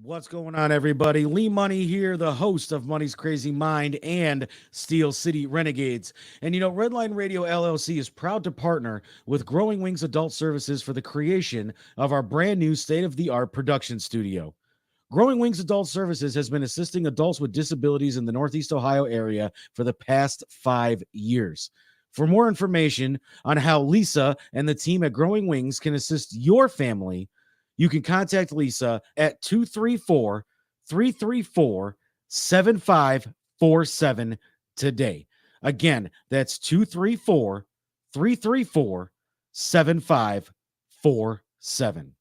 What's going on, everybody? Lee Money here, the host of Money's Crazy Mind and Steel City Renegades. And Redline Radio LLC is proud to partner with Growing Wings Adult Services for the creation of our brand new state of the art production studio. Growing Wings Adult Services has been assisting adults with disabilities in the Northeast Ohio area for the past 5 years. For more information on how Lisa and the team at Growing Wings can assist your family, you can contact Lisa at 234-334-7547 today. Again, that's 234-334-7547.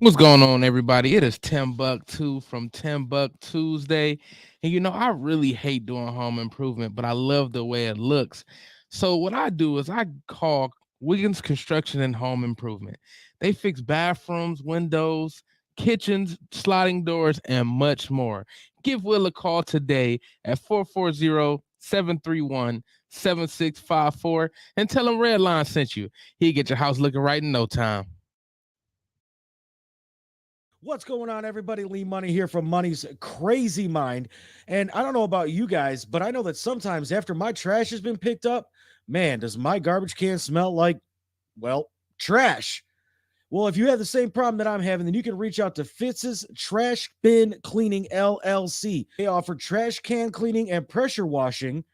What's going on, everybody? It is Tim Buck 2 from Tim Buck Tuesday. And I really hate doing home improvement, but I love the way it looks. So what I do is I call Wiggins Construction and Home Improvement. They fix bathrooms, windows, kitchens, sliding doors, and much more. Give Will a call today at 440-731-7654 and tell him Redline sent you. He'll get your house looking right in no time. What's going on, everybody? Lee Money here from Money's Crazy Mind. And I don't know about you guys, but I know that sometimes after my trash has been picked up, man, does my garbage can smell like, well, trash. Well, if you have the same problem that I'm having, then you can reach out to Fitz's Trash Bin Cleaning LLC. They offer trash can cleaning and pressure washing.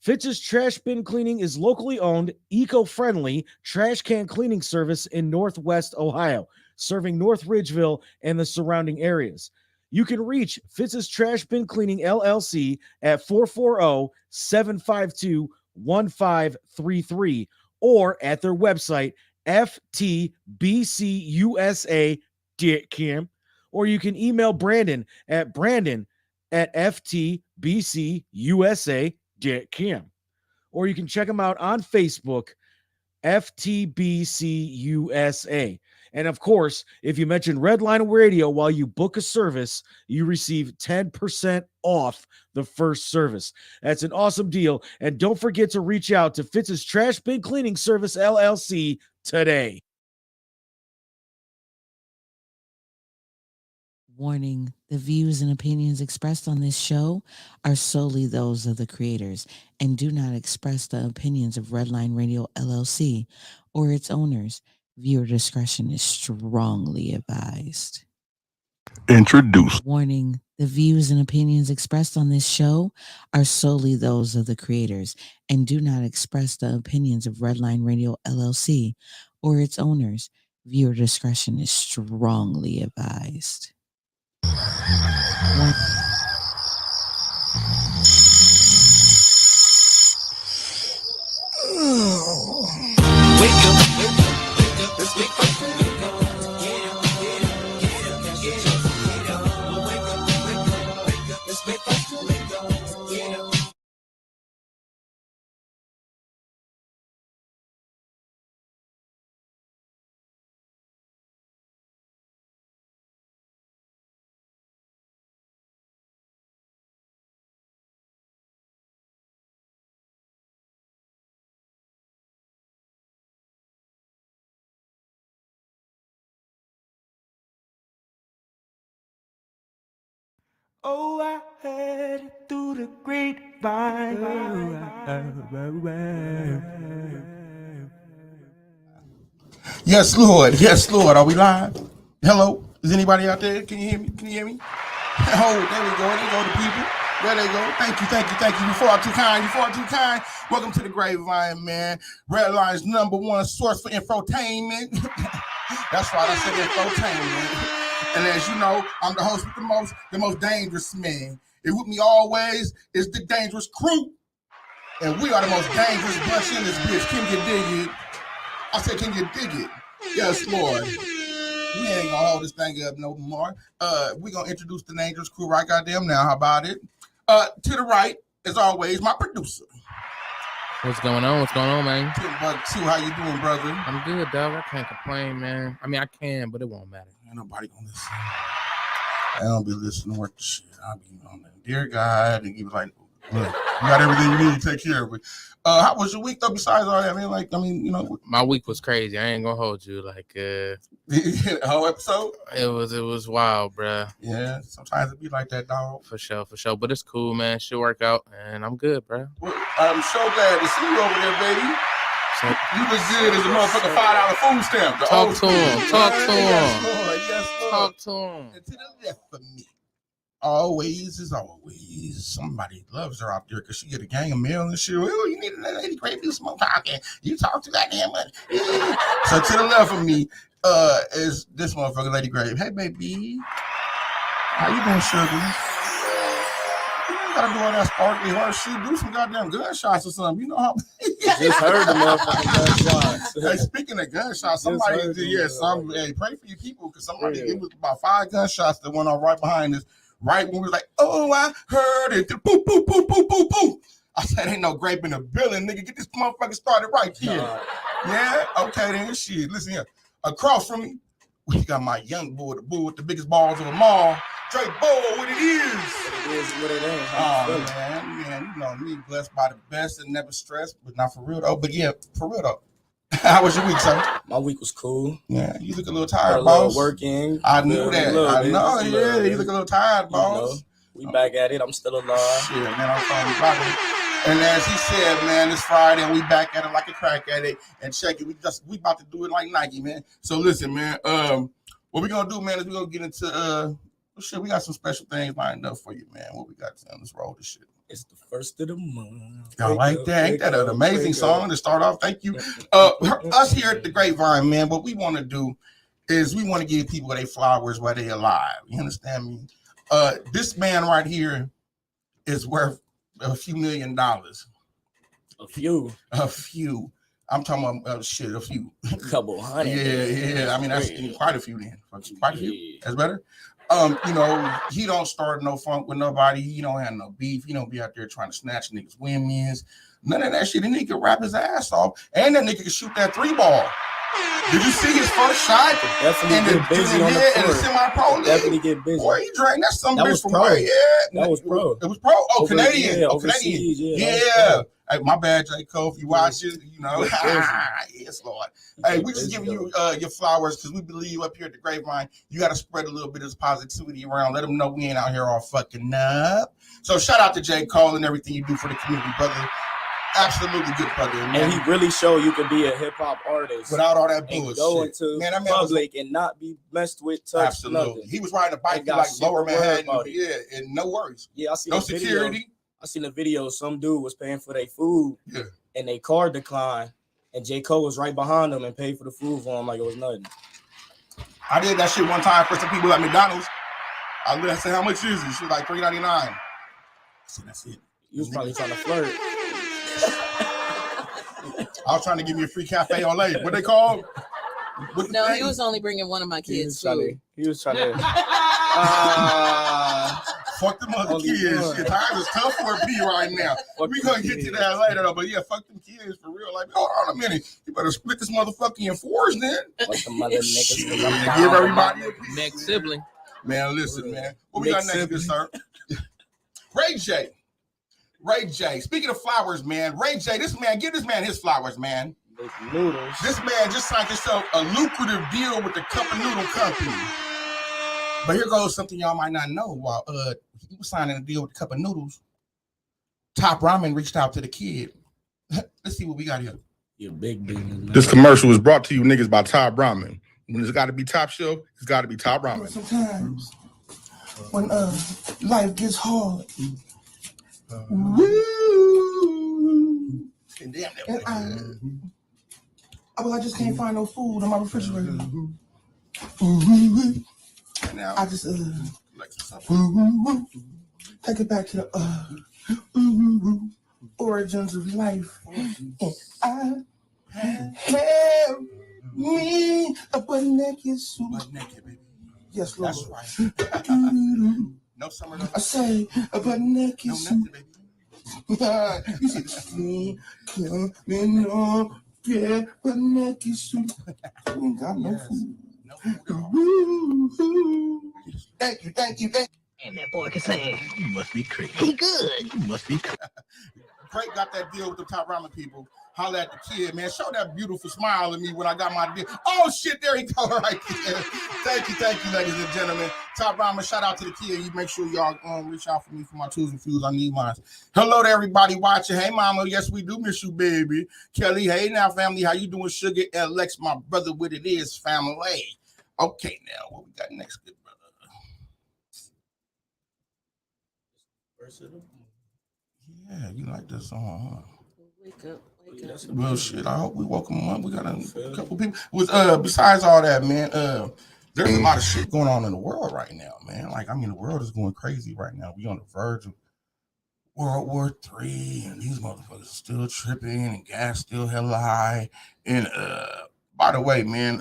Fitz's Trash Bin Cleaning is locally owned, eco-friendly trash can cleaning service in Northwest Ohio, serving North Ridgeville and the surrounding areas. You can reach Fitz's Trash Bin Cleaning LLC at 440-752-1533 or at their website, ftbcusa.com, or you can email Brandon at ftbcusa.com, or you can check them out on Facebook, FTBCUSA. And of course, if you mention Redline Radio while you book a service, you receive 10% off the first service. That's an awesome deal. And don't forget to reach out to Fitz's Trash Bin Cleaning Service LLC today. Warning, the views and opinions expressed on this show are solely those of the creators and do not express the opinions of Redline Radio LLC or its owners. Viewer discretion is strongly advised. Introduce. Warning, the views and opinions expressed on this show are solely those of the creators and do not express the opinions of Redline Radio LLC or its owners. Viewer discretion is strongly advised. Oh, I heard it through the grapevine. Yes, Lord. Yes, Lord. Are we live? Hello? Is anybody out there? Can you hear me? Can you hear me? Oh, there we go. There go the people. There they go. Thank you, thank you, thank you. You far too kind. You far too kind. Welcome to the Grape Vine, man. Redline's #1 source for infotainment. That's right. I said infotainment. And as you know, I'm the host with the most dangerous man. And with me always is the dangerous crew. And we are the most dangerous bunch in this bitch. Can you dig it? I said, can you dig it? Yes, Lord. We ain't gonna hold this thing up no more. We gonna introduce the dangerous crew right goddamn now. How about it? To the right, as always, my producer. What's going on? What's going on, man? Tim Buck 2, how you doing, brother? I'm good, dog. I can't complain, man. I mean, I can, but it won't matter. Ain't nobody gonna listen. I don't be listening to work the shit. I'll be on the dear God, and you like, Look, you got everything you need to take care of it. How was your week though? Besides all that, My week was crazy. I ain't gonna hold you. Like, the whole episode. it was wild, bruh. Yeah, sometimes it be like that, dog. For sure. But it's cool, man. Should work out, and I'm good, bruh. Well, I'm so glad to see you over there, baby. So, You look good as a motherfucking $5 food stamp. talk to him. Yes, Lord. Yes, Lord. Talk to him. And to the left of me, always is always somebody loves her out there because she get a gang of mail and shit. Oh, you need a lady Grape to smoke talking. You talk to that damn money. So to the left of me is this motherfucker, Lady Grape. Hey, baby. How you doing, sugar? You gotta do all that sparkly horse shit. Do some goddamn gunshots or something. You know how. Just heard the motherfucking gunshots. Hey, speaking of gunshots, somebody hey, pray for your people because somebody it was about 5 gunshots that went on right behind us. Right when we was like, oh, I heard it. Boop, boop, boop, boop, boop, boop. I said, ain't no grape in the building, nigga. Get this motherfucker started right here. Yeah? Okay, then shit. Listen here. Across from me, we got my young boy, the bull with the biggest balls of them all. Straight bull, what it is. What it is, what it ain't. Oh, man, you know me, blessed by the best and never stressed, but not for real, though. But yeah, for real, though. How was your week, sir? My week was cool. Yeah, you look a little tired, boss. Working. I knew that. I know, yeah. You look a little tired, boss. We back at it. I'm still alive. Shit, man, I'm finally back at it. And as he said, man, it's Friday and we back at it like a crack at it. And check it, we about to do it like Nike, man. So listen, man, what we gonna do, man, is we gonna get into shit. We got some special things lined up for you, man. What we got? Let's roll this shit. It's the first of the month. Y'all like that? Ain't that an amazing song to start off? Thank you. Us here at the Grape Vine, man, what we want to do is we want to give people their flowers while they alive. You understand me? This man right here is worth a few $1 million. A few. I'm talking about a few. A couple hundred. Yeah. I mean, that's quite a few then. Quite a few. Yeah. That's better. He don't start no funk with nobody. He don't have no beef. He don't be out there trying to snatch niggas' win-wins. None of that shit. The nigga can rap his ass off. And that nigga can shoot that 3-ball. Did you see his first shot? Definitely get busy on the court. And the semi-pro league. Definitely get busy. Boy, he drank that some bitch from pro. where? Yeah. That was pro. It was pro. Oh, Over, Canadian. Yeah, oh, overseas, Canadian. Yeah. Hey, my bad, J. Cole. If you watch it, you know. Yes, Lord. Hey, we just giving you your flowers because we believe up here at the Grape Vine, you got to spread a little bit of positivity around. Let them know we ain't out here all fucking up. So shout out to J. Cole and everything you do for the community, brother. Absolutely good brother, man. And he really showed you can be a hip hop artist without all that bullshit. And go into public and not be messed with. Touch absolutely. Nothing. He was riding a bike like Lower Manhattan. Yeah, and no worries. Yeah, I seen no security. I seen a video. Some dude was paying for their food. Yeah. And they car declined, and J. Cole was right behind them and paid for the food for him like it was nothing. I did that shit one time for some people at McDonald's. I said, how much is it? She was like $3.99. I said, that's it. You was probably trying to flirt. I was trying to give me a free cafe on late. What they call? No, he was only bringing one of my kids' food. He was trying to. Fuck them other kids. Shit, times is tough for a P right now. We gonna get to that later though. But yeah, fuck them kids for real. Like, hold on a minute. You better split this motherfucker in 4s then. Like the mother niggas. Give everybody a piece. Next sibling. Man, listen, man. What we got next, good sir? Ray J. Speaking of flowers, man. Ray J. Give this man his flowers, man. Noodles. This man just signed himself a lucrative deal with the Cup of Noodle Company. But here goes something y'all might not know. While he was signing a deal with the Cup of Noodles, Top Ramen reached out to the kid. Let's see what we got here. You big business. This commercial was brought to you niggas by Top Ramen. When it's got to be top shelf, it's got to be Top Ramen. Sometimes when life gets hard, I just can't find no food on my refrigerator. Now I just take it back to the origins of life. And I have me a butt naked suit. Butt naked, baby. Yes, Lord. That's right. No summer. I say a butt naked suit. You see the skin coming up, yeah, but naked suit. We ain't got no food. No food. Thank you. And that boy can sing. You must be crazy. He good. You must be crazy. Grape got that deal with the top ramen people. Holla at the kid, man. Show that beautiful smile at me when I got my deal. Oh, shit, there he go right there. Thank you, ladies and gentlemen. Top ramen, shout out to the kid. You make sure y'all reach out for me for my tools and fuels. I need mine. Hello to everybody watching. Hey, mama. Yes, we do miss you, baby. Kelly, hey now, family. How you doing? Sugar LX, my brother, what it is, family. Okay, now, what we got next, good brother? Yeah, you like this song, huh? Wake up. Well, shit, I hope we welcome them up. We got a couple people. Besides all that, man, there's a lot of shit going on in the world right now, man. Like, I mean, the world is going crazy right now. We on the verge of World War III, and these motherfuckers still tripping, and gas still hella high. And by the way, man,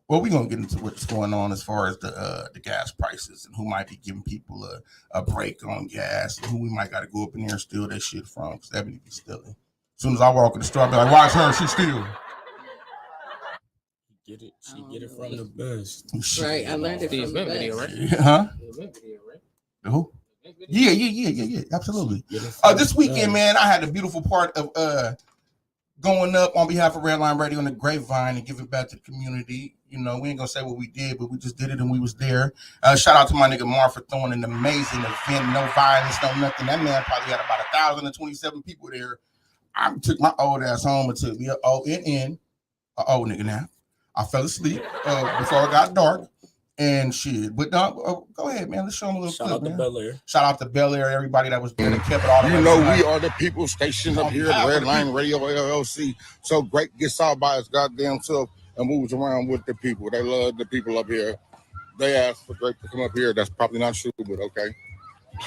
well, we're gonna get into what's going on as far as the gas prices and who might be giving people a break on gas, and who we might got to go up in there and steal that shit from, because that be stealing. As soon as I walk in the store, I be like, "Why is her? She steal." She get it from the best. Right, I learned it from the video, best. right? Huh? Video, right? Who? Yeah, absolutely. This weekend, man, I had a beautiful part of going up on behalf of Redline Radio and the Grape Vine and giving back to the community. You know, we ain't gonna say what we did, but we just did it and we was there. Shout out to my nigga Mar for throwing an amazing event. No violence, no nothing. That man probably had about 1,027 people there. I took my old ass home and took me an old nigga now. I fell asleep before it got dark. And shit, but go ahead, man. Let's show them a little clip, man. Shout out to Bel Air, everybody that was there and kept it all. You know, we are the people station up here at Redline Radio LLC. So Great gets out by his goddamn self and moves around with the people. They love the people up here. They asked for Great to come up here. That's probably not true, but okay.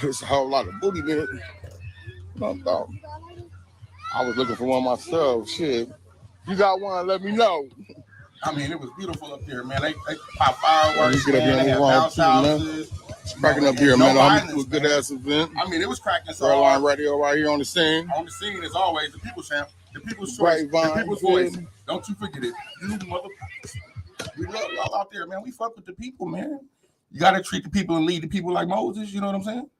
There's a whole lot of booty in it. I was looking for one myself. Shit, you got one? Let me know. I mean, it was beautiful up there, man. They pop fireworks, man. They have bounce houses. It's cracking up here, man. It was a good ass event. I mean, it was cracking. So Redline Radio right here on the scene. On the scene, as always, the people's champ, the people's choice, the people's voice. Don't you forget it. You motherfuckers. We love y'all out there, man. We fuck with the people, man. You got to treat the people and lead the people like Moses. You know what I'm saying?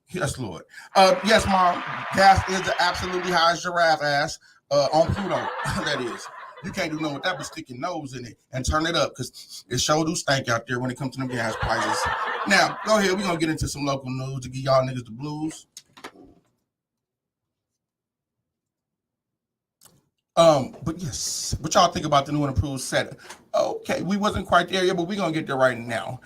Yes, Lord. Yes, Mom. Gas is the absolutely highest giraffe ass on Pluto. That is. You can't do nothing with that but stick your nose in it and turn it up, because it sure do stank out there when it comes to them gas prices. Now, go ahead. We're going to get into some local news to give y'all niggas the blues. But yes, what y'all think about the new and improved set? Okay, we wasn't quite there yet, but we're going to get there right now.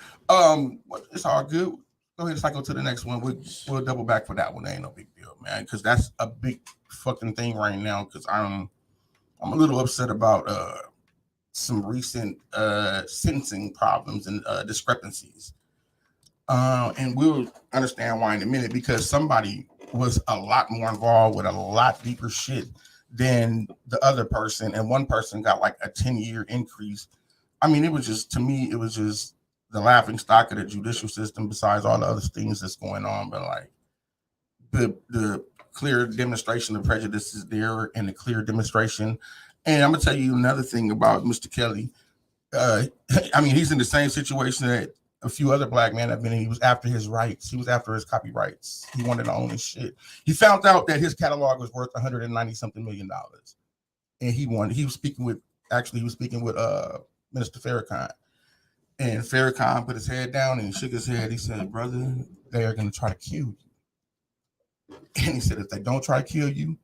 It's all good. Go ahead, cycle to the next one. We'll double back for that one. That ain't no big deal, man, because that's a big fucking thing right now, because I'm a little upset about some recent sentencing problems and discrepancies. And we'll understand why in a minute, because somebody was a lot more involved with a lot deeper shit than the other person. And one person got like a 10-year increase. I mean, it was just the laughing stock of the judicial system, besides all the other things that's going on. But like the clear demonstration of prejudice is there, and the clear demonstration. And I'm gonna tell you another thing about Mr. Kelly. I mean, he's in the same situation that a few other black men have been in. He was after his rights. He was after his copyrights. He wanted to own his shit. He found out that his catalog was worth $190-something million, and he was speaking with Minister Farrakhan. And Farrakhan put his head down and he shook his head. He said, "Brother, they are going to try to kill you." And he said, "If they don't try to kill you,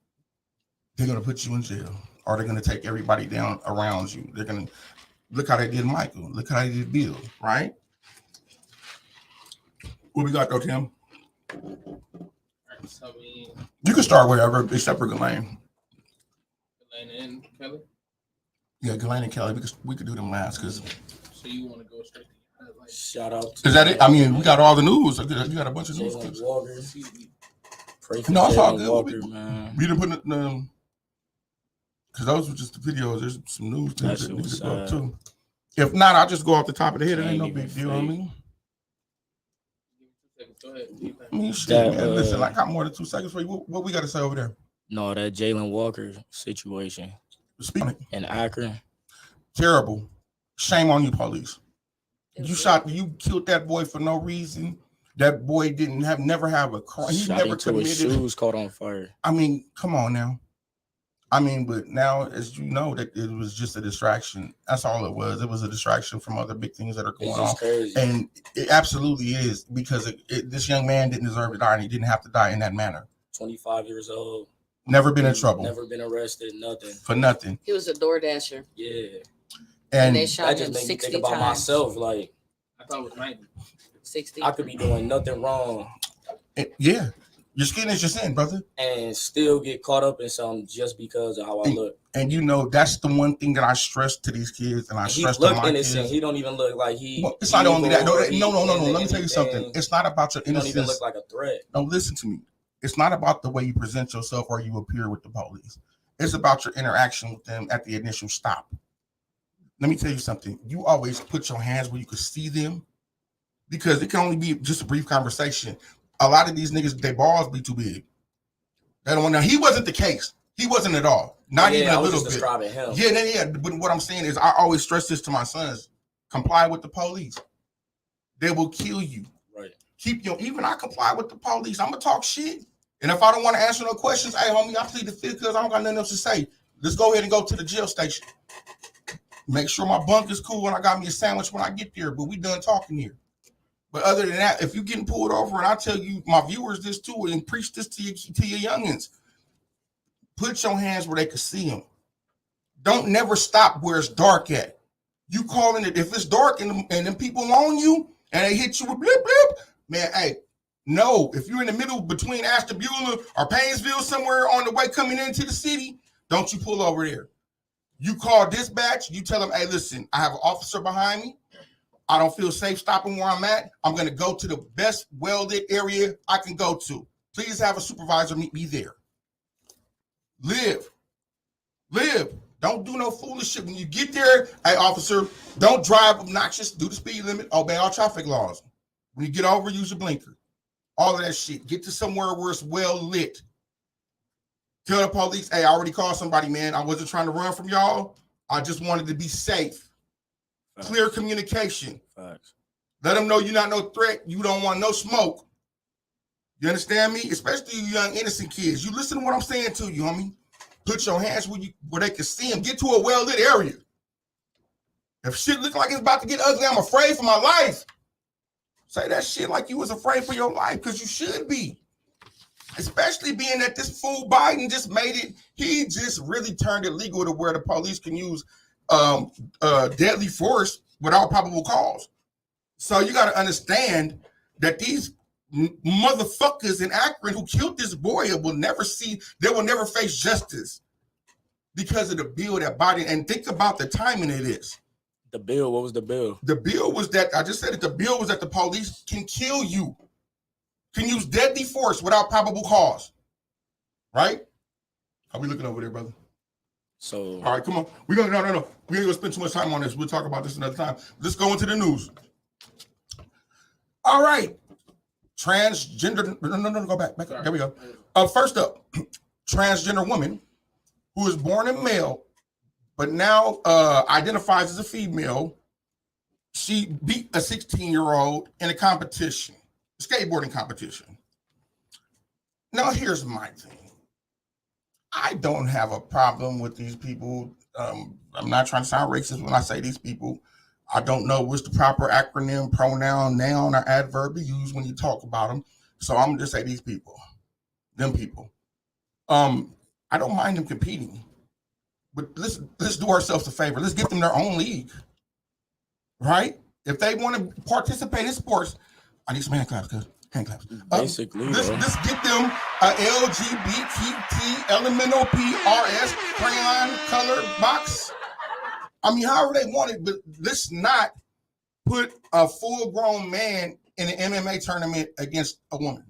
they're going to put you in jail, or they're going to take everybody down around you. They're going to look how they did Michael. Look how they did Bill, right?" What we got though, Tim? You can start wherever except for Ghislaine. Ghislaine and Kelly? Yeah, Ghislaine and Kelly, because we could do them last. Because so you want to go straight to highlights? Shout out. Is that it? I mean, we got all the news. You got a bunch of news clips. No, it's all good. We didn't put it because those were just the videos. There's some news things that need to go up too. If not, I'll just go off the top of the head. It ain't no big deal on me. I mean, shit, man. Listen, I got more than 2 seconds for you. What we got to say over there? No, that Jalen Walker situation. Speaking in Akron. Terrible. Shame on you, police. You killed that boy for no reason. That boy never have a crime. He Shot never into his committed. shoes caught on fire. I mean, come on now. I mean, but now, as you know, that it was just a distraction. That's all it was. It was a distraction from other big things that are going on. Crazy. And it absolutely is, because this young man didn't deserve to die, and he didn't have to die in that manner. 25 years old. Never been in trouble. Never been arrested. Nothing. For nothing. He was a door dasher. Yeah. And they shot that him just made me 60 think about times. myself. Like, I thought it was 90. 60. I could be doing nothing wrong. Yeah. Your skin is your sin, brother. And still get caught up in something just because of how I look. And you know, that's the one thing that I stress to these kids, and I stress to my innocent. kids. He don't even look like he. Well, it's not only that. No. Let me tell you something. It's not about your innocence. He don't even look like a threat. No, listen to me. It's not about the way you present yourself or you appear with the police. It's about your interaction with them at the initial stop. Let me tell you something. You always put your hands where you can see them, because it can only be just a brief conversation. A lot of these niggas, their balls be too big. They don't want. Now, he wasn't the case. He wasn't at all. Not even a little bit. Describing him. Yeah. But what I'm saying is, I always stress this to my sons: comply with the police. They will kill you. Right. Even I comply with the police. I'm gonna talk shit, and if I don't want to answer no questions, hey homie, I plead the fifth because I don't got nothing else to say. Let's go ahead and go to the jail station. Make sure my bunk is cool, and I got me a sandwich when I get there. But we done talking here. But other than that, if you getting pulled over, and I tell you, my viewers, this too, and preach this to your youngins, put your hands where they can see them. Don't never stop where it's dark at. You calling it, if it's dark and them people on you and they hit you with blip blip, man, hey, no. If you're in the middle between Ashtabula or Painesville, somewhere on the way coming into the city, don't you pull over there. You call dispatch, you tell them, hey, listen, I have an officer behind me. I don't feel safe stopping where I'm at. I'm going to go to the best well-lit area I can go to. Please have a supervisor meet me there. Live. Don't do no foolish shit. When you get there, hey, officer, don't drive obnoxious. Do the speed limit. Obey all traffic laws. When you get over, use your blinker. All of that shit. Get to somewhere where it's well-lit. Tell the police, hey, I already called somebody, man. I wasn't trying to run from y'all. I just wanted to be safe. Facts. Clear communication. Facts. Let them know you're not no threat. You don't want no smoke. You understand me? Especially you young innocent kids. You listen to what I'm saying to you, homie. Put your hands where they can see them. Get to a well-lit area. If shit look like it's about to get ugly, I'm afraid for my life. Say that shit like you was afraid for your life, because you should be. Especially being that this fool Biden just made it. He just really turned it legal to where the police can use deadly force without probable cause. So you got to understand that these motherfuckers in Akron who killed this boy they will never face justice because of the bill that Biden, and think about the timing of this. The bill, what was the bill? The bill was that, I just said it, the bill was that the police can kill you, can use deadly force without probable cause. Right? How we looking over there, brother? So, all right, come on. We ain't gonna spend too much time on this. We'll talk about this another time. Let's go into the news. All right. Transgender. No, go back. There we go. First up, transgender woman who is born a male, but now identifies as a female. She beat a 16-year-old in a competition, a skateboarding competition. Now, here's my thing. I don't have a problem with these people. I'm not trying to sound racist when I say these people. I don't know what's the proper acronym, pronoun, noun, or adverb to use when you talk about them. So I'm gonna just say these people, them people. I don't mind them competing, but let's do ourselves a favor. Let's get them their own league, right? If they want to participate in sports, I need some hand claps, cuz. Hand claps. Basically, let's get them a LGBTT elemental PRS crayon color box. I mean, however they want it, but let's not put a full-grown man in an MMA tournament against a woman.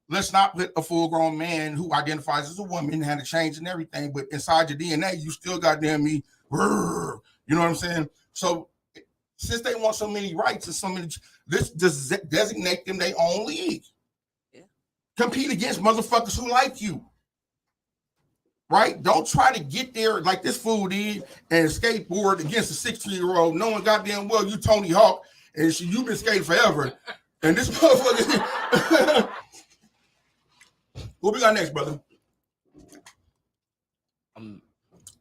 Let's not put a full-grown man who identifies as a woman, had a change and everything, but inside your DNA, you still goddamn me. You know what I'm saying? So since they want so many rights and so many, let's just designate them their own league. Yeah. Compete against motherfuckers who like you. Right? Don't try to get there like this fool did and skateboard against a 16-year-old knowing goddamn well you Tony Hawk and you've been skating forever. And this motherfucker. What we got next, brother?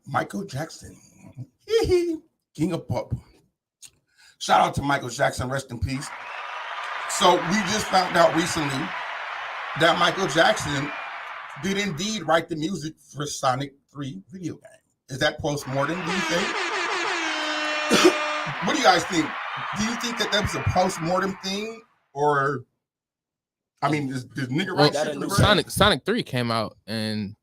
Michael Jackson. King of Pop. Shout out to Michael Jackson, rest in peace. So we just found out recently that Michael Jackson did indeed write the music for Sonic 3 video game. Is that post-mortem, do you think? What do you guys think? Do you think that was a post-mortem thing? Or, I mean, does nigga write shit for the Sonic 3 came out in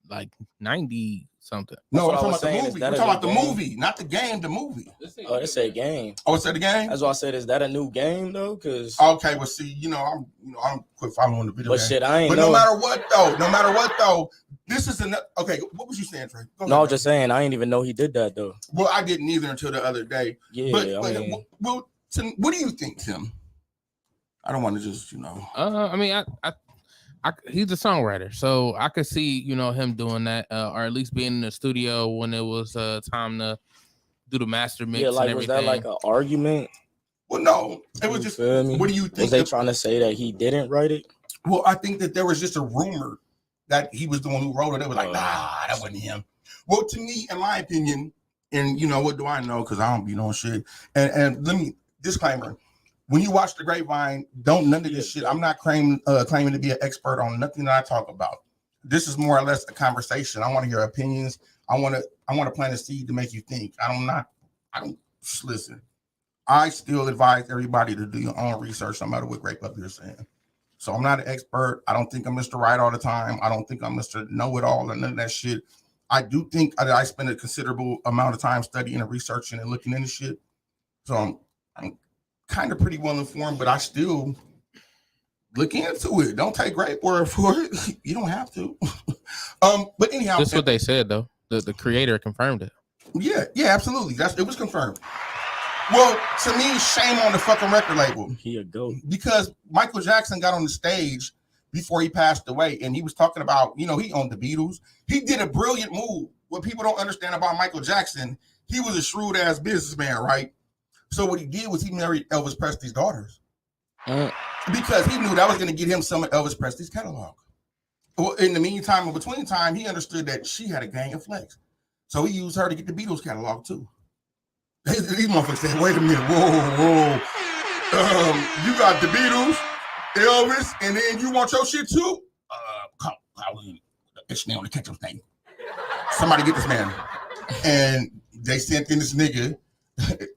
like 90 something. No, I'm talking about the movie. We're talking about the movie, not the game, the movie. Oh, it's a game. Oh, it's a game? That's why I said, is that a new game though? Cause okay, well, see, I'm quit following the video. But game. Shit, I ain't but know. No matter what though, this is okay. What was you saying, Trey? No, I was just saying I didn't even know he did that though. Well, I didn't either until the other day. Yeah, but Tim, what do you think, Tim? I don't want to just, I mean, I he's a songwriter, so I could see, him doing that, or at least being in the studio when it was time to do the master mix. Yeah, like, and everything. Was that like an argument? Well, no, it was just. What do you think? Was they trying to say that he didn't write it? Well, I think that there was just a rumor that he was the one who wrote it. They were like, nah, that wasn't him. Well, to me, in my opinion, and what do I know? Because I don't be knowing shit. And let me disclaimer. When you watch the Grape Vine, don't none of this shit. I'm not claiming to be an expert on nothing that I talk about. This is more or less a conversation. I want to hear opinions. I want to plant a seed to make you think. I don't listen. I still advise everybody to do your own research, no matter what Grape up here is saying. So I'm not an expert. I don't think I'm Mr. Right all the time. I don't think I'm Mr. Know-it-all and none of that shit. I do think that I spend a considerable amount of time studying and researching and looking into shit. So I'm kind of pretty well informed, but I still look into it. Don't take Grape word for it. You don't have to. But anyhow, that's what they said though. The creator confirmed it. Yeah, absolutely. It was confirmed. Well, to me, shame on the fucking record label. He a goat. Because Michael Jackson got on the stage before he passed away, and he was talking about, he owned the Beatles. He did a brilliant move. What people don't understand about Michael Jackson, he was a shrewd ass businessman, right? So what he did was he married Elvis Presley's daughters because he knew that was going to get him some of Elvis Presley's catalog. Well, in the meantime, in between time, he understood that she had a gang of flex. So he used her to get the Beatles catalog too. These motherfuckers said, wait a minute, whoa. You got the Beatles, Elvis, and then you want your shit too? Call in the name on the catcher's name. Somebody get this man. And they sent in this nigga.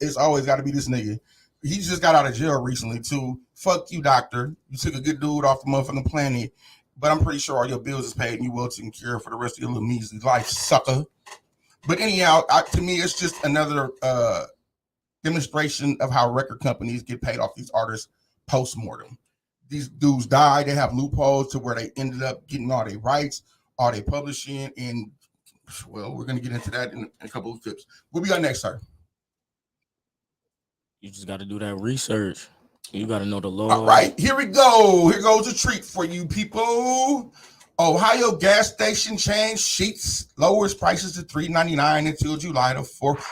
It's always got to be this nigga. He just got out of jail recently too. Fuck you, doctor. You took a good dude off the motherfucking planet, but I'm pretty sure all your bills is paid and you well taken care of for the rest of your little measly life, sucker. But anyhow, to me, it's just another demonstration of how record companies get paid off these artists post-mortem. These dudes die. They have loopholes to where they ended up getting all their rights, all their publishing, and well, we're going to get into that in a couple of clips. What we got next, sir? You just got to do that research. You got to know the law. All right, here we go. Here goes a treat for you people. Ohio gas station change sheets lowers prices to $3.99 until July the 4th.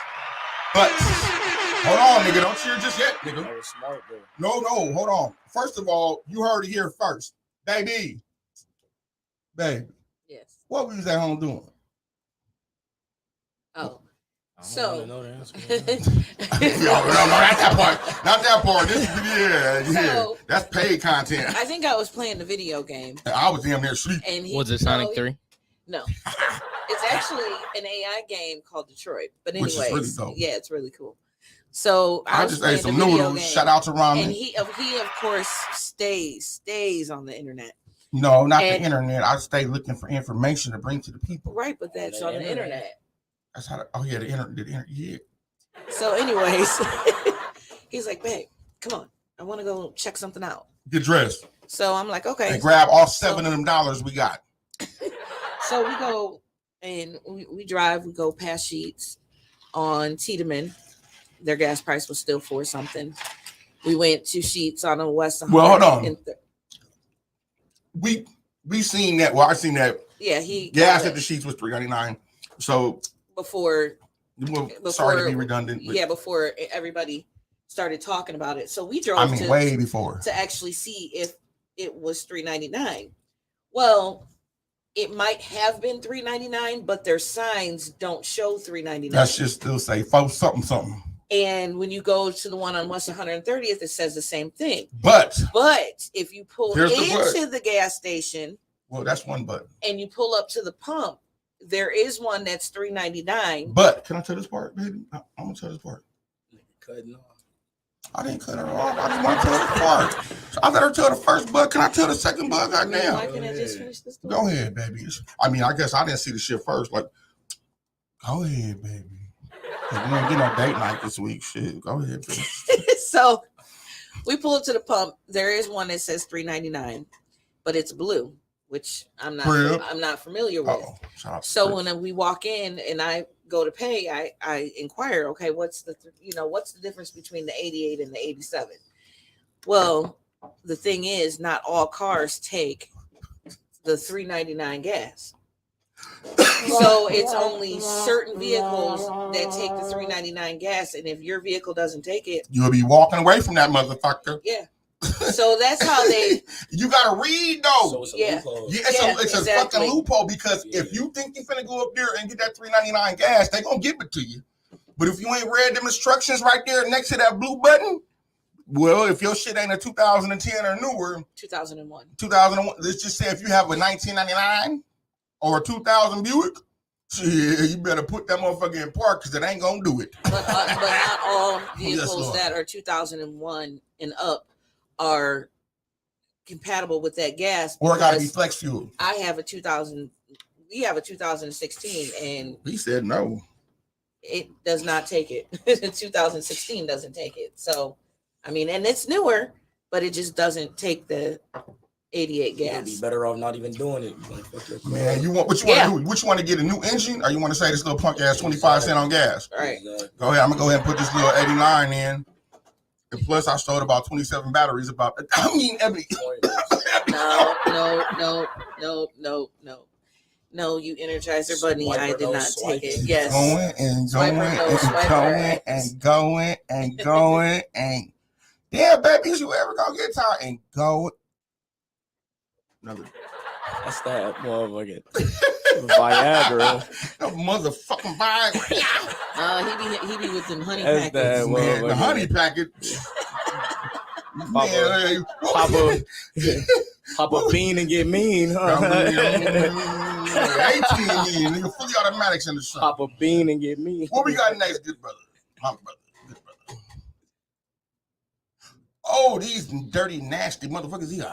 But hold on, nigga. Don't cheer just yet, nigga. That was smart, bro. No, hold on. First of all, you heard it here first. Babe. Yes. What was at home doing? Oh. So know the answer. No, not that part. Not that part. This is So, that's paid content. I think I was playing the video game. I was damn near asleep. And Was it Sonic 3? No. It's actually an AI game called Detroit. But anyways, which is really dope. Yeah, it's really cool. So I just ate some noodles. Shout out to Ramen. And he of course stays on the internet. No, not the internet. I stay looking for information to bring to the people. Right, but that's on the internet. That's how. The internet. Yeah. So, anyways, he's like, "Babe, come on, I want to go check something out. Get dressed." So I'm like, "Okay." And grab all $7 of them dollars we got. So we go and we drive. We go past Sheets on Tiedemann. Their gas price was still $4 something. We went to Sheets on the west side. Well, hold on. We seen that. Well, I seen that. Yeah, he gas at the Sheets was $3.99. So before sorry to be redundant. Yeah, before everybody started talking about it. So we drove way before to actually see if it was $3.99. Well, it might have been $3.99, but their signs don't show $3.99. That should still say something. And when you go to the one on West 130th, it says the same thing. But if you pull into the gas station, well, that's one button. And you pull up to the pump, there is one that's $3.99. But can I tell this part, baby? I'm gonna tell this part. Cutting off. I didn't cut her off. I just want to tell the part. So I let her tell the first bug. Can I tell the second bug? Goddamn. Why can't I just finish this story? Go ahead, baby. I mean, I guess I didn't see the shit first. Like, go ahead, baby. We don't get no date night this week. Shit, go ahead, baby. So we pull up to the pump. There is one that says $3.99, but it's blue, which I'm not familiar with. So when we walk in and I go to pay, I inquire, okay, what's the difference between the 88 and the 87? Well, the thing is, not all cars take the $3.99 gas. So it's only certain vehicles that take the $3.99 gas, and if your vehicle doesn't take it, you'll be walking away from that motherfucker. Yeah. So that's how they. You gotta read though. So it's a fucking loophole, because if you think you're finna go up there and get that $3.99 gas, they gonna give it to you. But if you ain't read them instructions right there next to that blue button, well, if your shit ain't a 2010 or newer, 2001, let's just say if you have a 1999 or a 2000 Buick, shit, you better put that motherfucker in park, because it ain't gonna do it. But not all vehicles that are 2001 and up are compatible with that gas. Or it gotta be flex fuel. I have a 2000. We have a 2016, and we said no. It does not take it. 2016 doesn't take it. So, I mean, and it's newer, but it just doesn't take the 88 gas. You'd be better off not even doing it. Man, you want what you want to do? Which one to get a new engine, or you want to say this little punk ass 25 cents on gas? All right. Go ahead. I'm gonna go ahead and put this little 89 in. And plus, I stole about 27 batteries. No, you Energizer Bunny. Swiper, I did not take it. Yes. Going and going. Yeah, baby, you ever gonna get tired and going? Another. That's that motherfucking Viagra. That motherfucking Viagra. He be with them honey That's packets. Man, the honey packet. Pop a bean and get mean, huh? 18 nigga, fully automatics in the shop. Pop a bean and get mean. What we got next, good brother? My brother, good brother. Oh, these dirty, nasty motherfuckers here.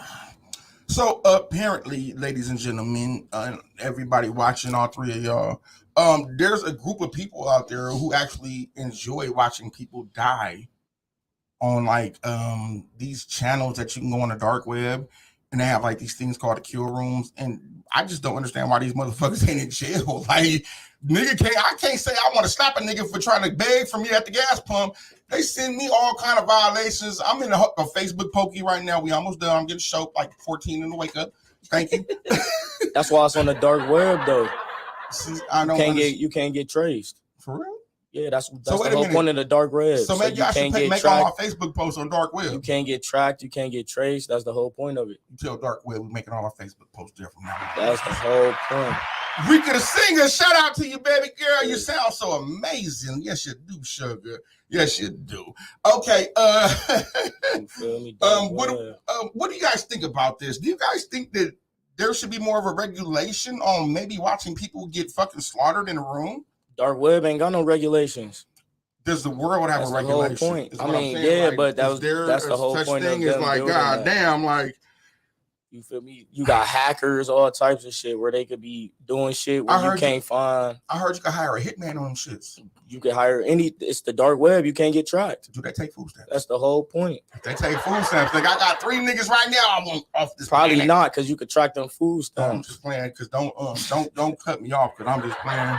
So apparently, ladies and gentlemen, everybody watching, all three of y'all, there's a group of people out there who actually enjoy watching people die on like these channels that you can go on the dark web, and they have like these things called the kill rooms, and I just don't understand why these motherfuckers ain't in jail. Like, I can't say I want to slap a nigga for trying to beg for me at the gas pump. They send me all kind of violations. I'm in a Facebook pokey right now. We almost done. I'm getting choked like 14 in the wake up. Thank you. That's why it's on the dark web though. See, you can't get traced. For real? Yeah, that's the whole point of the dark web. So maybe I should make all my Facebook posts on dark web. You can't get tracked. You can't get traced. That's the whole point of it. You tell dark web we're making all our Facebook posts there from now on. That's the whole point. Rika the singer, shout out to you, baby girl. You sound so amazing. Yes, you do, sugar. Yes, you do. Okay. You feel me? What do you guys think about this? Do you guys think that there should be more of a regulation on maybe watching people get fucking slaughtered in a room? Dark web ain't got no regulations. Does the world have a regulation? That's the whole point. I mean, yeah, like, but that's the whole such point. Thing is like, god damn, like, you feel me? You got hackers, all types of shit where they could be doing shit where you can't find. I heard you can hire a hitman on them shits. You can hire it's the dark web. You can't get tracked. Do they take food stamps? That's the whole point. If they take food stamps, like I got 3 niggas right now. I want off this. Probably planet. Not, because you could track them food stamps. I'm just playing, because don't cut me off, because I'm just playing.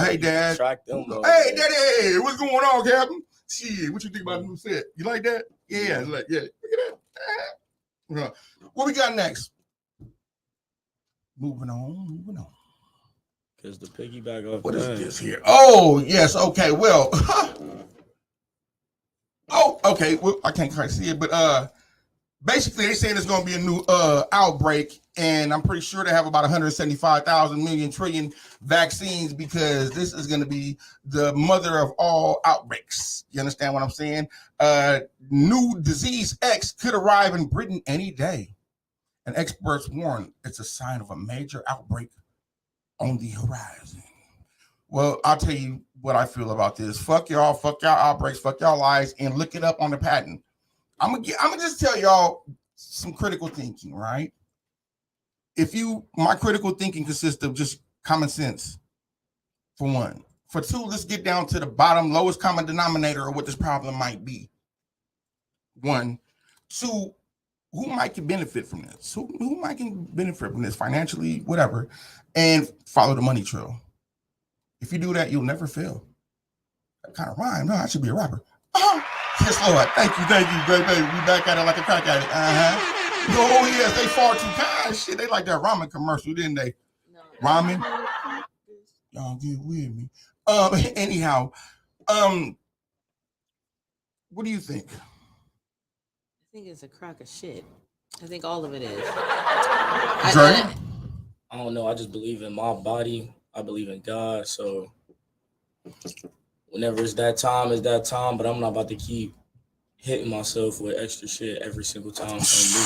Hey, Dad. Track them, hey, Daddy. What's going on, Captain? Shit, what you think about the new set? You like that? Yeah, yeah. Look at that. What we got next? Moving on. Because the piggyback off. What is this here? Oh, yes. Okay. Well, Okay, well, I can't quite see it, but basically they saying there's going to be a new outbreak, and I'm pretty sure they have about 175,000 million trillion vaccines because this is going to be the mother of all outbreaks. You understand what I'm saying? New disease X could arrive in Britain any day, and experts warn it's a sign of a major outbreak on the horizon. Well, I'll tell you what I feel about this. Fuck y'all outbreaks, fuck y'all lies, and look it up on the patent. I'm gonna just tell y'all some critical thinking, right? My critical thinking consists of just common sense, for one. For two, let's get down to the bottom, lowest common denominator of what this problem might be. One. Two, who might can benefit from this? Who might can benefit from this financially, whatever, and follow the money trail. If you do that, you'll never fail. That kind of rhyme. No, I should be a rapper. Yes, Lord. Thank you, great baby. We back at it like a crack addict. Oh, yes, they far too kind. Shit, they like that ramen commercial, didn't they? No. Ramen? Y'all get with me. Anyhow, what do you think? I think it's a crock of shit. I think all of it is. I don't know. I just believe in my body. I believe in God. So whenever it's that time, it's that time. But I'm not about to keep hitting myself with extra shit every single time. So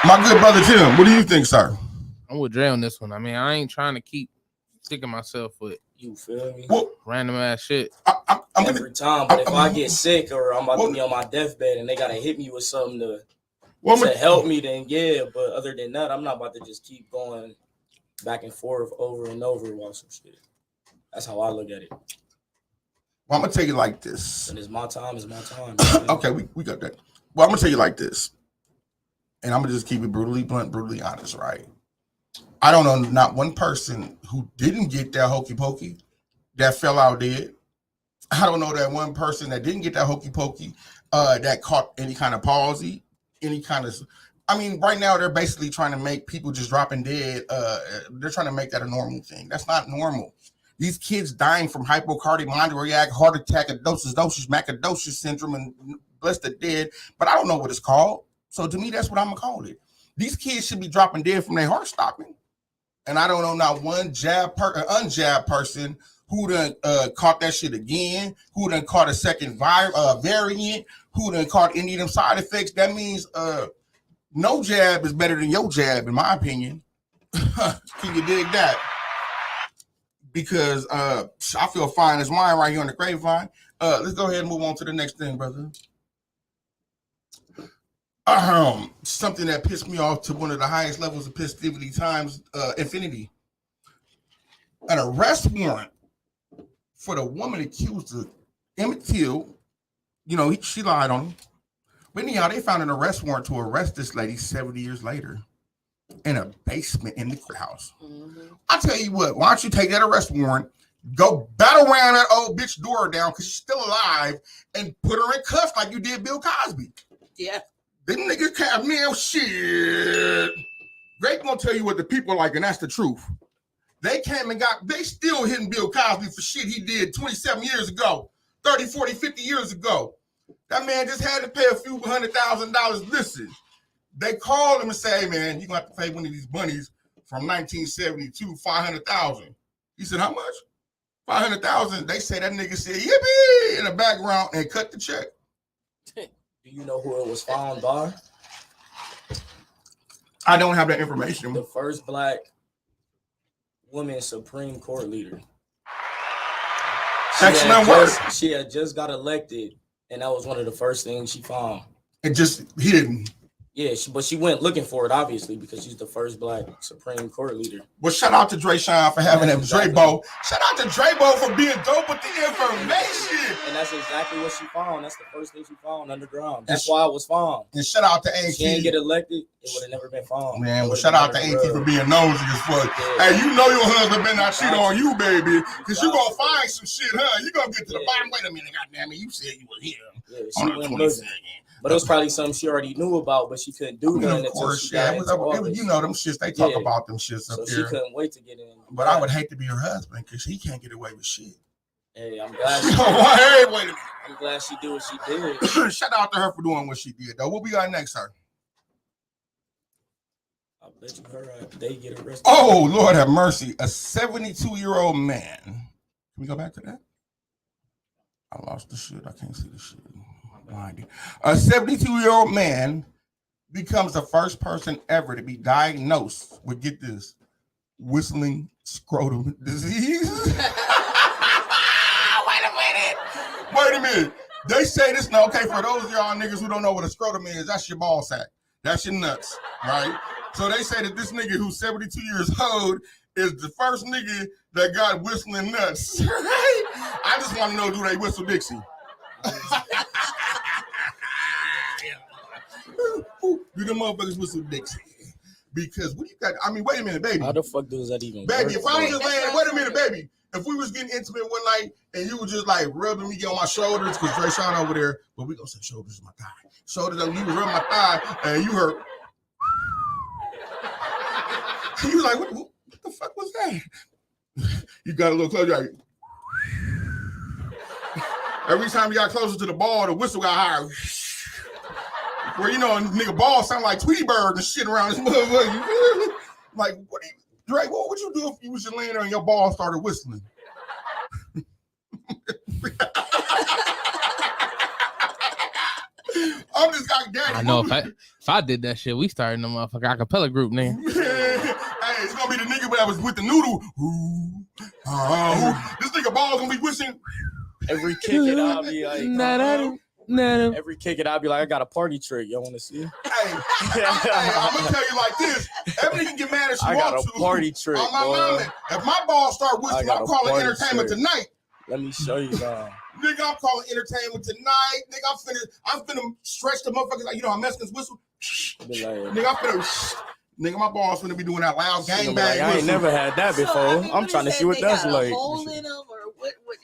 my good brother Tim, what do you think, sir? I'm with Dre on this one. I mean, I ain't trying to keep sticking myself with, you feel me? Random ass shit. Every time. But if I get sick or I'm about to be on my deathbed and they gotta hit me with something to help me, then yeah. But other than that, I'm not about to just keep going back and forth over and over while some shit. That's how I look at it. Well, I'm gonna tell you like this. And it's my time, it's my time. Okay, we got that. Well, I'm gonna tell you like this. And I'm gonna just keep it brutally blunt, brutally honest, right? I don't know not one person who didn't get that hokey pokey that fell out dead. I don't know that one person that didn't get that hokey pokey that caught any kind of palsy, any kind of. I mean, right now they're basically trying to make people just dropping dead. They're trying to make that a normal thing. That's not normal. These kids dying from hypocardiomyopathy, heart attack, acidosis, macadocious syndrome, and bless the dead. But I don't know what it's called. So to me, that's what I'm gonna call it. These kids should be dropping dead from their heart stopping. And I don't know not one unjabbed person who done caught that shit again, who done caught a second variant, who done caught any of them side effects. That means no jab is better than your jab, in my opinion. Can you dig that? Because I feel fine as wine right here on the Grape Vine. Let's go ahead and move on to the next thing, brother. Something that pissed me off to one of the highest levels of pissivity times infinity. An arrest warrant for the woman accused of Emmett Till. You know, she lied on him. But anyhow, they found an arrest warrant to arrest this lady 70 years later in a basement in the courthouse. Mm-hmm. I tell you what, why don't you take that arrest warrant, go battle around that old bitch door down because she's still alive, and put her in cuffs like you did Bill Cosby. Yeah. Them niggas can't, man, shit. Grape gonna tell you what the people like, and that's the truth. They came and they still hitting Bill Cosby for shit he did 27 years ago, 30, 40, 50 years ago. That man just had to pay a few $100,000. Listen, they called him and say, hey, man, you're gonna have to pay one of these bunnies from 1972, $500,000. He said, how much? $500,000. They say that nigga said, yippee, in the background and cut the check. Do you know who it was found by? I don't have that information. The first black woman Supreme Court leader. Excellent work. She had just got elected, and that was one of the first things she found. It just hidden. Yeah, but she went looking for it, obviously, because she's the first black Supreme Court leader. Well, shout out to Dre Shine for having him. Exactly. Drebo. Shout out to Drebo for being dope with the information. And that's exactly what she found. That's the first thing she found underground. That's why it was found. And shout out to AT. She didn't get elected, it would have never been found. Man, well, shout out to AT for being nosy as fuck. Yeah. Hey, you know your husband better not cheat on you, baby, because you're going to find some shit, huh? You're going to get to the bottom. Wait a minute, goddamn it, you said you were here. Yeah, she went looking. But it was probably something she already knew about, but she couldn't do nothing. Of course, yeah. You know them shits. They talk about them shits up there. So she couldn't wait to get in. But I would hate to be her husband because he can't get away with shit. Hey, I'm glad. Hey, wait a minute. I'm glad she did what she did. Shout out to her for doing what she did, though. What we got next, sir? I bet you her they get arrested. Oh, Lord have mercy. A 72-year-old man. Can we go back to that? I lost the shit. I can't see the shit. A 72-year-old man becomes the first person ever to be diagnosed with, get this, whistling scrotum disease. Wait a minute. They say this now. Okay, for those of y'all niggas who don't know what a scrotum is, that's your ball sack. That's your nuts, right? So they say that this nigga who's 72 years old is the first nigga that got whistling nuts. Right? I just want to know, do they whistle Dixie? Do the motherfuckers whistle Dixie? Because what you got? I mean, wait a minute, baby. How the fuck does that even baby, work? If I ain't laying, wait a minute, baby. If we was getting intimate one night and you were just like rubbing me on my shoulders, because Dre Sean over there, but we gonna say shoulders is my thigh. Shoulders, and you was rubbing my thigh and you heard. You was like, what the fuck was that? You got a little closer, like, every time you got closer to the ball, the whistle got higher. Where, you know, a nigga ball sound like Tweety Bird and shit around this motherfucker. Like, what do you, Drake, what would you do if you was just laying there and your ball started whistling? I'm just got daddy. I know if I did that shit, we started in the motherfucker acapella group, nigga. Hey, it's gonna be the nigga that was with the noodle. This nigga ball gonna be whistling. Every kick it, I'll be like, every kick it, I'll be like, I got a party trick. Y'all want to see? Hey, I'm gonna tell you like this. Everybody can get mad as you I want got to. a party trick. On my mama, if my ball start whistling, I'm calling entertainment tonight. Let me show you now. Nigga, I'm calling entertainment tonight. Nigga, I'm finna stretch the motherfuckers like, you know how Mexicans whistle? Nigga, I'm finna, nigga, my ball's finna be doing that loud gang bang I ain't never had that before. I'm trying to see what that's like. Hole in them or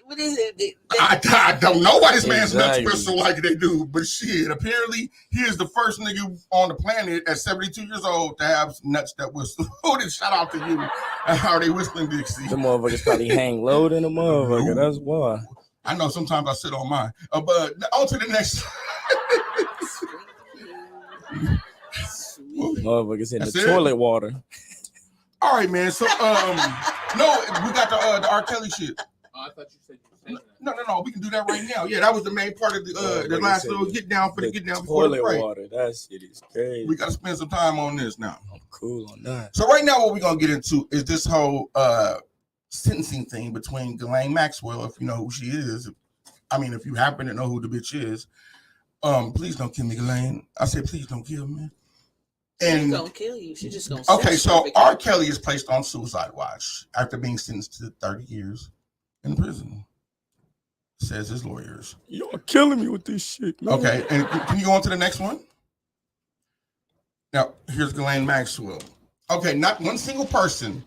what is it? I don't know why this man's nuts whistle like they do, but shit, apparently he is the first nigga on the planet at 72 years old to have nuts that whistle. Shout out to you. How they whistling Dixie. The motherfuckers probably hang low in the motherfucker. That's why. I know sometimes I sit on mine. But on to the next. Motherfuckers in the toilet water. All right, man. So no, we got the R. Kelly shit. Oh, I thought you said you said that. No. We can do that right now. Yeah, that was the main part of the last little get down for the get down before the break. Water. That shit is crazy. We gotta spend some time on this now. I'm cool on that. So right now, what we're gonna get into is this whole sentencing thing between Ghislaine Maxwell, if you know who she is. I mean, if you happen to know who the bitch is, please don't kill me, Ghislaine. I said, please don't kill me. And she's gonna kill you. She's just gonna. Okay, so R. Kelly is placed on suicide watch after being sentenced to 30 years in prison. Says his lawyers. Y'all killing me with this shit, man. Okay, and can you go on to the next one? Now, here's Ghislaine Maxwell. Okay, not one single person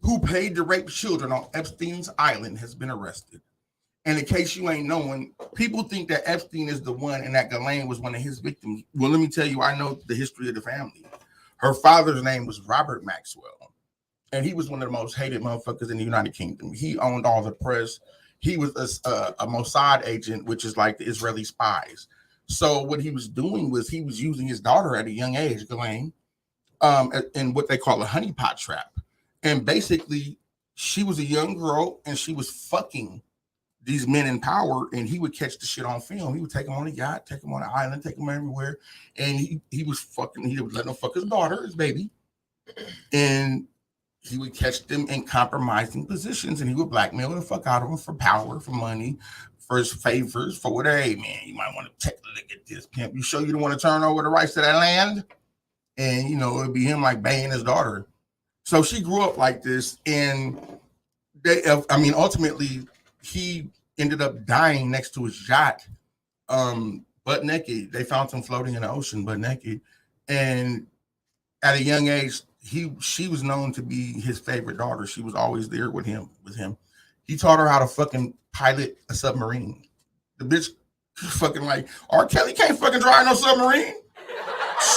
who paid to rape children on Epstein's Island has been arrested. And in case you ain't knowing, people think that Epstein is the one and that Ghislaine was one of his victims. Well, let me tell you, I know the history of the family. Her father's name was Robert Maxwell, and he was one of the most hated motherfuckers in the United Kingdom. He owned all the press. He was a Mossad agent, which is like the Israeli spies. So what he was doing was he was using his daughter at a young age, Ghislaine, in what they call a honeypot trap. And basically, she was a young girl, and she was fucking these men in power, and he would catch the shit on film. He would take them on a yacht, take them on an island, take them everywhere. And he was fucking, he would let them fuck his daughter, his baby. And he would catch them in compromising positions, and he would blackmail the fuck out of them for power, for money, for his favors, for whatever. Hey, man, you might want to take a look at this, pimp. You sure you don't want to turn over the rights to that land? And, you know, it'd be him like banging his daughter. So she grew up like this, and ultimately, he ended up dying next to his yacht, butt naked. They found him floating in the ocean, butt naked. And at a young age, she was known to be his favorite daughter. She was always there with him. He taught her how to fucking pilot a submarine. The bitch fucking like, R. Kelly can't fucking drive no submarine.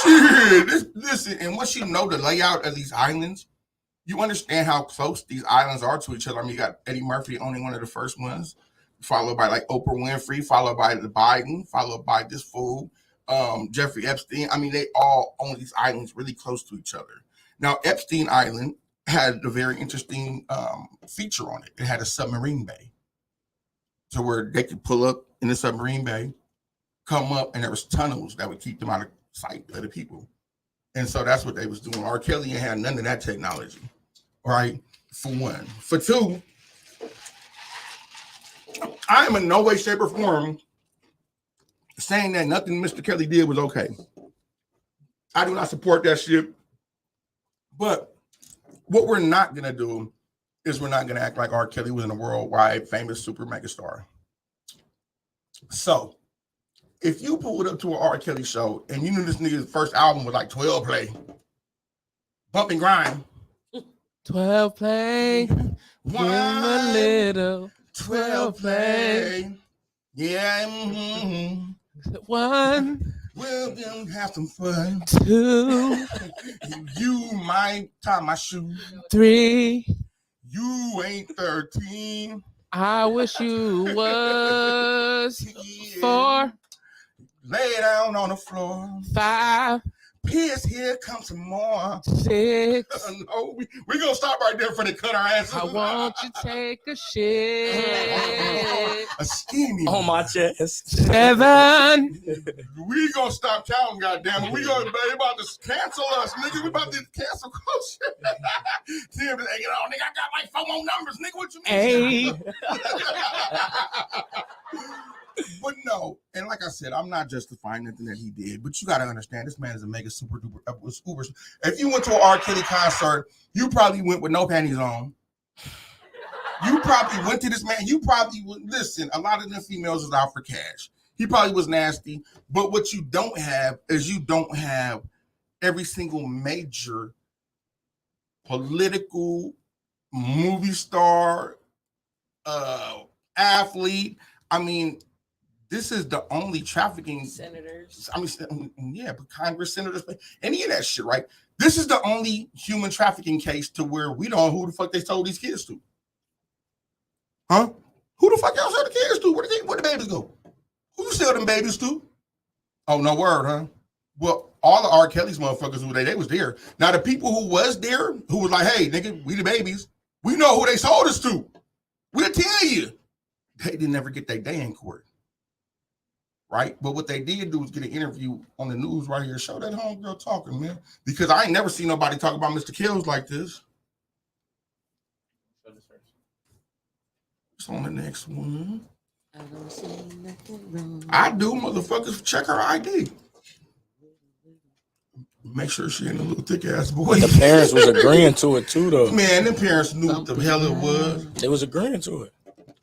Shit, listen. And once you know the layout of these islands, you understand how close these islands are to each other. I mean, you got Eddie Murphy owning one of the first ones. followed by like Oprah Winfrey, followed by the Biden, followed by this fool, Jeffrey Epstein. I mean, they all own these islands really close to each other. Now, Epstein Island had a very interesting feature on it. It had a submarine bay, so where they could pull up in the submarine bay, come up, and there was tunnels that would keep them out of sight of the people. And so that's what they was doing. R. Kelly ain't had none of that technology, right? For one. For two, I am in no way, shape, or form saying that nothing Mr. Kelly did was okay. I do not support that shit. But what we're not going to do is we're not going to act like R. Kelly was in a worldwide famous super mega star. So if you pulled up to an R. Kelly show and you knew this nigga's first album was like 12 play, bump and grind. 12 play, one a little 12 play. Yeah. Mm-hmm. One. We'll then have some fun. 2. You might tie my shoe. 3. You ain't 13. I wish you was. 4. Lay down on the floor. 5. Piss, here comes some more. 6. No, we're going to stop right there for the cut our asses. I want you to take a shit. A steamy on my chest. 7. We going to stop counting, goddammit. We going to be about to cancel us, nigga. We about to cancel culture. Tim is hanging on. Nigga, I got like 4 more numbers. Nigga, what you mean? 8. But no, and like I said, I'm not justifying nothing that he did, but you got to understand this man is a mega super duper uber. If you went to an R. Kelly concert, you probably went with no panties on. You probably went to this man. You probably would listen. A lot of them females was out for cash. He probably was nasty, but what you don't have is you don't have every single major political movie star, athlete. I mean, this is the only trafficking senators. I mean, yeah, but Congress, senators, any of that shit, right? This is the only human trafficking case to where we don't know who the fuck they sold these kids to. Huh? Who the fuck y'all sell the kids to? Where the babies go? Who you sell them babies to? Oh, no word, huh? Well, all the R. Kelly's motherfuckers who they was there. Now the people who was there, who was like, hey, nigga, we the babies, we know who they sold us to. We'll tell you. They didn't ever get their day in court. Right? But what they did do was get an interview on the news right here. Show that homegirl talking, man. Because I ain't never seen nobody talk about Mr. Kills like this. It's on the next one. I don't see nothing wrong. I do, motherfuckers. Check her ID. Make sure she ain't a little thick ass boy. The parents was agreeing to it too, though. Man, the parents knew what the hell it was. They was agreeing to it.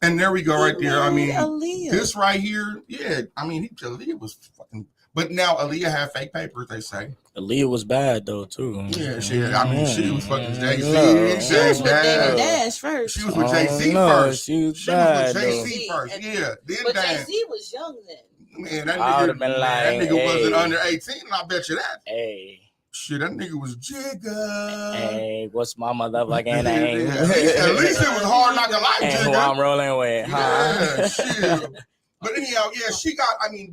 And there we go right there. I mean, Aaliyah. this right here, yeah. I mean, Aaliyah was fucking. But now Aaliyah had fake papers, they say. Aaliyah was bad though too. Yeah, she was fucking Jay-Z. She was with David Dash first. She was with Jay-Z first. She was with Jay-Z first. Yeah. Then but Jay-Z was young then. Man, that I would've nigga, been that like, nigga wasn't hey. under 18, and I bet you that. Hey. Shit, that nigga was Jigga. Hey, what's my motherfucking name? At least it was hard not to like And who Jigga. I'm rolling with, huh? Yeah, shit. But anyhow, yeah, she got, I mean,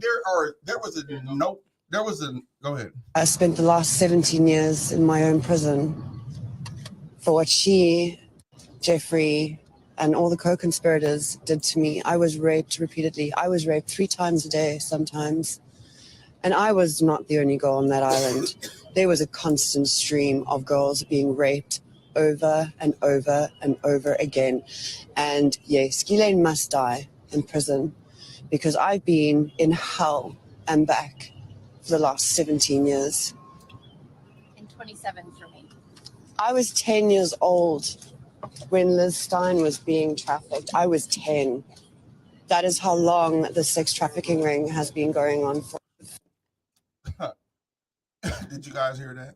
go ahead. I spent the last 17 years in my own prison for what she, Jeffrey, and all the co-conspirators did to me. I was raped repeatedly. I was raped 3 times a day sometimes. And I was not the only girl on that island. There was a constant stream of girls being raped over and over and over again. And yes, Ghislaine must die in prison because I've been in hell and back for the last 17 years. And 27 for me. I was 10 years old when Liz Stein was being trafficked. I was 10. That is how long the sex trafficking ring has been going on for. Did you guys hear that?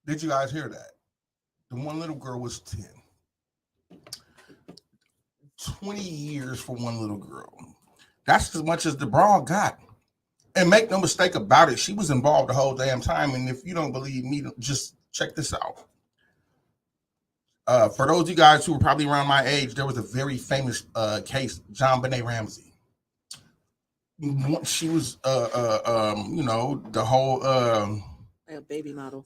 Did you guys hear that? The one little girl was 10. 20 years for one little girl. That's as much as the broad got. And make no mistake about it, she was involved the whole damn time. And if you don't believe me, just check this out. For those of you guys who were probably around my age, there was a very famous case, John Benet Ramsey. She was, you know, the whole baby model,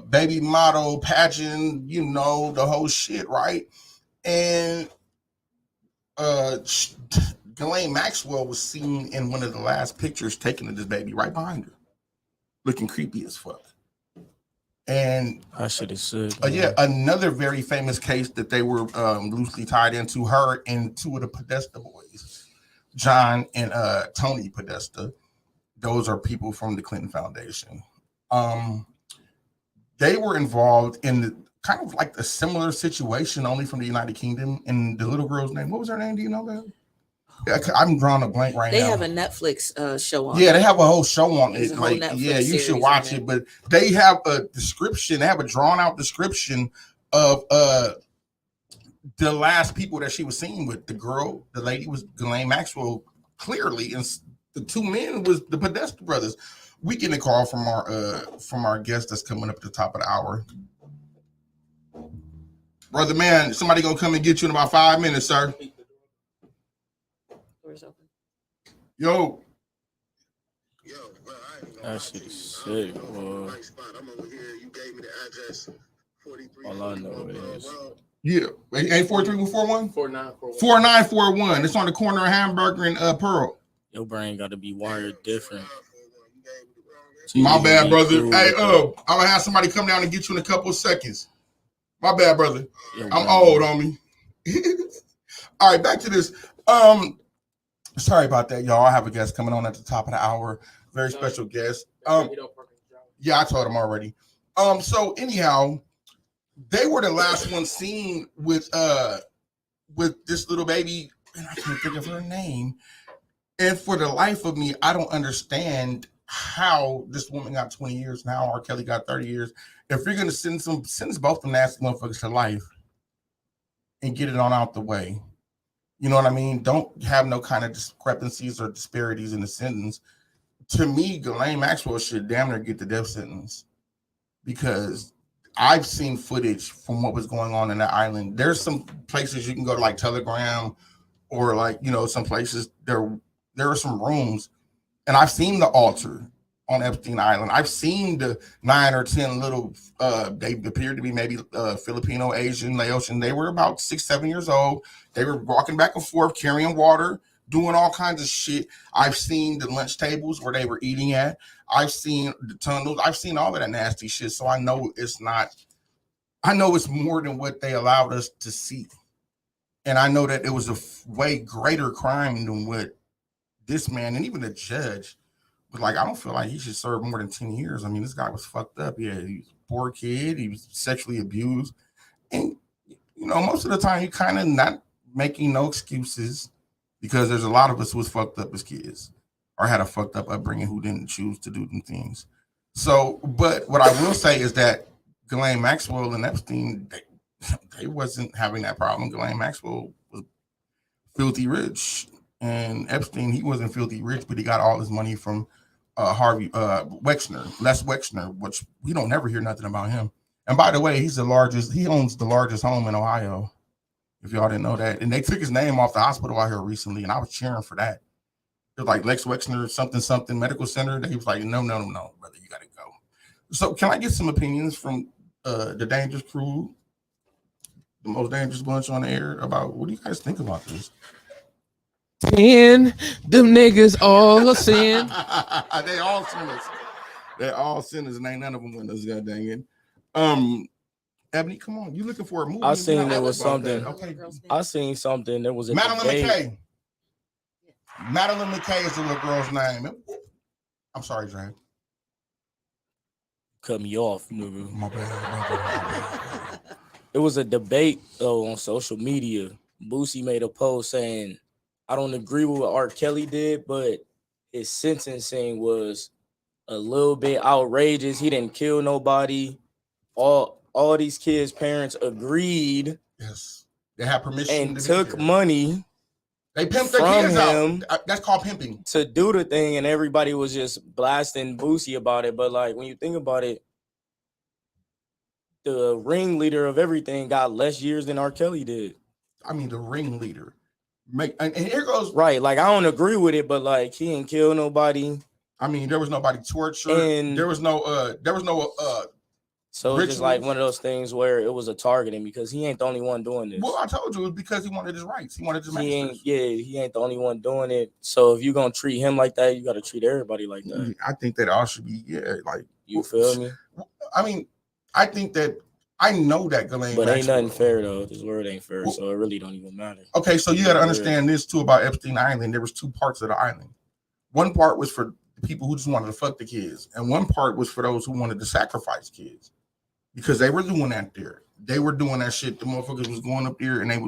baby model pageant, you know, the whole shit, right? And Ghislaine Maxwell was seen in one of the last pictures taken of this baby right behind her, looking creepy as fuck. And that shit is sick. Yeah, another very famous case that they were loosely tied into, her and two of the Podesta boys, John and Tony Podesta. Those are people from the Clinton Foundation. They were involved in kind of like a similar situation, only from the United Kingdom. And the little girl's name, what was her name? Do you know that? I'm drawing a blank right now. They have a Netflix show on. Yeah, they have a whole show on it. Like, yeah, you should watch it. But they have a description. They have a drawn out description of the last people that she was seen with. The girl, the lady was Ghislaine Maxwell, clearly, and the two men was the Podesta brothers. We get a call from our guest that's coming up at the top of the hour. Brother man, somebody gonna come and get you in about 5 minutes, sir. Yo. That shit is sick, boy. I'm over here. You gave me the address. 43. All I know is. Yeah. 84341? 4941. 4941. It's on the corner of Hamburger and Pearl. Your brain got to be wired different. My bad, brother. Hey, I'm gonna have somebody come down and get you in a couple of seconds. My bad, brother. I'm old on me. All right, back to this. Sorry about that, y'all. I have a guest coming on at the top of the hour. Very special guest. Yeah, I told him already. So anyhow, they were the last one seen with this little baby, and I can't think of her name. And for the life of me, I don't understand how this woman got 20 years and how R. Kelly got 30 years. If you're gonna send both them nasty motherfuckers to life and get it on out the way. You know what I mean? Don't have no kind of discrepancies or disparities in the sentence. To me, Ghislaine Maxwell should damn near get the death sentence, because I've seen footage from what was going on in that island. There's some places you can go to, like Telegram, or like, you know, some places there are some rooms, and I've seen the altar on Epstein Island. I've seen the 9 or 10 little, they appeared to be maybe Filipino, Asian, Laotian. They were about 6, 7 years old. They were walking back and forth, carrying water, doing all kinds of shit. I've seen the lunch tables where they were eating at. I've seen the tunnels. I've seen all of that nasty shit. So I know it's more than what they allowed us to see. And I know that it was a way greater crime than what this man, and even the judge, but like, I don't feel like he should serve more than 10 years. I mean, this guy was fucked up. Yeah, he was a poor kid. He was sexually abused. And, you know, most of the time, he kind of not making no excuses, because there's a lot of us who was fucked up as kids or had a fucked up upbringing who didn't choose to do them things. So, but what I will say is that Ghislaine Maxwell and Epstein, they wasn't having that problem. Ghislaine Maxwell was filthy rich. And Epstein, he wasn't filthy rich, but he got all his money from Les Wexner, which we don't never hear nothing about him. And by the way, he owns the largest home in Ohio, if y'all didn't know that. And they took his name off the hospital out here recently, and I was cheering for that. It was like Lex Wexner, something medical center. He was like, no, brother, you got to go. So can I get some opinions from the Dangerous Crew, the most dangerous bunch on the air, about what do you guys think about this? 10, them niggas all sin. They all sinners. They're all sinners, and ain't none of them winners. God dang it. Ebony, come on, you looking for a movie? I seen there was something. Okay. I seen something. There was a Madeline debate. McKay. Madeline McKay is the little girl's name. I'm sorry, Dre. Cut me off, nigga. My bad. It was a debate on social media. Boosie made a post saying, I don't agree with what R. Kelly did, but his sentencing was a little bit outrageous. He didn't kill nobody. All these kids' parents agreed. Yes. They had permission and took money. They pimped their kids out. That's called pimping. To do the thing, and everybody was just blasting Boosie about it. But like, when you think about it, the ringleader of everything got less years than R. Kelly did. I mean, the ringleader. And here goes. Right. Like, I don't agree with it, but like, he didn't kill nobody. I mean, there was nobody tortured. And there was no so it's just like one of those things where it was a targeting because he ain't the only one doing this. Well, I told you it was because he wanted his rights. He wanted his masters. He ain't the only one doing it. So if you're gonna treat him like that, you gotta treat everybody like that. I think that all should be like you feel me? I mean, I think that I know that Ghislaine but ain't nothing fair though. This word ain't fair, so it really don't even matter. Okay, so you gotta understand this too about Epstein Island. There was two parts of the island. One part was for the people who just wanted to fuck the kids, and one part was for those who wanted to sacrifice kids. Because they were doing that there. They were doing that shit. The motherfuckers was going up there and they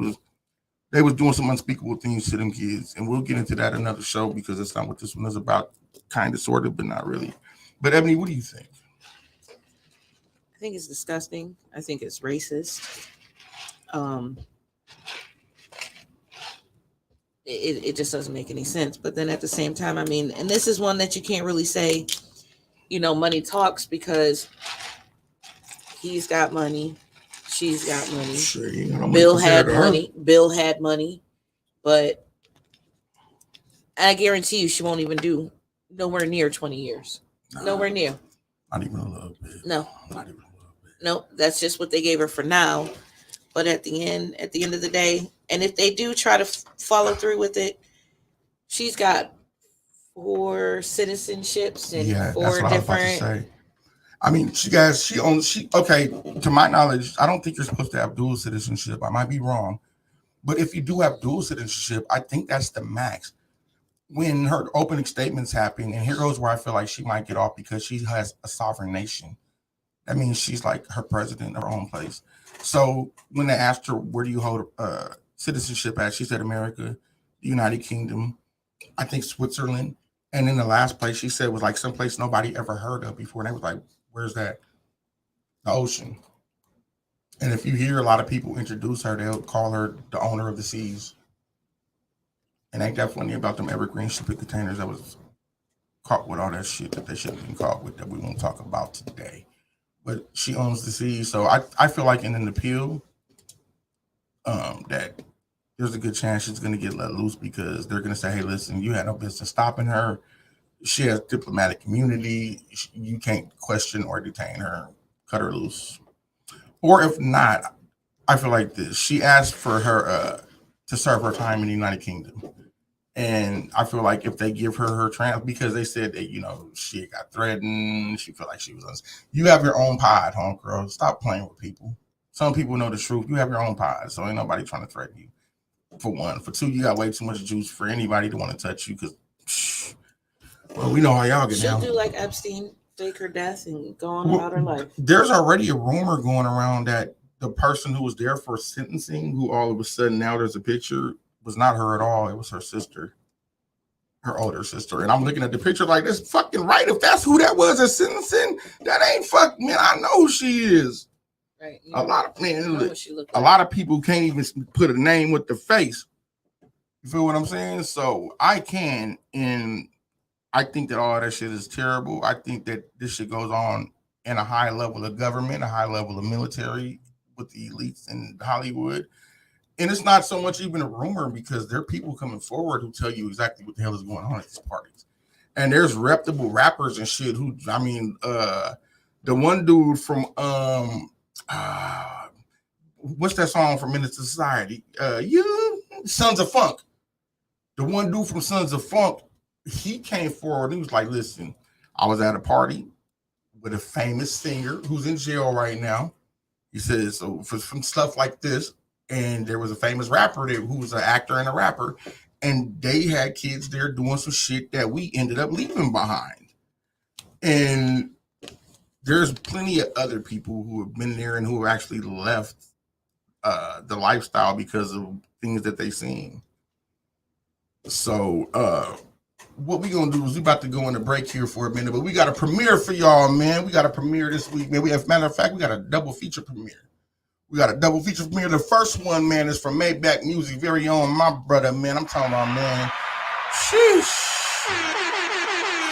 was doing some unspeakable things to them kids. And we'll get into that another show because that's not what this one is about. Kind of, sort of, but not really. But Ebony, what do you think? I think it's disgusting. I think it's racist. It just doesn't make any sense. But then at the same time, I mean, and this is one that you can't really say, money talks because he's got money. She's got money. Sure, Bill had money. Bill had money. But I guarantee you she won't even do nowhere near 20 years. Nowhere near. Not even a little bit. No. Not even a little bit. No, that's just what they gave her for now. But at the end of the day, and if they do try to follow through with it, she's got 4 citizenships and 4 different. I mean, okay, to my knowledge, I don't think you're supposed to have dual citizenship. I might be wrong. But if you do have dual citizenship, I think that's the max. When her opening statements happen, and here goes where I feel like she might get off because she has a sovereign nation. That means she's like her president in her own place. So when they asked her, where do you hold citizenship at? She said America, the United Kingdom, I think Switzerland. And then the last place she said was like someplace nobody ever heard of before. And they was like, where's that? The ocean. And if you hear a lot of people introduce her, they'll call her the owner of the seas. And ain't that funny about them evergreen shipping containers that was caught with all that shit that they shouldn't have been caught with that we won't talk about today. But she owns the seas. So I feel like in an appeal that there's a good chance she's going to get let loose because they're going to say, hey, listen, you had no business stopping her. She has diplomatic immunity. You can't question or detain her. Cut her loose. Or if not, I feel like this. She asked for her to serve her time in the United Kingdom. And I feel like if they give her trans, because they said that, she got threatened. She felt like she was, you have your own pod, homegirl. Stop playing with people. Some people know the truth. You have your own pod. So ain't nobody trying to threaten you. For one. For two, you got way too much juice for anybody to want to touch you because, well, we know how y'all get down. She'll do like Epstein, fake her death and go on about her life. There's already a rumor going around that the person who was there for sentencing, who all of a sudden now there's a picture, was not her at all. It was her sister, her older sister. And I'm looking at the picture like, this fucking right. If that's who that was at sentencing, that ain't man. I know who she is. Right. A lot of people can't even put a name with the face. You feel what I'm saying? So I can, and I think that all that shit is terrible. I think that this shit goes on in a high level of government, a high level of military with the elites in Hollywood. And it's not so much even a rumor because there are people coming forward who tell you exactly what the hell is going on at these parties. And there's reputable rappers and shit who, the one dude from what's that song from Menace to Society? Sons of Funk. The one dude from Sons of Funk, he came forward. He was like, listen, I was at a party with a famous singer who's in jail right now. He says, so for some stuff like this, and there was a famous rapper there who was an actor and a rapper, and they had kids there doing some shit that we ended up leaving behind. And there's plenty of other people who have been there and who have actually left the lifestyle because of things that they've seen. So what we gonna do is we about to go on a break here for a minute, but we got a premiere for y'all, man. We got a premiere this week, man. Matter of fact, we got a double feature premiere. The first one, man, is from Maybach Music, very own my brother, man. I'm talking about, man. Sheesh.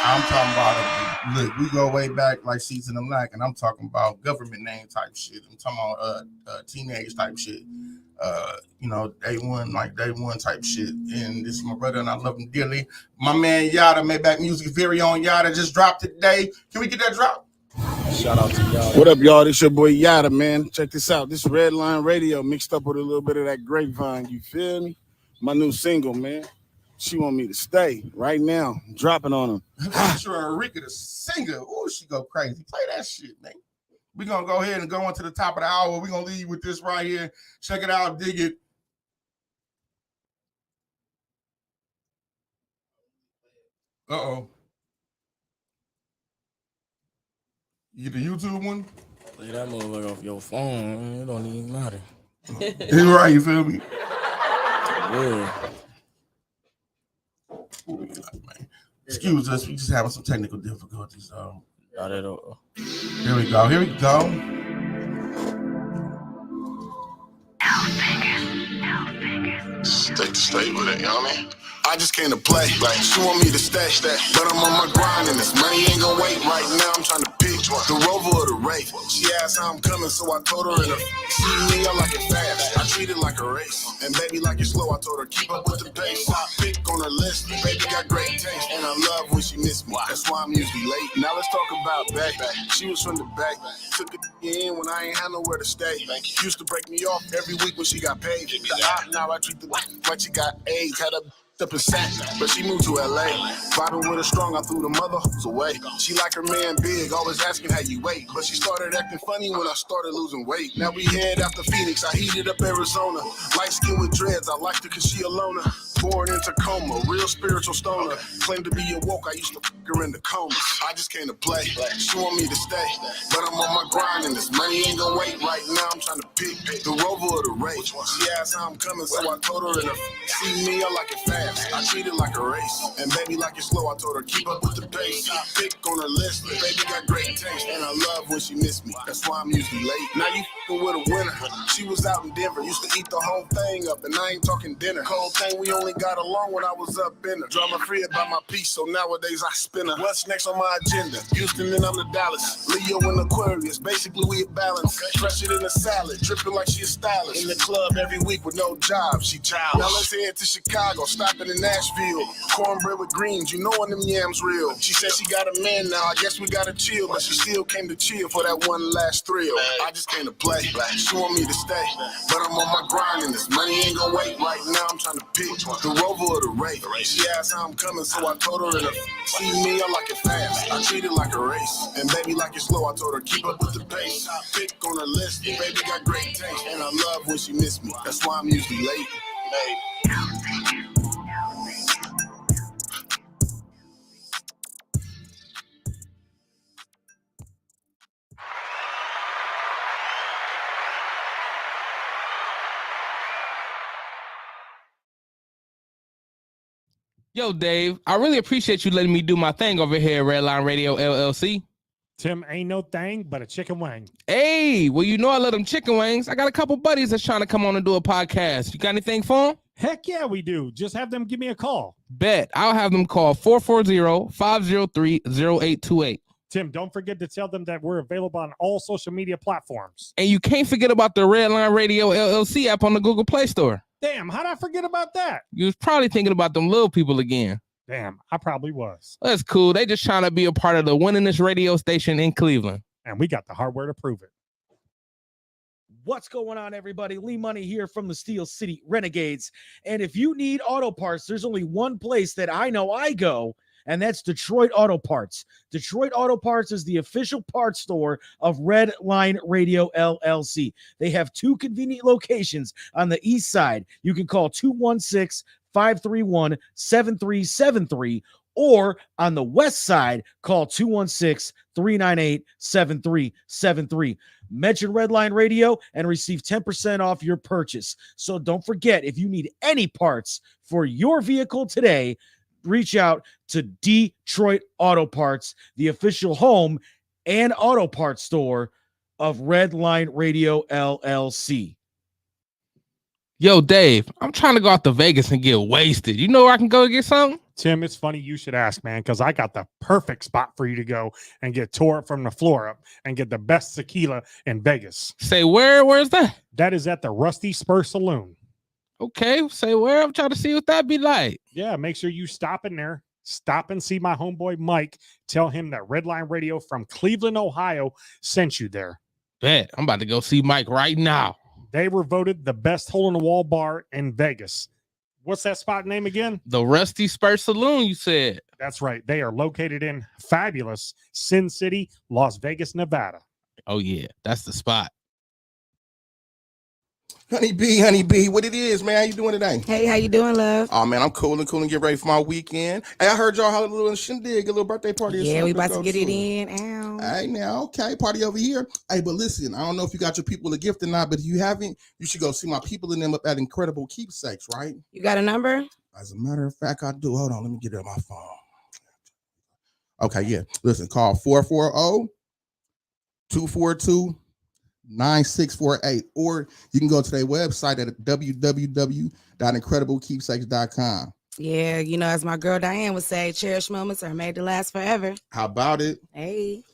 I'm talking about Look, we go way back like Season of Black, and I'm talking about government name type shit. I'm talking about teenage type shit. Day one type shit. And this is my brother, and I love him dearly. My man Yada, Maybach Music's very own Yada, just dropped today. Can we get that drop? Shout out to Yada. What up, y'all? This your boy Yada, man. Check this out. This Red Line Radio mixed up with a little bit of that Grape Vine. You feel me? My new single, man. She want me to stay right now. Dropping on them. Sure, Rika the singer. Oh, she go crazy. Play that shit, man. We're going to go ahead and go on to the top of the hour. We're going to leave you with this right here. Check it out. Dig it. Uh-oh. You get the YouTube one? Play that motherfucker off your phone. It don't even matter. You're right. You feel me? Yeah. Excuse us, we just having some technical difficulties. Not at all. Here we go. Stay with it, you know what I mean? I just came to play. She want me to stay, but I'm on my grind and this money ain't gonna wait. Right now I'm trying to pick the Rover or the Wraith. She asked how I'm coming, so I told her in her. See me, I like it fast. I treat it like a race, and baby like it slow. I told her keep up with the pace. I pick on her list. Baby got great taste, and I love when she miss me. That's why I'm usually late. Now let's talk about back. She was from the back. Took it in when I ain't had nowhere to stay. Used to break me off every week when she got paid. Now I treat the like she got AIDS. Had a up and sat, but she moved to LA. Vibing with her strong, I threw the mother away. She like her man big, always asking how you wait. But she started acting funny when I started losing weight. Now we head after Phoenix, I heated up Arizona. Light skin with dreads, I liked her cause she a loner. Born in Tacoma, real spiritual stoner. Claimed to be awoke, I used to fuck her in the coma. I just came to play, she want me to stay. But I'm on my grind and this money ain't gonna wait. Right now I'm trying to pick the Rover or the Wraith. She asked how I'm coming, so I told her in her. See me, I like it fast. I treat it like a race, and baby like it slow. I told her keep up with the pace. I pick on her list, baby got great taste, and I love when she miss me. That's why I'm usually late. Now you f***ing with a winner. She was out in Denver, used to eat the whole thing up, and I ain't talking dinner. Cold thing, we only got along when I was up in her. Drama free about my piece, so nowadays I spin her. What's next on my agenda? Houston and I'm the Dallas. Leo and Aquarius, basically we a balance. Fresher than a salad, dripping like she a stylist. In the club every week with no job, she childish. Now let's head to Chicago, stopping in Nashville. Cornbread with greens, you know when them yams real. She said she got a man now, I guess we gotta chill. But she still came to chill for that one last thrill. I just came to play, she want me to stay. But I'm on my grind and this money ain't gonna wait. Right now I'm trying to pick the Rover or the Wraith. She asked how I'm coming, so I told her in her. See me, I like it fast, I treat it like a race. And baby like it slow, I told her keep up with the pace. I pick on her list, baby got great taste, and I love when she miss me. That's why I'm usually late. Yo, Dave, I really appreciate you letting me do my thing over here at Redline Radio LLC. Tim, ain't no thing but a chicken wing. Hey, well, you know I love them chicken wings. I got a couple buddies that's trying to come on and do a podcast. You got anything for them? Heck yeah, we do. Just have them give me a call. Bet. I'll have them call 440-503-0828. Tim, don't forget to tell them that we're available on all social media platforms. And you can't forget about the Redline Radio LLC app on the Google Play Store. Damn, how'd I forget about that? You was probably thinking about them little people again. Damn, I probably was. That's cool. They just trying to be a part of the winningest radio station in Cleveland. And we got the hardware to prove it. What's going on, everybody? Lee Money here from the Steel City Renegades. And if you need auto parts, there's only one place that I know I go, and that's Detroit Auto Parts. Detroit Auto Parts is the official parts store of Red Line Radio LLC. They have two convenient locations on the east side. You can call 216-531-7373, or on the west side, call 216-398-7373. Mention Redline Radio and receive 10% off your purchase. So don't forget, if you need any parts for your vehicle today, reach out to Detroit Auto Parts, the official home and auto parts store of Redline Radio LLC. Yo, Dave, I'm trying to go out to Vegas and get wasted. You know where I can go get something? Tim, it's funny you should ask, man, because I got the perfect spot for you to go and get tore up from the floor up and get the best tequila in Vegas. Say where? Where's that? That is at the Rusty Spur Saloon. Okay, say where? I'm trying to see what that be like. Yeah, make sure you stop in there. Stop and see my homeboy Mike. Tell him that Redline Radio from Cleveland, Ohio sent you there. Bet. I'm about to go see Mike right now. They were voted the best hole-in-the-wall bar in Vegas. What's that spot name again? The Rusty Spur Saloon, you said. That's right. They are located in fabulous Sin City, Las Vegas, Nevada. Oh, yeah. That's the spot. Honey bee, what it is, man? How you doing today? Hey, how you doing, love? Oh, man, I'm cool and get ready for my weekend. Hey, I heard y'all had a little shindig, a little birthday party. Yeah, we about to get it in. Ow. Hey, now, okay, party over here. Hey, but listen, I don't know if you got your people a gift or not, but if you haven't, you should go see my people and them up at Incredible Keepsakes, right? You got a number? As a matter of fact, I do. Hold on, let me get it on my phone. Okay, yeah. Listen, call 440-242-9648, or you can go to their website at www.incrediblekeepsakes.com. Yeah, you know, as my girl Diane would say, cherished moments are made to last forever. How about it? Hey.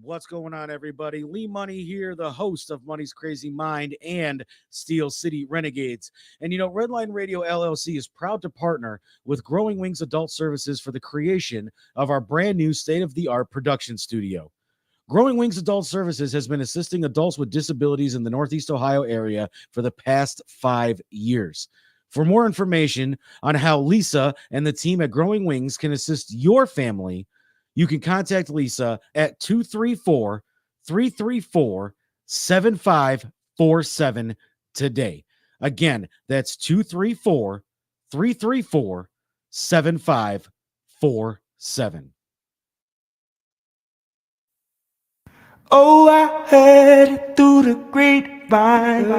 What's going on, everybody? Lee Money here, the host of Money's Crazy Mind and Steel City Renegades. And you know, Redline Radio LLC is proud to partner with Growing Wings Adult Services for the creation of our brand new state-of-the-art production studio. Growing Wings Adult Services has been assisting adults with disabilities in the Northeast Ohio area for the past 5 years. For more information on how Lisa and the team at Growing Wings can assist your family, you can contact Lisa at 234-334-7547 today. Again, that's 234-334-7547. Oh, I heard it through the grapevine.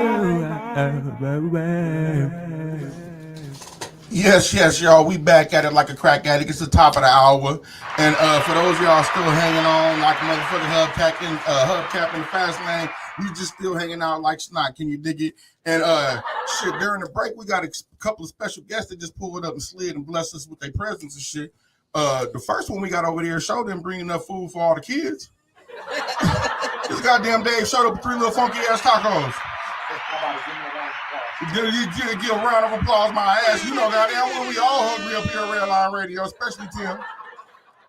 Yes, y'all. We back at it like a crack addict. It's the top of the hour. And for those of y'all still hanging on like a motherfucking hubcap in the fast lane, you just still hanging out like snot. Can you dig it? And shit, during the break, we got a couple of special guests that just pulled up and slid and blessed us with their presence and shit. The first one we got over there showed them bringing enough food for all the kids. This goddamn Dave showed up with 3 little funky ass tacos. Give a round of applause, my ass. You know, goddamn, when we all hungry up here at Redline Radio, especially Tim.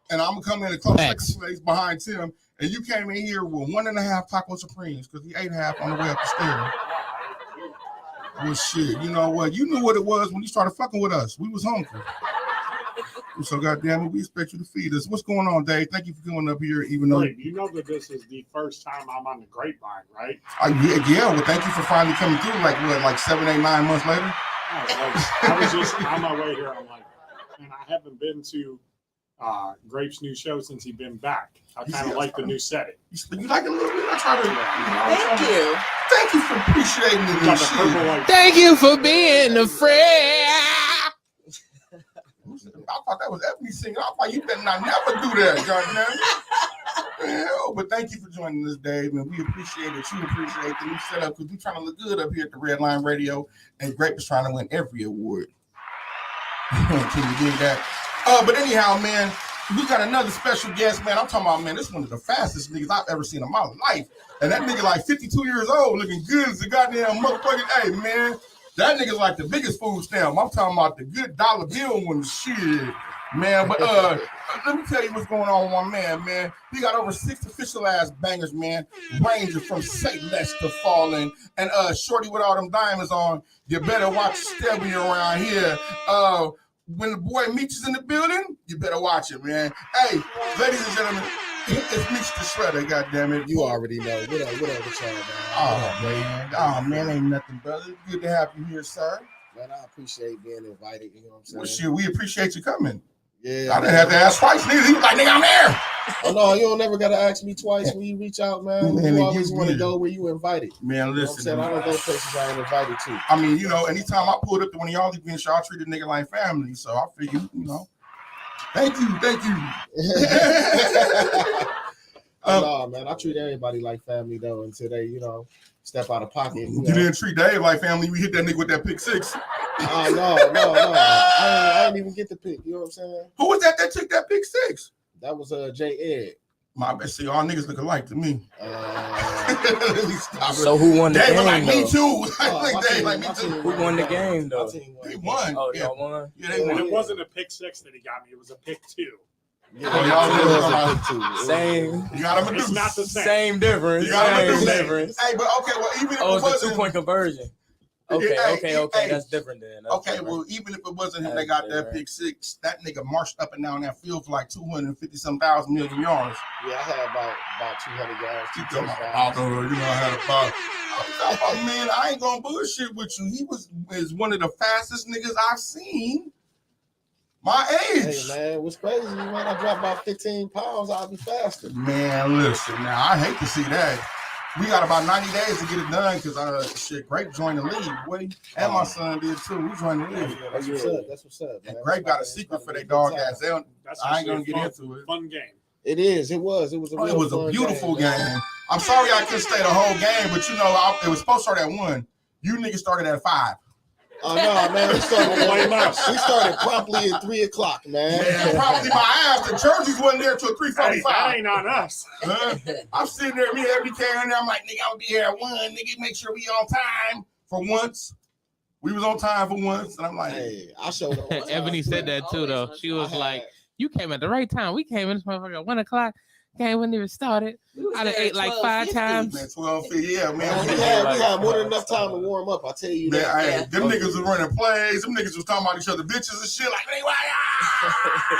And I'm gonna come in a close second place behind Tim. And you came in here with 1.5 taco supremes because he ate half on the way up the stairs. Well, shit, you know what? You knew what it was when you started fucking with us. We was hungry. So goddamn it, we expect you to feed us. What's going on, Dave? Thank you for coming up here, even though you know that this is the first time I'm on the Grapevine, right? Yeah. Well, thank you for finally coming through. Like 7, 8, 9 months later. I was just on my way here. I'm like, man, I haven't been to Grape's new show since he's been back. I kind of like the new setting. You like it a little bit? I try to. Thank you. Thank you for appreciating the new shit. Thank you for being a friend. I thought that was Ebony singing. I thought you better not never do that, goddamn. Yeah, but thank you for joining us, Dave, and we appreciate it. You appreciate the new setup because we're trying to look good up here at the Redline Radio, and Grape is trying to win every award. Can you dig that? But anyhow, man, we got another special guest, man. I'm talking about, man, this is one of the fastest niggas I've ever seen in my life, and that nigga like 52 years old, looking good as a goddamn motherfucking. Hey, man. That nigga's like the biggest food stamp. I'm talking about the good dollar bill one, shit, man. But let me tell you what's going on with my man. He got over 6 official ass bangers, man. Ranging from Say Less to Falling. And shorty with all them diamonds on, you better watch Stubby around here. When the boy Meech is in the building, you better watch it, man. Hey, ladies and gentlemen, it's Meech the Shredder, goddammit. You already know. What up with y'all, man? Oh, man, ain't nothing, brother. Good to have you here, sir. Man, I appreciate being invited. You know what I'm saying? Well, shit, we appreciate you coming. Yeah. I didn't have to ask twice, neither. He was like, nigga, I'm there. Oh, no, you don't never got to ask me twice when you reach out, man. You always want to go where you invited. Man, listen. You know what I'm saying? I don't go places I ain't invited to. I mean, you know, anytime I pulled up to one of y'all events, y'all treated nigga like family. So I figured, you know. Thank you. No, man, I treat everybody like family though until they, you know, step out of pocket. You didn't treat Dave like family. We hit that nigga with that pick 6. No. I didn't even get the pick. You know what I'm saying? Who was that took that pick 6? That was J. Ed. My best. See, all niggas look alike to me. So who won the game? Like though? me too. Who won the game though? They won. Oh, y'all won. Yeah, they won. It wasn't a pick 6 that he got me. It was a pick 2. Same. You got him. It's not the same. Same difference. You got him. Same difference. Hey, but okay. Well, even if Oh, it it's wasn't a 2-point conversion. Okay. That's different then. Well, even if it wasn't him that got that pick 6, that nigga marched up and down that field for like 250-some thousand million yards. Yeah, I had about 200 yards. I had about. I mean, I ain't gonna bullshit with you. He is one of the fastest niggas I've seen. My age. Hey man, what's crazy? Man, I dropped about 15 pounds. I'll be faster. Man, listen. Now I hate to see that. We got about 90 days to get it done because Grape joined the league, boy. And my son did too. We joined the league. That's what's up. Man. And Grape got a secret for their dog ass. I ain't gonna get into it. Fun game. It is. It was. It was a beautiful game. I'm sorry I couldn't stay the whole game, but it was supposed to start at 1. You niggas started at 5. Oh no, man! We started promptly at 3:00, man. Man, probably my ass. The jerseys wasn't there till 3:45. Hey, that ain't on us. I'm sitting there, me and MDK in there. I'm like, nigga, I'll be here at 1. Nigga, make sure we on time for once. We was on time for once, and I'm like, hey, I showed up. Ebony said that too, though. She was like, "You came at the right time. We came in this motherfucker at 1:00. Game wouldn't even started. I done ate like 5 times. Man, 12:50, yeah, man. We had more than enough time to warm up. I tell you man, that. Them niggas was running plays. Them niggas was talking about each other bitches and shit. Like, hey, why?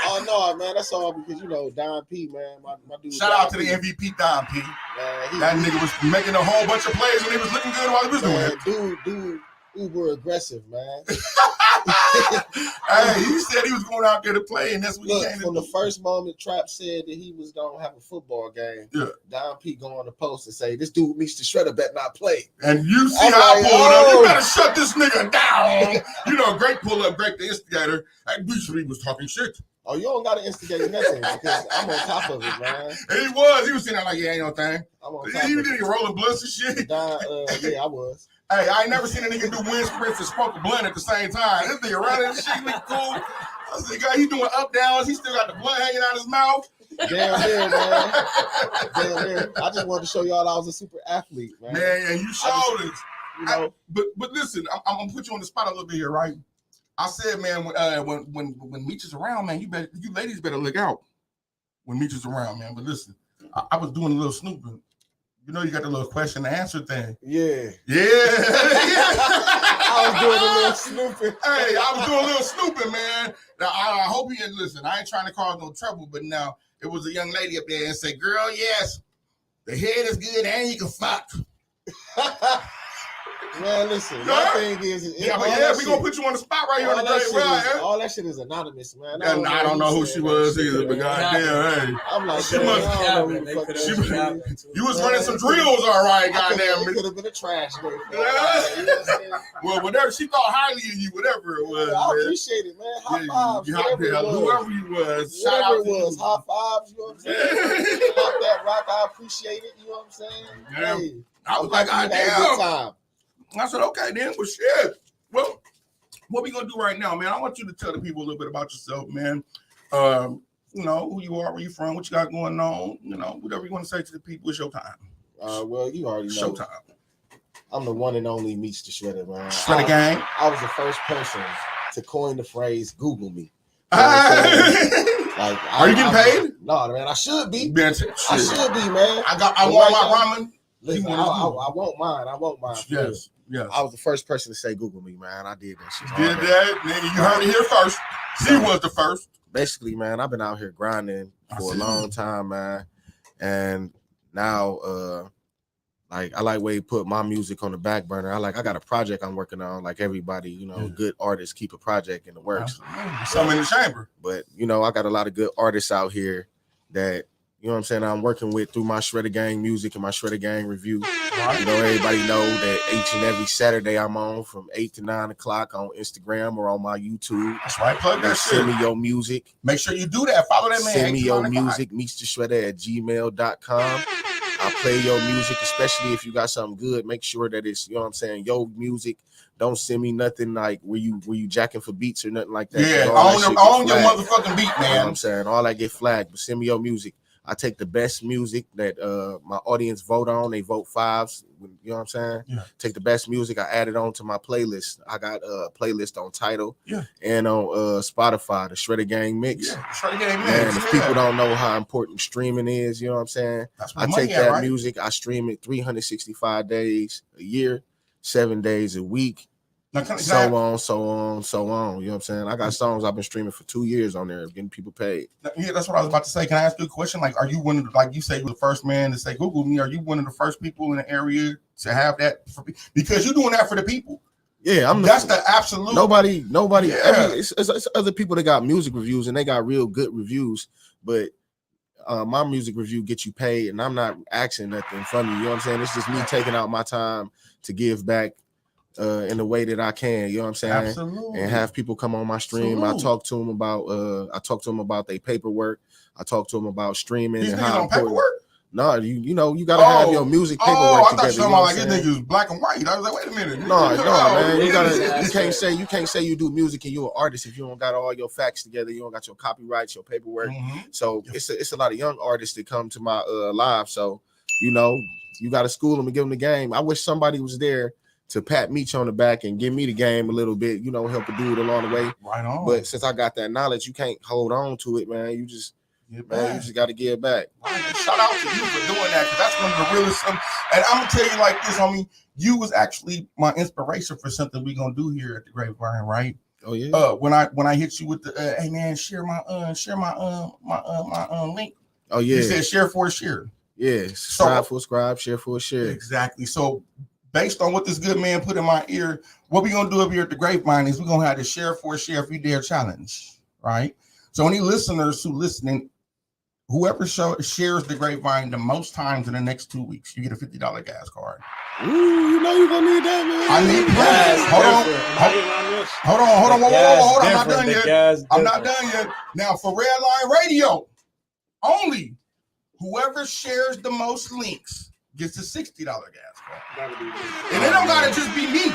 Oh no, man, that's all because Don P, man, my dude. Shout out to the MVP Don P. Man, that nigga was making a whole bunch of plays and he was looking good while he was doing it. Dude, uber aggressive, man. Hey, he said he was going out there to play, and that's what he came from the first moment Trap said that he was gonna have a football game. Yeah. Don P go on the post and say, "This dude Mr. Shredder better not play." And you see how I pulled up. You better shut this nigga down. Grape pull up, Grape the instigator. That bitch was talking shit. Oh, you don't gotta instigate nothing because I'm on top of it, man. And he was sitting there like, yeah, ain't no thing. I'm on top he of did rolling blunts and shit. Yeah, I was. Hey, I ain't never seen a nigga do wind sprints and smoke a blunt at the same time. This nigga running and shit, look cool. I said, God, he doing up downs. He still got the blunt hanging out his mouth. Damn near, man. Damn near. I just wanted to show y'all I was a super athlete, man. Man, and you showed it. But listen, I'm gonna put you on the spot a little bit here, right? I said, man, when Meech is around, man, you ladies better look out when Meech is around, man. But listen, I was doing a little snooping. You know, you got the little question and answer thing. Yeah. I was doing a little snooping. Hey, I was doing a little snooping, man. Now, I hope you listen. I ain't trying to cause no trouble, but now it was a young lady up there and said, girl, yes, the head is good and you can fuck. Man, listen, my thing is, we gonna put you on the spot right here on the Grape Vine. All that shit is anonymous, man. I don't know who she was either, but goddamn, hey. I'm like, you was running some drills, all right, goddamn. It could have been a trash day. Well, whatever, she thought highly of you, whatever it was. I appreciate it, man. High fives, whoever you was. Shout out to you. High fives, you know what I'm saying? Pop that rock, I appreciate it, you know what I'm saying? Yeah. Hey, I was like, goddamn. I said, okay, then, well, shit. Well, what we gonna do right now, man? I want you to tell the people a little bit about yourself, man. You know, who you are, where you from, what you got going on, you know, whatever you want to say to the people. It's your time. Well, you already know. Showtime. I'm the one and only Meech the Shredder, man. Shredder gang. I was the first person to coin the phrase "Google me." Like, are you getting paid? No, man. I should be. Man, I should be, man. I want my ramen. Listen, I won't mind. I won't mind. Yes. I was the first person to say Google me, man. I did that shit. Did that, nigga? You heard it here first. He was the first. Basically, man, I've been out here grinding for a long time, man. And now, like, I like where he put my music on the back burner. I got a project I'm working on. Like everybody, you know, good artists keep a project in the works. Some in the chamber. But you know, I got a lot of good artists out here that, you know what I'm saying, I'm working with through my Shredder Gang music and my Shredder Gang review. You know, everybody know that each and every Saturday I'm on from 8 to 9 o'clock on Instagram or on my YouTube. That's right. Plug that shit. Send me your music. Make sure you do that. Follow that man. Send me your music, meechtheshredder@gmail.com. I play your music, especially if you got something good. Make sure that it's, you know what I'm saying, your music. Don't send me nothing like where you jacking for beats or nothing like that. Yeah, on your motherfucking beat, man. You know what I'm saying? All that get flagged, but send me your music. I take the best music that my audience vote on. They vote 5s. You know what I'm saying? Yeah. Take the best music. I add it on to my playlist. I got a playlist on Tidal and on Spotify, the Shredder Gang Mix. Yeah, Shredder Gang Mix. Man, if people don't know how important streaming is, you know what I'm saying? I take that music, I stream it 365 days a year, 7 days a week. Now, so on. You know what I'm saying? I got songs I've been streaming for 2 years on there, getting people paid. Yeah, that's what I was about to say. Can I ask you a question? Like, are you one of the, like you say, you're the first man to say Google me? Are you one of the first people in the area to have that? Because you're doing that for the people. Yeah, that's the absolute. Nobody. Yeah. It's other people that got music reviews and they got real good reviews, but my music review gets you paid, and I'm not asking nothing from you. You know what I'm saying? It's just me taking out my time to give back. In the way that I can, you know what I'm saying? Absolutely. And have people come on my stream. I talk to them about their paperwork. I talk to them about streaming. These and niggas how on paperwork? No, you know, you gotta have your music paperwork I thought together. you talking about like this nigga was black and white. I was like, wait a minute. No, man. You can't say you do music and you're an artist if you don't got all your facts together. You don't got your copyrights, your paperwork. So it's a lot of young artists that come to my live. So you know, you got to school them and give them the game. I wish somebody was there to pat Meech on the back and give me the game a little bit, you know, help a dude along the way. Right on. But since I got that knowledge, you can't hold on to it, man. You just got to give back. Shout out to you for doing that, because that's one of the realest. And I'm gonna tell you like this, homie. You was actually my inspiration for something we gonna do here at the Grape Vine, right? Oh yeah. When I hit you with the hey man, share my link. Oh yeah. You said share for a share. Yeah. Subscribe for a subscribe, share for a share. Exactly. So, based on what this good man put in my ear, what we're going to do up here at the Grapevine is we're going to have the share for a share if you dare challenge, right? So any listeners who listening, whoever shares the Grapevine the most times in the next 2 weeks, you get a $50 gas card. Ooh, you know you're going to need that, man. I need gas. Hold on. Whoa. I'm not done yet. I'm not done yet. Now, for Redline Radio, only whoever shares the most links gets a $60 gas card. And it don't gotta just be me.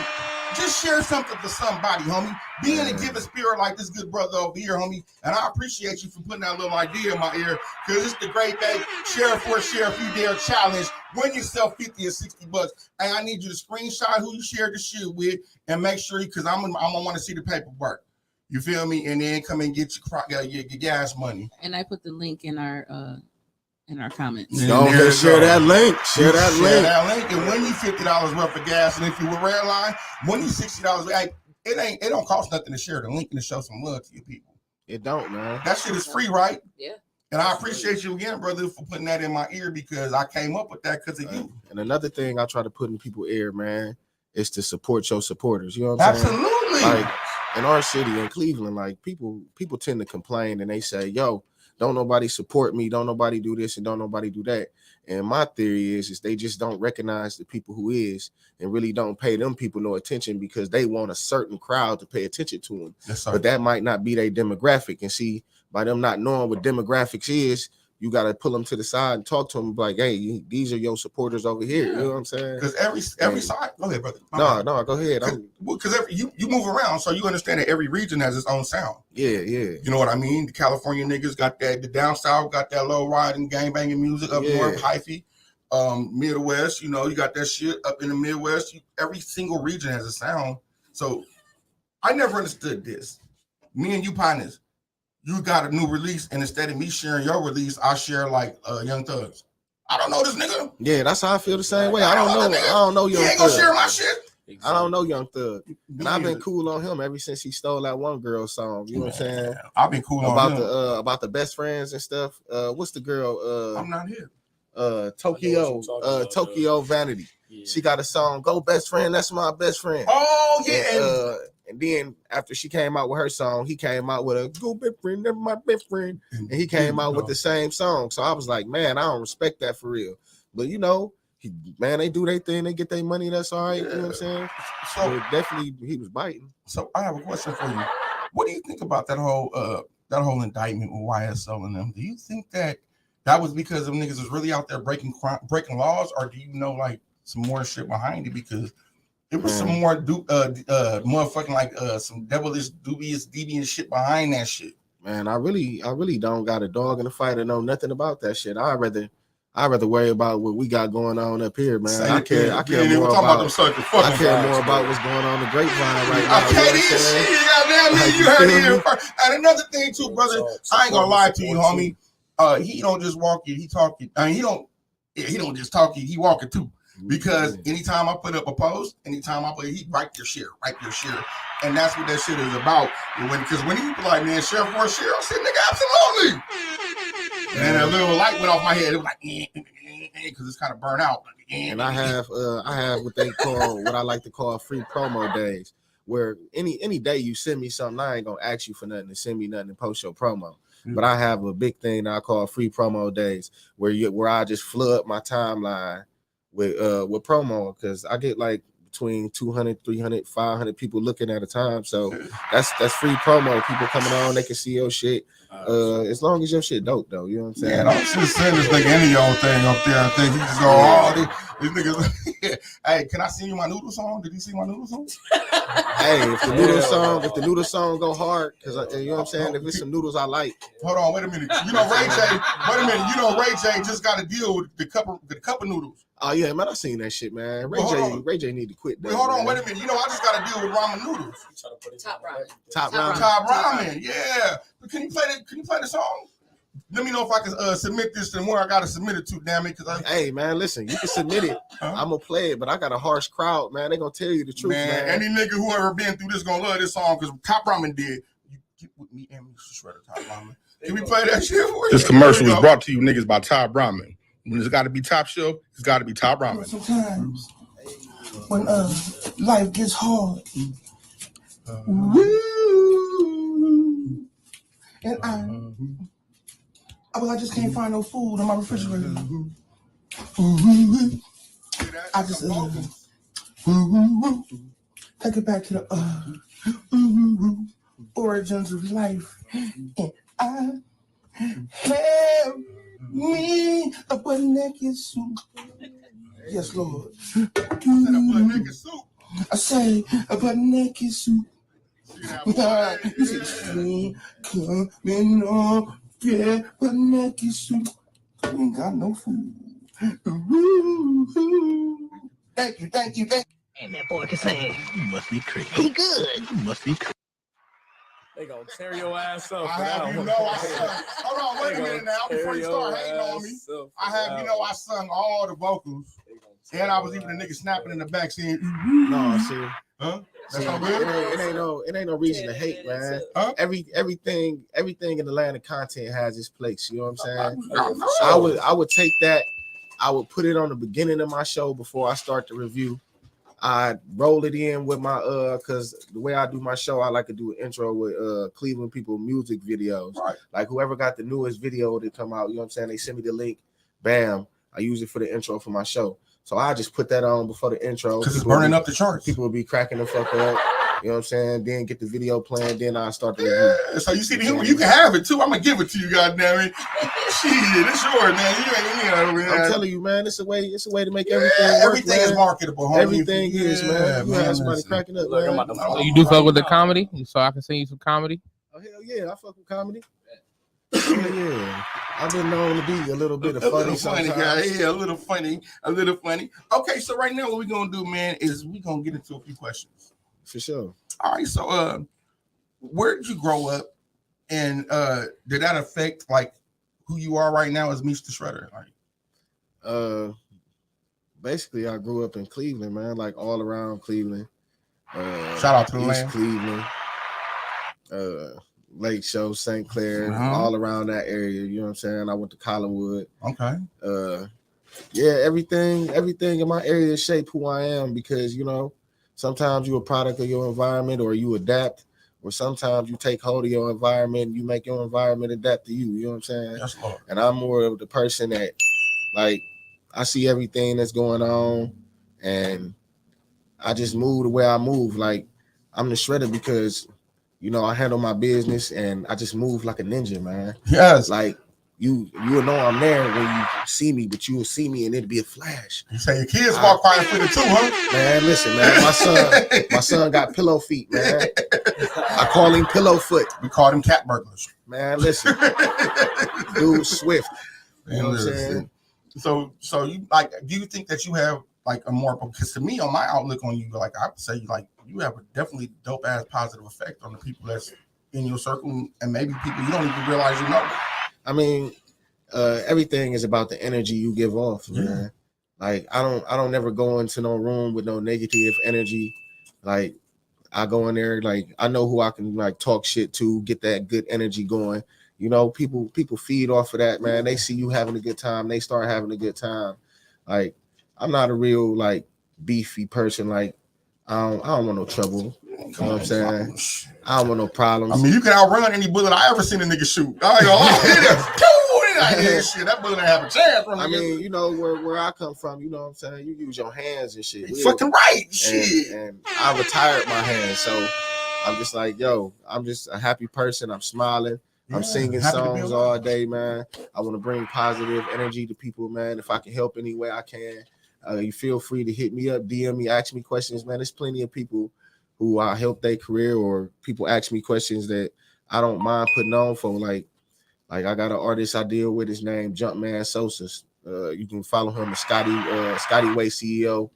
Just share something for somebody, homie. Be in a giving spirit like this good brother over here, homie. And I appreciate you for putting that little idea in my ear, because it's the great day. Share for a share if you dare challenge. Win yourself 50 or 60 bucks. And I need you to screenshot who you shared the shit with and make sure, because I'm gonna want to see the paperwork. You feel me? And then come and get your gas money. And I put the link in our comments. Don't share that link. Share that link. And win you $50 worth of gas. And if you were Redline, win you $60. Like, it don't cost nothing to share the link and to show some love to your people. It don't, man. That shit is free, right? Yeah. And I appreciate you again, brother, for putting that in my ear, because I came up with that because of you. And another thing I try to put in people's ear, man, is to support your supporters. You know what I'm saying? Absolutely. Like in our city in Cleveland, like people tend to complain and they say, yo, don't nobody support me, don't nobody do this and don't nobody do that. And my theory is they just don't recognize the people who is and really don't pay them people no attention, because they want a certain crowd to pay attention to them. Yes, but that might not be their demographic. And see, by them not knowing what demographics is, you got to pull them to the side and talk to them like, hey, these are your supporters over here. You know what I'm saying? Because every side, go ahead, brother. No, go ahead. Because you move around, so you understand that every region has its own sound. Yeah. You know what I mean? The California niggas got that, the down south got that low riding, gang banging music. Up north, hyphy. Midwest, you know, you got that shit up in the Midwest. Every single region has a sound. So I never understood this. Me and you partners, you got a new release, and instead of me sharing your release, I share like Young Thugs. I don't know this nigga. Yeah, that's how I feel the same way. I don't know Young Thug. You ain't gonna share my shit. I don't know Young Thug. And I've been cool on him ever since he stole that one girl song. You know what I'm saying? I've been cool about on him. About the best friends and stuff. What's the girl? I'm not here. Tokyo Vanity. Yeah. She got a song, Go Best Friend, That's My Best Friend. Oh yeah. And then after she came out with her song, he came out with a Go Best Friend, That's My Best Friend. And he came out with the same song. So I was like, man, I don't respect that for real. But you know, they do their thing, they get their money, that's all right. You know what I'm saying? So definitely he was biting. So I have a question for you. What do you think about that whole indictment with YSL and them? Do you think that that was because them niggas was really out there breaking laws, or do you know like some more shit behind it? Because it was some more motherfucking like some devilish, dubious, deviant shit behind that shit. Man, I really don't got a dog in the fight or know nothing about that shit. I'd rather worry about what we got going on up here, man. I care more about what's going on the Grapevine right now. Okay, this shit, goddamn, you heard it here first. And another thing too, brother, I ain't gonna lie to you, homie. He don't just walk it, he talk it. I mean, he don't just talk it, he walk it too. Because anytime I put up a post, anytime I put, he write your share, and that's what that shit is about. Because when he be like, man, share for a share, I said, nigga, absolutely. And then a little light went off my head. It was like, because it's kind of burnt out. And I have what I like to call free promo days, where any day you send me something, I ain't gonna ask you for nothing to send me nothing and post your promo. But I have a big thing that I call free promo days, where I just flood my timeline with promo, because I get like between 200, 300, 500 people looking at a time. So that's free promo. People coming on, they can see your shit. As long as your shit dope though, you know what I'm saying? Yeah, don't just send this nigga any old thing up there. I think he just go, these niggas. Hey, can I send you my noodle song? Did you see my noodle song? Hey, if the noodle song go hard, because you know what I'm saying, if it's some noodles I like. Hold on, wait a minute. You know Ray J. Wait a minute. You know Ray J. just got to deal with the cup of noodles. Oh yeah, man, I seen that shit, man. Ray J need to quit that. Wait, hold on, wait a minute. You know I just got to deal with ramen noodles. Top ramen. Yeah. But can you play the song? Let me know if I can submit this to where I gotta submit it to, damn it. Hey man, listen, you can submit it. I'm gonna play it, but I got a harsh crowd, man. They gonna tell you the truth, man. Any nigga who ever been through this gonna love this song because Top Ramen did. You get with me and Mr. Shredder, Top Ramen. Can we play that shit for you? This commercial was brought to you niggas by Top Ramen. When it's got to be top shelf, it's got to be Top Ramen. Sometimes when life gets hard, and I just can't find no food in my refrigerator. I just take it back to the origins of life, and I have me a butt naked soup. Yes, Lord. I say a butt naked soup. You see, coming on, yeah, butt naked soup. We ain't got no food. Thank you. And that boy can sing. You must be crazy. He good. You must be crazy. They gonna tear your ass up. Hold on, wait a minute now before you start hating on me. I sung all the vocals, and I was even a nigga snapping in the back saying, "No, see, huh? That's not good. It ain't no reason to hate, man. Huh? Everything in the land of content has its place. You know what I'm saying? I would take that. I would put it on the beginning of my show before I start the review. I roll it in with my because the way I do my show, I like to do an intro with Cleveland people music videos. Right. Like whoever got the newest video that come out, you know what I'm saying? They send me the link, bam. I use it for the intro for my show. So I just put that on before the intro. Because it's burning up the charts. People will be cracking the fuck up. You know what I'm saying? Then get the video playing, then I start the review. Yeah, so you see the humor, you can have it too. I'm gonna give it to you, goddamn it. Shit, it's yours, man. I'm telling you, man, it's a way to make everything work. Everything is marketable, homie. Everything is, man. You have somebody cracking up. So you do fuck with the comedy? So I can send you some comedy? Oh hell yeah, I fuck with comedy. Yeah. I've been known to be a little bit of funny sometimes. Yeah, a little funny. Okay, so right now what we're gonna do, man, is we're gonna get into a few questions. For sure. All right, so where did you grow up, and did that affect like who you are right now as Mr. Shredder? Like, basically, I grew up in Cleveland, man, like all around Cleveland. Shout out to the East land. Cleveland, Lake Show, St. Clair, all around that area. You know what I'm saying? I went to Collinwood. Okay. Yeah, everything in my area shape who I am because sometimes you're a product of your environment or you adapt, or sometimes you take hold of your environment and you make your environment adapt to you. You know what I'm saying? Yes, Lord. And I'm more of the person that, like, I see everything that's going on and I just move the way I move. Like, I'm the Shredder because, I handle my business and I just move like a ninja, man. Yes. Like, you will know I'm there when you see me, but you will see me and it'll be a flash. You say your kids walk quiet footed too, huh? Man, listen, man. My son got pillow feet, man. I call him pillow foot. We call them cat burglars. Man, listen. Dude, swift. You know what I'm saying? So you like, do you think that you have like a more, because to me, on my outlook on you, like I would say like you have a definitely dope ass positive effect on the people that's in your circle and maybe people you don't even realize you know. I mean, everything is about the energy you give off, man. Like I don't never go into no room with no negative energy. Like I go in there, like I know who I can like talk shit to, get that good energy going. You know, people feed off of that, man. They see you having a good time, they start having a good time. Like I'm not a real like beefy person. Like I don't want no trouble. You know what I'm saying? I don't want no problems. I mean, you can outrun any bullet I ever seen a nigga shoot. I ain't gonna lie. Shit, that bullet ain't have a chance. I mean, you know where I come from. You know what I'm saying? You use your hands and shit. You fucking right. Shit. And I retired my hands, so I'm just like, yo, I'm just a happy person. I'm smiling. I'm singing songs all day, man. I want to bring positive energy to people, man. If I can help any way I can, you feel free to hit me up, DM me, ask me questions, man. There's plenty of people who I help their career, or people ask me questions that I don't mind putting on for. Like I got an artist I deal with. His name Jumpman Sosa. You can follow him at Scotty Way CEO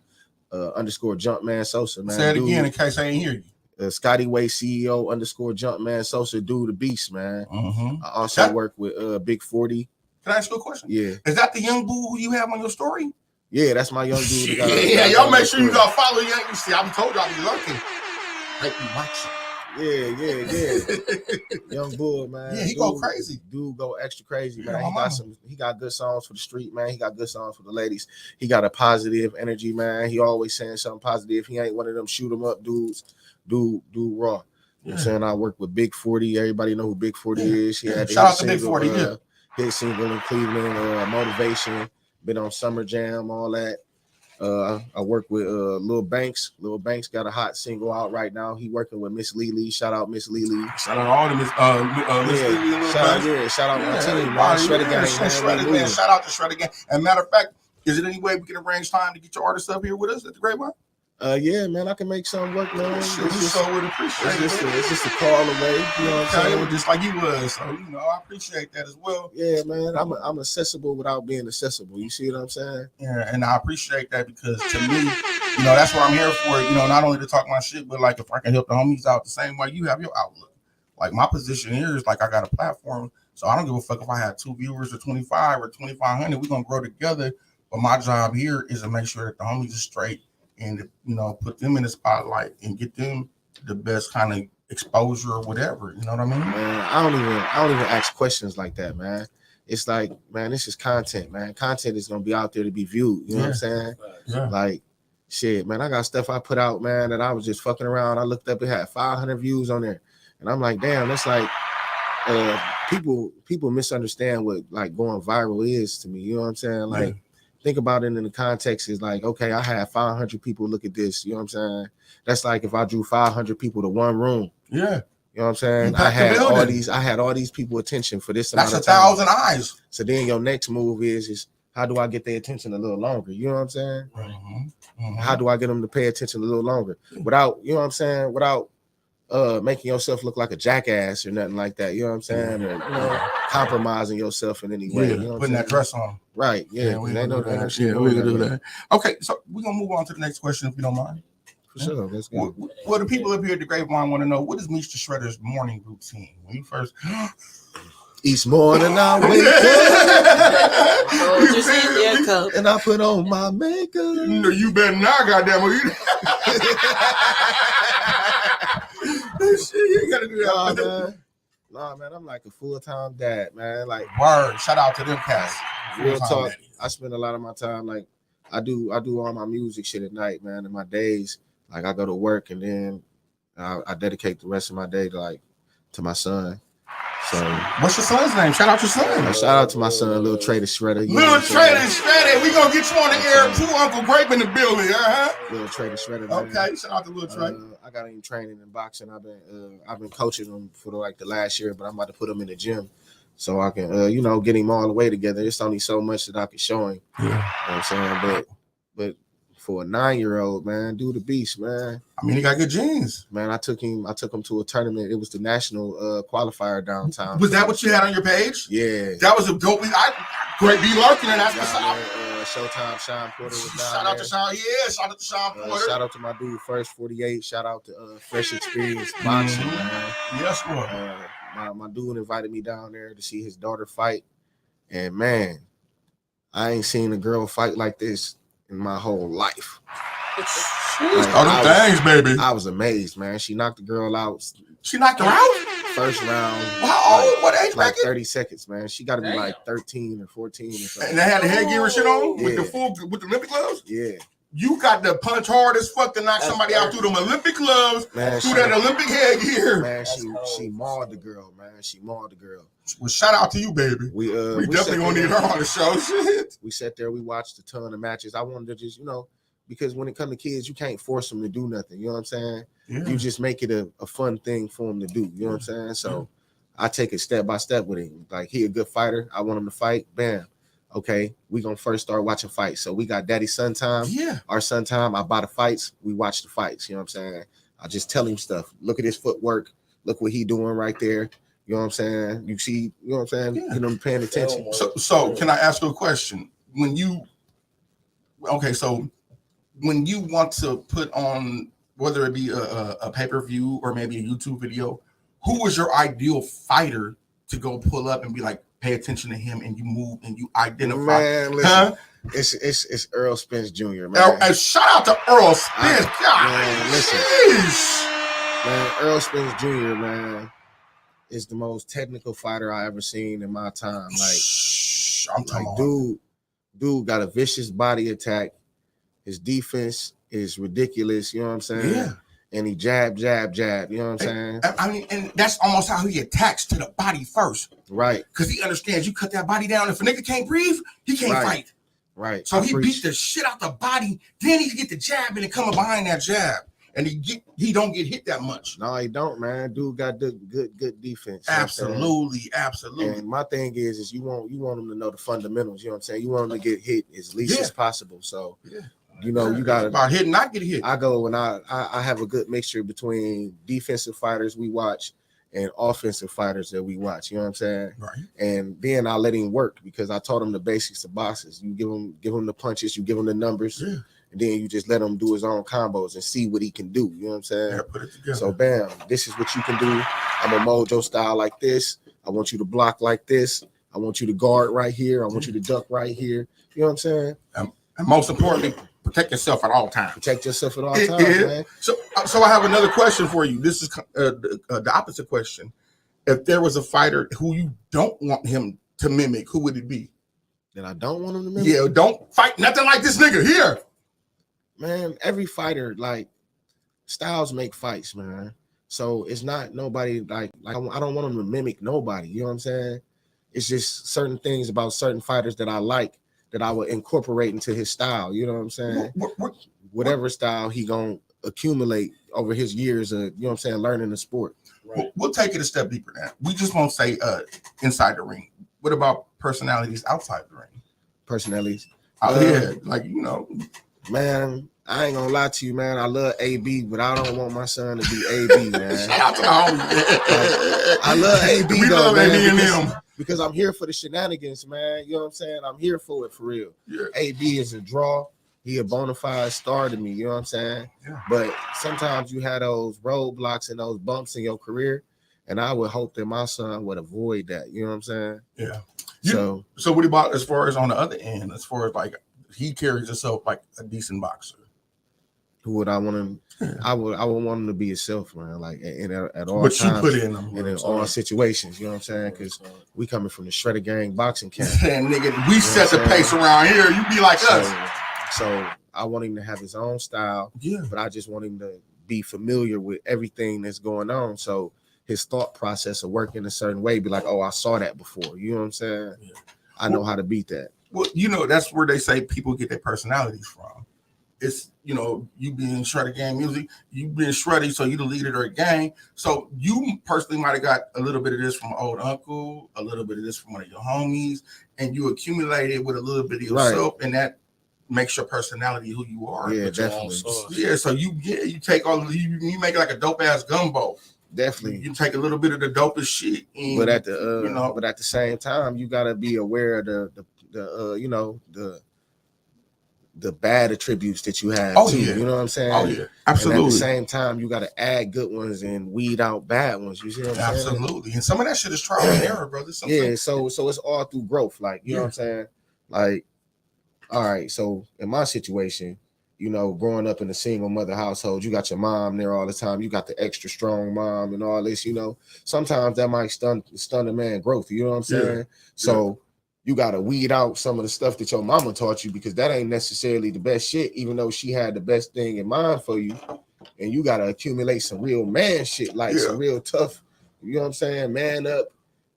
_ Jumpman Sosa. Man, say it again in case I ain't hear you. Scotty Way CEO _ Jumpman Sosa. Dude, the beast, man. I also work with Big 40. Can I ask you a question? Yeah. Is that the young boo who you have on your story? Yeah, that's my young dude. Y'all make sure you gotta follow young. You see, I told y'all be lurking. Like you watching. Yeah. Young bull, man. Yeah, he go crazy. Dude go extra crazy, man. He got good songs for the street, man. He got good songs for the ladies. He got a positive energy, man. He always saying something positive. He ain't one of them shoot 'em up dudes. Dude raw. You know what I'm saying? I work with Big 40. Everybody know who Big 40 is. He had shout out to Big 40, hit single in Cleveland, Motivation, been on Summer Jam, all that. I work with Lil Banks. Lil Banks got a hot single out right now. He working with Miss Lily. Shout out Miss Lily. Shout out all the Miss Lily and Lil Banks. Shout out my team, man. Shredder Gang. Shout out to Shredder Gang. And matter of fact, is it any way we can arrange time to get your artists up here with us at the Grape Vine? Yeah, man, I can make something work, man. We so would appreciate it. It's just a call away. You know what I'm saying? Just like you was. So, you know, I appreciate that as well. Yeah, man. I'm accessible without being accessible. You see what I'm saying? Yeah, and I appreciate that because to me, you know, that's what I'm here for. You know, not only to talk my shit, but like if I can help the homies out the same way you have your outlook. Like my position here is like I got a platform, so I don't give a fuck if I have 2 viewers or 25 or 2,500. We're gonna grow together. But my job here is to make sure that the homies are straight. And you know, put them in the spotlight and get them the best kind of exposure or whatever. You know what I mean? Man, I don't even ask questions like that, man. It's like, man, this is content, man. Content is gonna be out there to be viewed. You know what I'm saying? Yeah. Like, shit, man. I got stuff I put out, man, that I was just fucking around. I looked up, it had 500 views on there, and I'm like, damn, that's like, people misunderstand what like going viral is to me. You know what I'm saying? Like. Think about it in the context is like, okay, I had 500 people look at this. You know what I'm saying? That's like if I drew 500 people to one room. Yeah. You know what I'm saying? I had all these people attention for this amount of time. That's 1,000 eyes. So then your next move is how do I get their attention a little longer? You know what I'm saying? How do I get them to pay attention a little longer without, you know what I'm saying? Without making yourself look like a jackass or nothing like that. You know what I'm saying? Or, you know, compromising yourself in any way. Yeah, you know putting that dress on. Right. Yeah. We gonna do that. Okay, so we're gonna move on to the next question if you don't mind. For sure. That's good. Well, the people up here at the Grape Vine want to know, what is Meech the Shredder's morning routine? When you first each morning I wake up and I put on my makeup. No, you better not, goddamn it. Shit, you ain't gotta do that. Nah, man, I'm like a full-time dad, man. Like, word, shout out to them cats. Real talk. I spend a lot of my time, like, I do all my music shit at night, man. And my days, like, I go to work and then I dedicate the rest of my day to my son. So, what's your son's name? Shout out your son. Shout out to my son, Little Trader Shredder. Little Trader Shredder. We gonna get you on the air too, Uncle Grape in the building, Little Trader Shredder. Okay, shout out to Little Trader. I got him training in boxing. I've been coaching him for the last year, but I'm about to put him in the gym so I can, get him all the way together. It's only so much that I can show him. Yeah. You know what I'm saying? But for a 9-year-old, man, do the beast, man. I mean, he got good genes. Man, I took him to a tournament. It was the national qualifier downtown. Was that what you had on your page? Yeah. That was a dope. Great B Larkin, and that's Showtime Sean Porter was down Shout out to Sean. Yeah, shout out to Sean Porter. Shout out to my dude, First 48. Shout out to Fresh Experience Boxing, man. Yes, Lord. My dude invited me down there to see his daughter fight. And, man, I ain't seen a girl fight like this in my whole life. Things, baby. I was amazed, man. She knocked the girl out. She knocked her out? First round. How old? What age like bracket? 30 seconds, man. She got to be like 13 or 14 or something. And they had the headgear and shit on Yeah. with the Olympic gloves? Yeah. You got to punch hard as fuck to knock somebody out through them Olympic gloves, through that Olympic headgear. Man, she mauled the girl, man. She mauled the girl. Well, shout out to you, baby. We definitely gonna need her on the show. Shit. We sat there, we watched a ton of matches. I wanted to just, because when it comes to kids, you can't force them to do nothing. You know what I'm saying? Yeah. You just make it a fun thing for them to do. You know what I'm saying? So I take it step by step with him. Like, he a good fighter. I want him to fight. Bam. Okay, we gonna first start watching fights. So we got daddy son time. Yeah. Our son time. I buy the fights. We watch the fights. You know what I'm saying? I just tell him stuff. Look at his footwork. Look what he doing right there. You know what I'm saying? You see, you know what I'm saying? Yeah. You know, paying attention. So can I ask you a question? When you want to put on, whether it be a pay-per-view or maybe a YouTube video, who was your ideal fighter to go pull up and be like, pay attention to him, and you move and you identify? Man, listen, it's Earl Spence Jr., man. And shout out to Earl Spence. Man, listen. Jeez. Man, Earl Spence Jr., man, is the most technical fighter I ever seen in my time. Dude got a vicious body attack. His defense is ridiculous. You know what I'm saying? Yeah. And he jab. You know what I'm saying? I mean, and that's almost how he attacks to the body first. Right. Because he understands you cut that body down. If a nigga can't breathe, he can't fight. Right. So he beats the shit out the body. Then he get the jab and then come behind that jab. And he don't get hit that much. No, he don't, man. Dude got good defense. Absolutely. And my thing is you want him to know the fundamentals. You know what I'm saying? You want him to get hit as least as possible. So you got about hit, not get hit. I go and I have a good mixture between defensive fighters we watch and offensive fighters that we watch. You know what I'm saying? Right. And then I let him work because I taught him the basics of boxes. You give him the punches, you give him the numbers. Yeah. And then you just let him do his own combos and see what he can do. You know what I'm saying? Yeah, put it together. So, bam, this is what you can do. I'm a mojo style like this. I want you to block like this. I want you to guard right here. I want you to duck right here. You know what I'm saying? And most importantly, protect yourself at all times. Protect yourself at all times, man. So I have another question for you. This is the opposite question. If there was a fighter who you don't want him to mimic, who would it be? That I don't want him to mimic? Yeah, don't fight nothing like this nigga here. Man, every fighter, like, styles make fights, man. So it's not nobody like I don't want him to mimic nobody. You know what I'm saying? It's just certain things about certain fighters that I like that I would incorporate into his style. You know what I'm saying? Whatever style he gonna accumulate over his years of, you know what I'm saying, learning the sport. Right. We'll take it a step deeper now. We just won't say inside the ring. What about personalities outside the ring? Personalities? Man, I ain't gonna lie to you, man. I love AB, but I don't want my son to be AB, man. Shout out to the homie. I love AB, we though, love man, AB and him. because I'm here for the shenanigans, man. You know what I'm saying? I'm here for it, for real. Yeah. AB is a draw. He a bona fide star to me, you know what I'm saying? Yeah. But sometimes you have those roadblocks and those bumps in your career, and I would hope that my son would avoid that, you know what I'm saying? Yeah. So what about as far as on the other end, as far as like he carries himself like a decent boxer? Who would I want him? I would want him to be himself, man. Like at all But times, you put in them, and in all situations. You know what I'm saying? Because we coming from the Shredder Gang boxing camp. And nigga, we set the pace around here. You be like us. So I want him to have his own style. Yeah. But I just want him to be familiar with everything that's going on. So his thought process of working a certain way, be like, oh, I saw that before. You know what I'm saying? Yeah. I know how to beat that. Well, you know, that's where they say people get their personalities from. it's, you know, you being Shredder Gang Music, you being Shreddy, so you the leader of their gang. So you personally might have got a little bit of this from an old uncle, a little bit of this from one of your homies, and you accumulate it with a little bit of yourself, and that makes your personality who you are. Yeah, definitely. Yeah, so you take all you make it like a dope ass gumbo. Definitely. You take a little bit of the dopest shit, and, but at the same time, you gotta be aware of the bad attributes that you have too. Yeah. You know what I'm saying? Oh yeah, absolutely. And at the same time, you gotta add good ones and weed out bad ones. You see what I'm saying? Absolutely. And some of that shit is trial and error, brother. Yeah, so it's all through growth. Like, you know what I'm saying? Like, all right, so in my situation, you know, growing up in a single mother household, you got your mom there all the time. You got the extra strong mom and all this, you know. Sometimes that might stun a man growth, you know what I'm saying? So you got to weed out some of the stuff that your mama taught you, because that ain't necessarily the best shit, even though she had the best thing in mind for you. And you got to accumulate some real man shit, like some real tough, you know what I'm saying? Man up,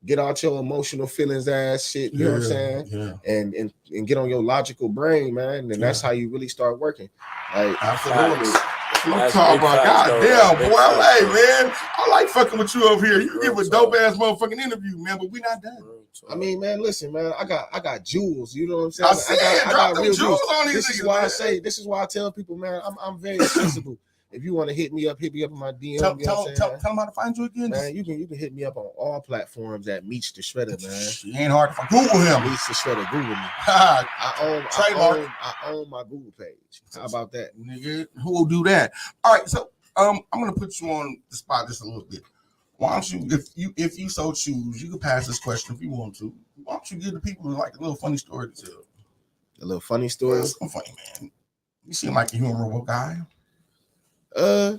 get out your emotional feelings ass shit, you know what I'm saying? Yeah. And get on your logical brain, man. And that's how you really start working. Like, absolutely. I'm talking about, goddamn, boy. Hey, man, I like fucking with you over here. You give a dope ass motherfucking interview, man, but we not done. I mean, man, listen, man, I got jewels, you know what I'm saying? I got real jewels on these This is why this is why I tell people, man, I'm very accessible. If you want to hit me up in my DM. Tell them how to find you again. Man, you can hit me up on all platforms at Meets the Shredder, man. It ain't hard to Google him. Meets the Shredder, Google me. I own my Google page. How about that? Nigga, who will do that? All right, so I'm gonna put you on the spot just a little bit. Why don't you, if you so choose, you can pass this question if you want to. Why don't you give the people like a little funny story to tell? A little funny story? Yeah, something funny, man. You seem like a humorable guy. Or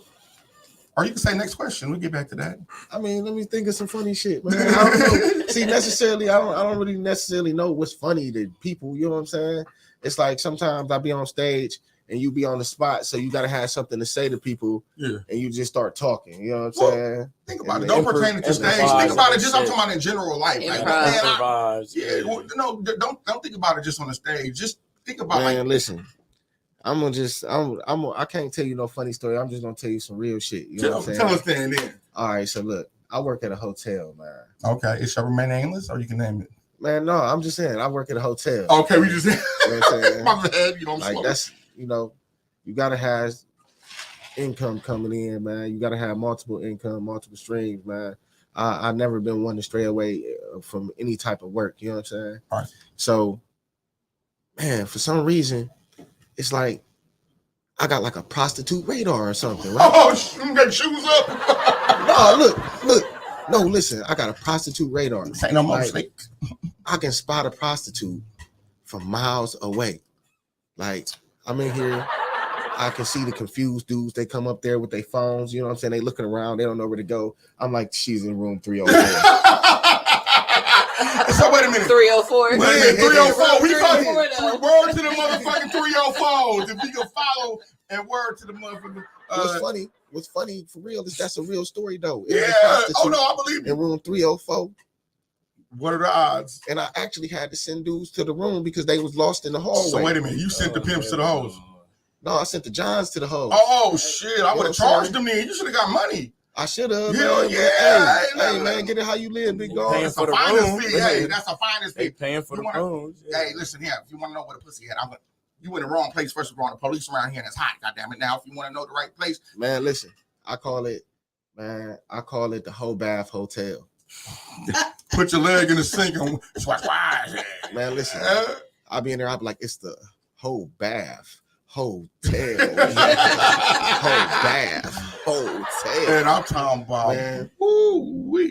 you can say next question. We'll get back to that. I mean, let me think of some funny shit, man. I don't know. See, necessarily, I don't really necessarily know what's funny to people. You know what I'm saying? It's like sometimes I be on stage and you be on the spot, so you gotta have something to say to people. Yeah. And you just start talking. You know what I'm saying? Think about it. Don't pertain it to stage. Think about it. Just I'm talking about in general life. Like, don't think about it just on the stage. Just think about I can't tell you no funny story. I'm just gonna tell you some real shit. You know what I'm saying? Tell us then. All right, so look, I work at a hotel, man. Okay, it shall remain nameless, or you can name it. Man, no, I'm just saying I work at a hotel. Okay, we just you know what I'm saying? My bad, you know, like that's, you know, you gotta have income coming in, man. You gotta have multiple income, multiple streams, man. I've never been one to stray away from any type of work. You know what I'm saying? All right. So, man, for some reason, it's like I got like a prostitute radar or something, right? Oh, you got shoes up. No, look. No, listen, I got a prostitute radar. Ain't no more snakes. I can spot a prostitute from miles away. Like, I'm in here, I can see the confused dudes. They come up there with their phones, you know what I'm saying? They looking around, they don't know where to go. I'm like, she's in room 304. So wait a minute. 304. Wait a minute, 304. We word to the motherfucking 304s. If you can follow and word to the motherfucking. What's funny for real is that's a real story though. Yeah. Oh no, I believe you. In room 304. What are the odds? And I actually had to send dudes to the room because they was lost in the hallway. So wait a minute, you sent the pimps to the hoes? No, I sent the Johns to the hoes. Oh shit! I would have charged them then. You should have got money. I should have. Yeah. Hey, man, get it how you live, big dog. Paying for the finest fee. Hey, that's a finest fee. They paying for the rooms. Hey, listen here. If you want to know what a pussy had, you in the wrong place. First of all, the police around here and it's hot. Goddamn it! Now, if you want to know the right place, man, listen. I call it the Whole Bath Hotel. Put your leg in the sink and swash. Man, listen. I'll be in there. I'll be like, it's the Whole Bath Hotel. Whole Bath Hotel. And I'm talking about, man.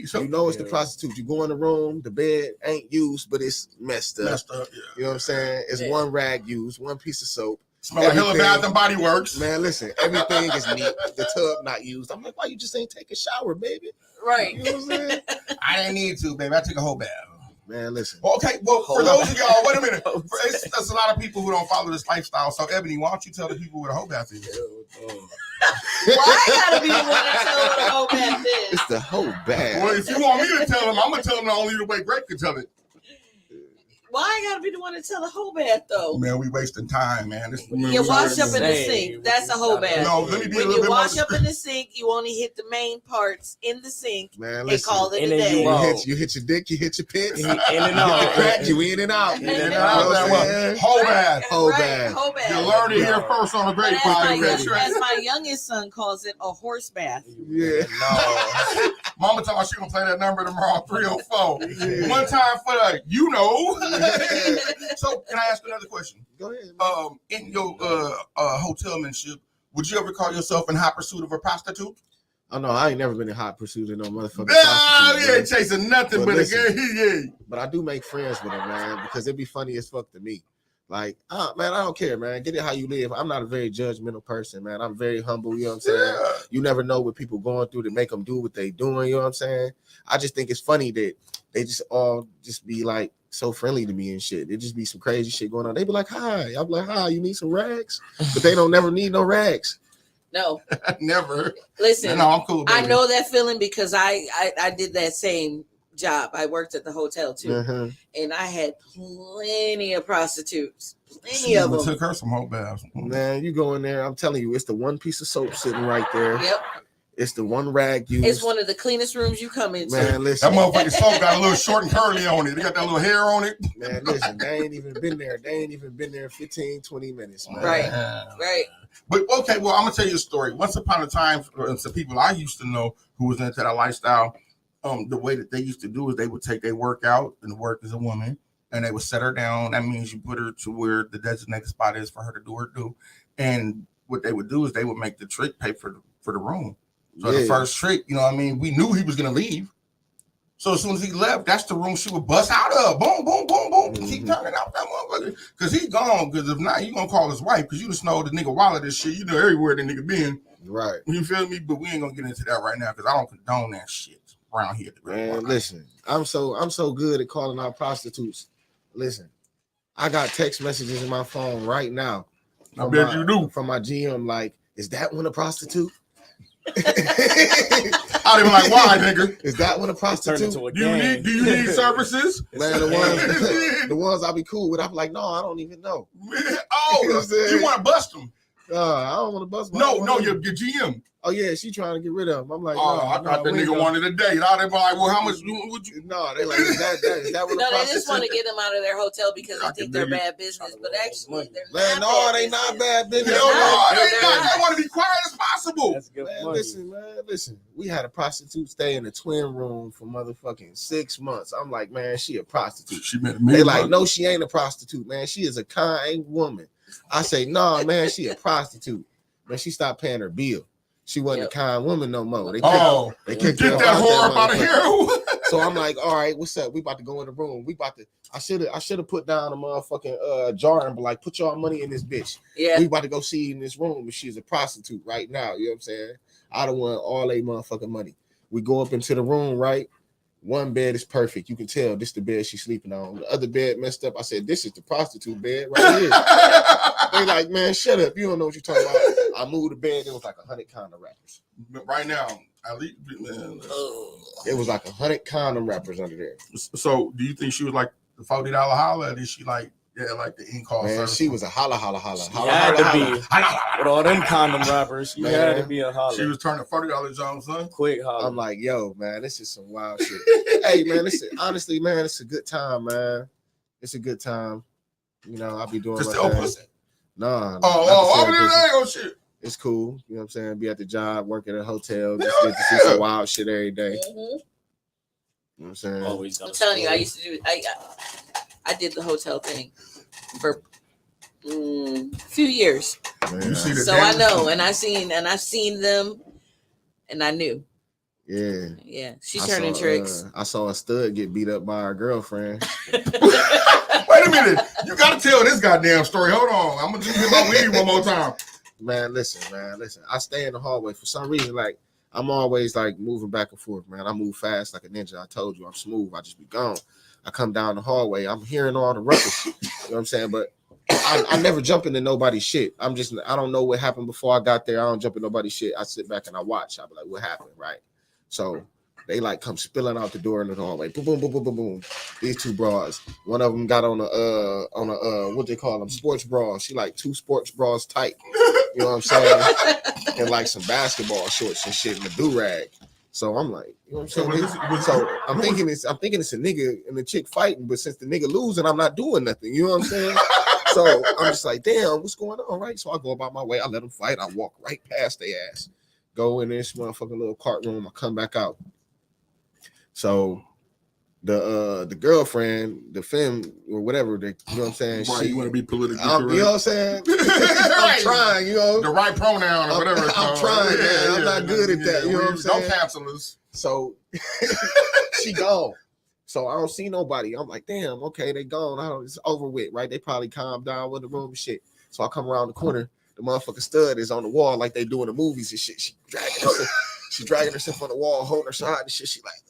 So, you know it's the prostitute. You go in the room, the bed ain't used, but it's messed up. Yeah. You know what I'm saying? It's one rag used, one piece of soap. Smell like hella Bath and Body Works. Man, listen, everything is neat. The tub not used. I'm like, why you just ain't take a shower, baby? Right. You know what I'm saying? I didn't need to, baby. I took a whole bath. Man, listen. Okay, well, for those of y'all, wait a minute. There's a lot of people who don't follow this lifestyle. So, Ebony, why don't you tell the people what a whole bath is? Why I gotta be the one to tell what a whole bath is? It's the whole bath. Well, if you want me to tell them, I'm gonna tell them the only the way Grape can tell it. Why I gotta be the one to tell a whole bath though? Man, we wasting time, man. You wash up in the sink. That's a whole bath. No, let me be a when little you bit wash more up in the sink, you only hit the main parts in the sink Man, and listen. call it a And then day. You hit your dick, you hit your pits, In and you hit the out. crack, you in and out. In and You know out. what I'm saying? Whole bath. Whole Right, bath. whole bath. You learn it here first on the But Grape Vine. as my youngest son calls it, a horse bath. Yeah. No. Mama told me she gonna play that number tomorrow, 304. One time for the, you know. So can I ask another question? Go ahead. In your hotelmanship, would you ever call yourself in hot pursuit of a prostitute? Oh no, I ain't never been in hot pursuit of no motherfucking Nah, prostitute, he man. ain't chasing nothing but listen, a girl. But I do make friends with them, man, because it'd be funny as fuck to me. Like, man, I don't care, man. Get it how you live. I'm not a very judgmental person, man. I'm very humble, you know what I'm saying? Yeah. You never know what people going through to make them do what they doing, you know what I'm saying? I just think it's funny that they just all just be like so friendly to me and shit. It just be some crazy shit going on. They be like, hi. I'm like, hi, you need some rags? But they don't never need no rags. No. Never. Listen, No, I'm cool. I baby. know that feeling because I did that same job. I worked at the hotel too, and I had plenty of prostitutes. Plenty She of even them. took her some whole baths. Man, you go in there, I'm telling you, it's the one piece of soap sitting right there. Yep. It's the one rag used. It's one of the cleanest rooms you come into. Man, listen. That motherfucking soap got a little short and curly on it. They got that little hair on it. Man, listen, they ain't even been there. They ain't even been there 15, 20 minutes, man. Right. But okay, well, I'm gonna tell you a story. Once upon a time, some people I used to know who was into that lifestyle, the way that they used to do is they would take their work out and work as a woman, and they would set her down. That means you put her to where the designated spot is for her to do her do. And what they would do is they would make the trick pay for the room. So the first trick, you know what I mean? We knew he was gonna leave. So as soon as he left, that's the room she would bust out of. Boom, boom, boom, boom. Keep turning out that motherfucker. Because he gone. Because if not, you gonna call his wife. Because you just know the nigga wallet this shit. You know everywhere the nigga been. Right. You feel me? But we ain't gonna get into that right now because I don't condone that shit around here. Man, listen, I'm so good at calling out prostitutes. Listen, I got text messages in my phone right now. I bet you do. From my GM, like, is that one a prostitute? I'd be like, why, nigga? Is that one a prostitute? Do you need services? Man, the ones I be cool with, I'm like, no, I don't even know. Oh, you want to bust them? I don't want to bust them. No, your GM. Oh yeah, she trying to get rid of him. I'm like, I thought that nigga wanted a date. I'd be like, well, how much would you? No, they like, is that what No, they just want to get them out of their hotel because they think they're bad business, but actually, they're not. They not bad business. They want to be quiet as possible. That's good. Listen. We had a prostitute stay in the twin room for motherfucking 6 months. I'm like, man, she a prostitute. She met me. They like, no, she ain't a prostitute, man. She is a kind woman. I say, no, man, she a prostitute. Man, she stopped paying her bill. She wasn't a kind woman no more. They kicked get that whore up out of here. So I'm like, all right, what's up? We about to go in the room. I should have put down a motherfucking jar and be like, put y'all money in this bitch. Yeah. We about to go see in this room if she's a prostitute right now. You know what I'm saying? I don't want all they motherfucking money. We go up into the room, right? One bed is perfect. You can tell this the bed she's sleeping on. The other bed messed up. I said, this is the prostitute bed right here. They like, man, shut up. You don't know what you're talking about. I moved the bed. It was like 100 condom wrappers. Right now, at least, man. It was like 100 condom wrappers under there. So, do you think she was like the $40 holla? Or did she like the in-call Man, service? she was a holla. She had to be. With all them condom wrappers, she had to be a holla. She was turning $40 on, son. Quick holla. I'm like, yo, man, this is some wild shit. Hey, man, honestly, man, it's a good time, man. It's a good time. You know, I'll be doing Just my the thing. Nah. Shit. It's cool. You know what I'm saying? Be at the job, work at a hotel, just get to see some wild shit every day. Mm-hmm. You know what I'm saying? I'm telling you, I used to do. I did the hotel thing for a few years. You see the so I know, and I've seen them, and I knew. Yeah. She's turning tricks. I saw a stud get beat up by her girlfriend. Wait a minute. You got to tell this goddamn story. Hold on. I'm going to just get my weed one more time. Man, listen. I stay in the hallway. For some reason, like, I'm always, like, moving back and forth, man. I move fast like a ninja. I told you, I'm smooth. I just be gone. I come down the hallway. I'm hearing all the ruckus. You know what I'm saying? But I never jump into nobody's shit. I don't know what happened before I got there. I don't jump in nobody's shit. I sit back and I watch. I be like, what happened, right? So They like come spilling out the door in the hallway. Boom, boom, boom, boom, boom, boom. These two bras. One of them got on a what they call them, sports bras. She like 2 sports bras tight. You know what I'm saying? And like some basketball shorts and shit in the do-rag. So I'm like, you know what I'm saying? So I'm thinking it's a nigga and the chick fighting, but since the nigga losing, I'm not doing nothing. You know what I'm saying? So I'm just like, damn, what's going on? Right. So I go about my way. I let them fight. I walk right past their ass. Go in this motherfucking little cart room. I come back out. So the girlfriend, the femme or whatever, you know what I'm saying? Why you want to be politically correct? You know what I'm saying? I'm trying, you know. The right pronoun or whatever. I'm trying, man. I'm not good at that. You know what I'm saying? Don't cancel us. So she gone. So I don't see nobody. I'm like, damn, okay, they gone. It's over with, right? They probably calmed down with the room and shit. So I come around the corner. The motherfucking stud is on the wall like they do in the movies and shit. She dragging herself on the wall, holding her side and shit. She like,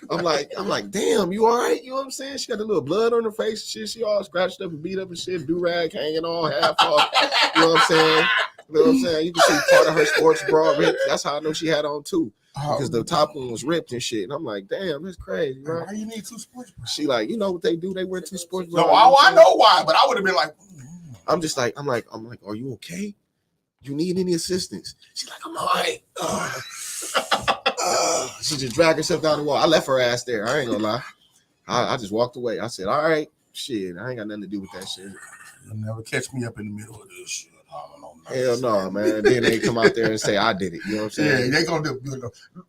I'm like, damn, you all right? You know what I'm saying? She got a little blood on her face and shit. She all scratched up and beat up and shit. Do-rag hanging all half off. You know what I'm saying? You know what I'm saying? You can see part of her sports bra ripped. That's how I know she had on too. Because the top one was ripped and shit. And I'm like, damn, that's crazy, right? Why you need 2 sports bras? She like, you know what they do? They wear 2 sports bras. No, I know why, but I would have been like, I'm like, are you okay? You need any assistance? She's like, I'm all right. She just dragged herself down the wall. I left her ass there. I ain't gonna lie. I just walked away. I said, all right, shit, I ain't got nothing to do with that shit. You'll never catch me up in the middle of this shit. I don't know. Hell no, man. Then they come out there and say I did it. You know what I'm saying? Yeah, they gonna do it.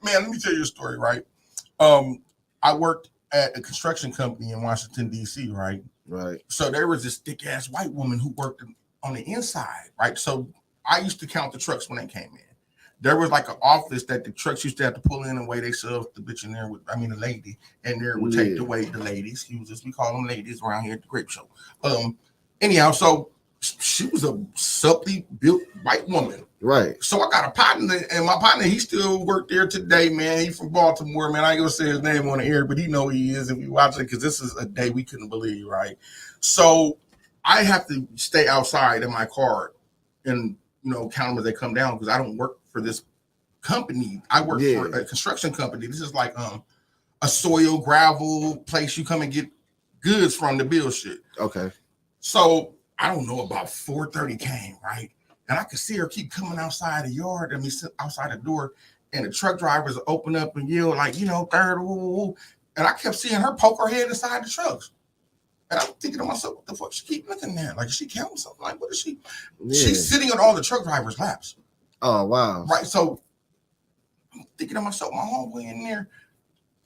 Man, let me tell you a story, right? I worked at a construction company in Washington, D.C., right? Right. So there was this thick ass white woman who worked on the inside, right? So I used to count the trucks when they came in. There was like an office that the trucks used to have to pull in and weigh themselves. The bitch in there, the lady in there would take the weight. The ladies, we call them ladies around here at the Grape Show. Anyhow, so she was a supplely built white woman. Right. So I got a partner, and my partner, he still worked there today, man. He's from Baltimore, man. I ain't gonna say his name on the air, but he know he is if you watch it, because this is a day we couldn't believe, right? So I have to stay outside in my car and, count them as they come down, because I don't work for this company. I work for a construction company. This is like a soil, gravel place you come and get goods from to build shit. Okay. So I don't know, about 4:30 came, right? And I could see her keep coming outside the yard, outside the door, and the truck drivers open up and yell like, third, ooh. And I kept seeing her poke her head inside the trucks. And I'm thinking to myself, what the fuck? She keep looking there. Like, is she counting something? Like, what is she? Yeah. She's sitting on all the truck drivers' laps. Oh, wow. Right. So I'm thinking to myself, my homeboy in there,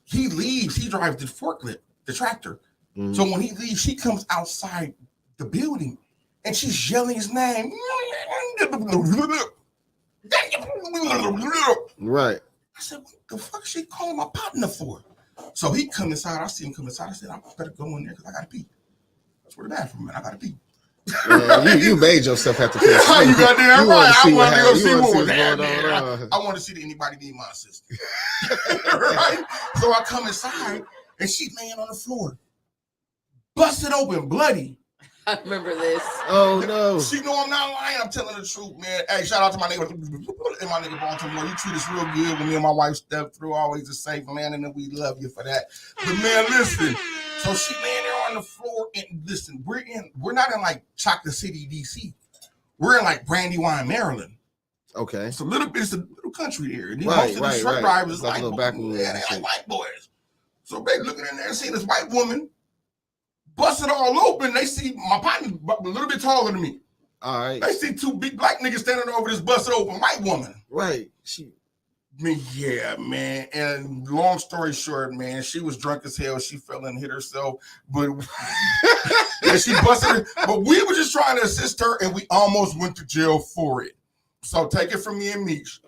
he leaves. He drives the forklift, the tractor. Mm-hmm. So when he leaves, she comes outside the building and she's yelling his name. Right. I said, what the fuck is she calling my partner for? So he come inside. I see him come inside. I said, I better go in there because I got to pee. That's where the bathroom, man. I got to pee. Man, you made yourself have to pee. You goddamn right. I wanted to go see what was happening. I want to see that anybody need my assistance. Right? So I come inside and she's laying on the floor, busted open, bloody. I remember this. Oh no. She know I'm not lying. I'm telling the truth, man. Hey, shout out to my neighbor and my nigga Baltimore. You treat us real good when me and my wife step through. Always a safe man, and we love you for that. But man, listen. So she laying there on the floor, and listen, we're not in like Chocolate City, DC. We're in like Brandywine, Maryland. Okay. It's a little country there. And most of the truck drivers like little boys. Yeah, they like white boys. So they looking in there and seeing this white woman busted all open. They see my partner a little bit taller than me. All right. They see 2 big black niggas standing over this busted open white woman. Right. Yeah, man. And long story short, man, she was drunk as hell. She fell and hit herself, but and she busted her. But we were just trying to assist her, and we almost went to jail for it. So take it from me and Meech.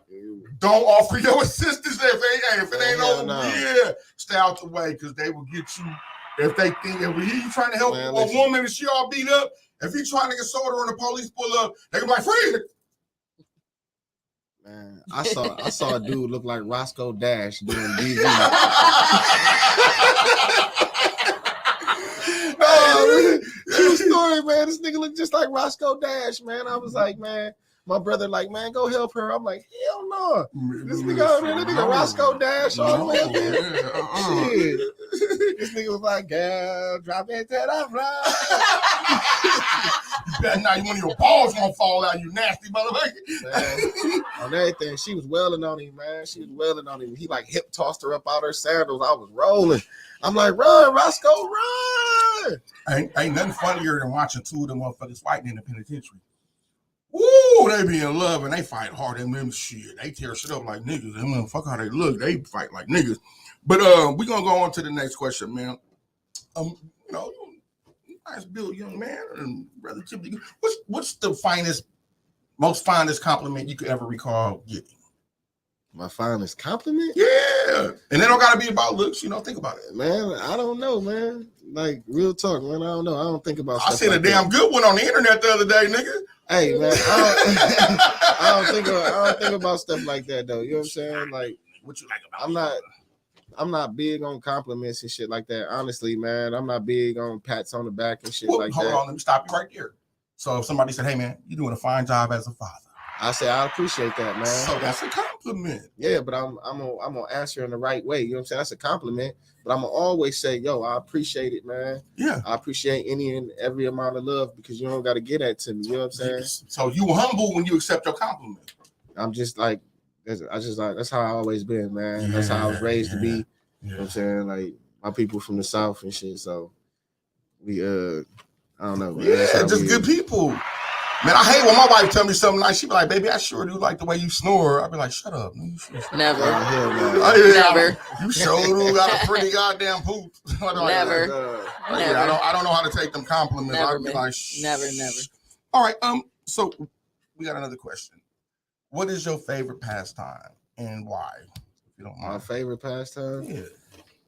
Don't offer your assistance if it ain't over. Yeah, stay out the way, because they will get you. If they think if he's trying to help a woman and she all beat up, if he's trying to get soda and the police pull up, they can be like, freeze. Man, I saw a dude look like Roscoe Dash doing DV. True story, man. This nigga looked just like Roscoe Dash, man. I was like, man, My brother like, man, go help her. I'm like, hell no. This nigga Roscoe Dash all the way up there. Shit. This nigga was like, girl, drop it to the floor. You better not, one of your balls gonna fall out, you nasty motherfucker. On everything. She was wailing on him, man. She was wailing on him. He like hip tossed her up out her sandals. I was rolling. I'm like, run, Roscoe, run. Ain't nothing funnier than watching two of them motherfuckers fighting in the penitentiary. Woo, they be in love and they fight hard in them shit. They tear shit up like niggas. They don't fuck how they look. They fight like niggas. But we gonna go on to the next question, man. You know, nice built young man and relatively good. What's the most finest compliment you could ever recall getting? My finest compliment? Yeah. And they don't gotta be about looks, you know. Think about it. Man, I don't know, man. Like real talk, man. I don't know. I don't think about I seen a damn good one on the internet the other day, nigga. Hey man, I don't think about stuff like that though. You know what I'm saying? Like, what you like about I'm not big on compliments and shit like that. Honestly, man, I'm not big on pats on the back and shit like that. Hold on, let me stop you right there. So if somebody said, "Hey man, you're doing a fine job as a father," I say I appreciate that, man. So that's a compliment. Yeah, but I'm gonna answer in the right way. You know what I'm saying? That's a compliment. But I'm gonna always say, yo, I appreciate it, man. Yeah. I appreciate any and every amount of love because you don't gotta get that to me. You know what I'm saying? So you humble when you accept your compliment. I'm just like, that's how I always been, man. Yeah, that's how I was raised to be. Yeah. You know what I'm saying? Like my people from the South and shit. So we I don't know. Man. Yeah, just good people. Man, I hate when my wife tell me something like, she be like, baby, I sure do like the way you snore. I be like, shut up. Never. Never. You sure do got a pretty goddamn poop. Never. I don't know how to take them compliments. I'd be like, never. All right. So we got another question. What is your favorite pastime and why? If you don't mind. My favorite pastime?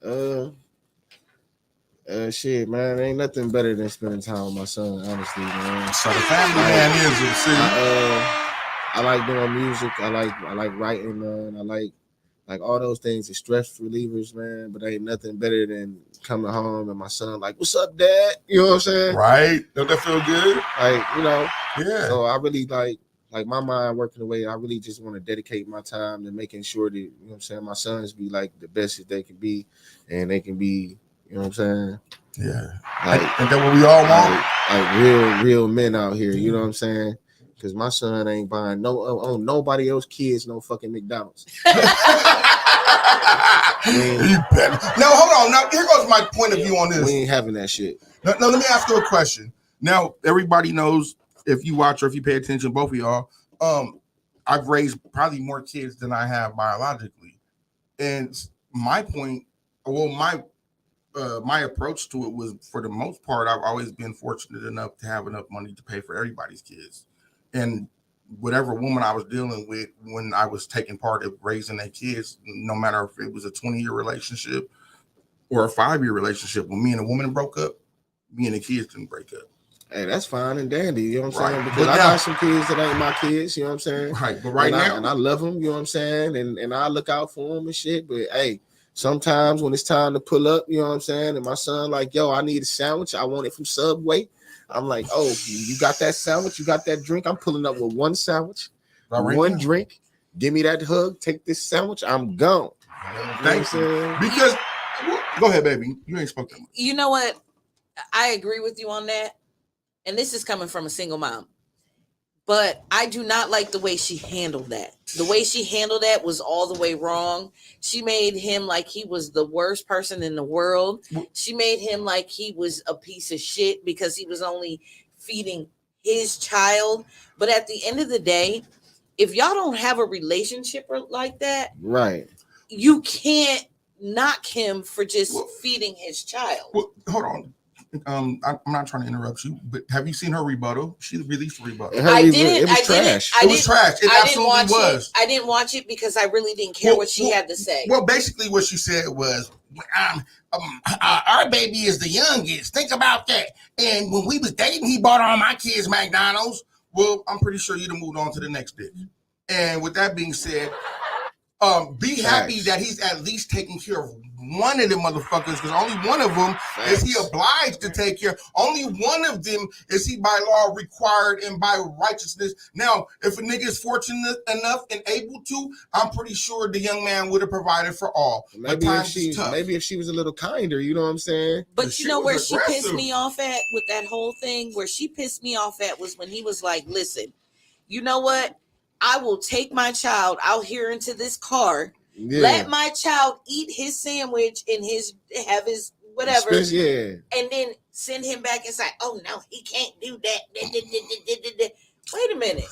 Yeah. Shit, man, ain't nothing better than spending time with my son, honestly, man. So the family man is it, see? I like doing music. I like writing, man. I like all those things are stress relievers, man. But ain't nothing better than coming home and my son like, "What's up, Dad?" You know what I'm saying? Right? Don't that feel good? Like, you know. Yeah. So I really like my mind working away. I really just want to dedicate my time to making sure that, you know what I'm saying, my sons be like the best that they can be, and they can be. You know what I'm saying? Yeah. And that's what we all want. Like real men out here. You know what I'm saying? Because my son ain't buying nobody else kids no fucking McDonald's. You better. Now hold on. Now here goes my point of view on this. We ain't having that shit. Now let me ask you a question. Now everybody knows if you watch or if you pay attention, both of y'all. I've raised probably more kids than I have biologically, and my point. Well, my approach to it was, for the most part, I've always been fortunate enough to have enough money to pay for everybody's kids. And whatever woman I was dealing with when I was taking part of raising their kids, no matter if it was a 20-year relationship or a 5-year relationship, when me and a woman broke up, me and the kids didn't break up. Hey, that's fine and dandy, you know what I'm saying? Because I got some kids that ain't my kids, you know what I'm saying? Right, but now. I love them, you know what I'm saying? And I look out for them and shit, but hey, sometimes when it's time to pull up, you know what I'm saying? And my son like, yo, I need a sandwich. I want it from Subway. I'm like, oh, you got that sandwich? You got that drink? I'm pulling up with one sandwich, one drink. Give me that hug. Take this sandwich. I'm gone. Thanks. Because, go ahead, baby. You ain't spoken. You know what? I agree with you on that. And this is coming from a single mom. But I do not like the way she handled that. The way she handled that was all the way wrong. She made him like he was the worst person in the world. She made him like he was a piece of shit because he was only feeding his child. But at the end of the day, if y'all don't have a relationship like that, right, you can't knock him for just feeding his child. Well, hold on. I'm not trying to interrupt you, but have you seen her rebuttal? She released a rebuttal. It was trash. It was trash. It absolutely was. I didn't watch it because I really didn't care what she had to say. Well, basically what she said was, our baby is the youngest. Think about that. And when we was dating, he bought all my kids McDonald's. Well, I'm pretty sure you'd have moved on to the next dick. And with that being said, be happy that he's at least taking care of one of them motherfuckers, because only one of them is he obliged to take care. Only one of them is he by law required and by righteousness. Now, if a nigga is fortunate enough and able to, I'm pretty sure the young man would have provided for all. Maybe if she was a little kinder, you know what I'm saying? But you know where she pissed me off at with that whole thing? Where she pissed me off at was when he was like, listen, you know what? I will take my child out here into this car, let my child eat his sandwich and have his whatever, and then send him back and say, oh no, he can't do that. Wait a minute.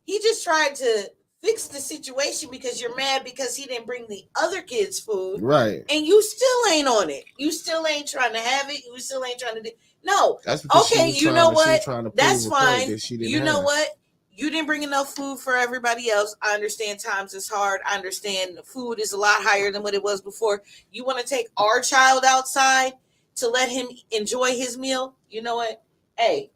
He just tried to fix the situation because you're mad because he didn't bring the other kids food. Right. And you still ain't on it. You still ain't trying to have it. You still ain't trying to do. No. That's okay, you know what? That's fine. You know what? You didn't bring enough food for everybody else. I understand times is hard. I understand food is a lot higher than what it was before. You want to take our child outside to let him enjoy his meal? You know what? Hey,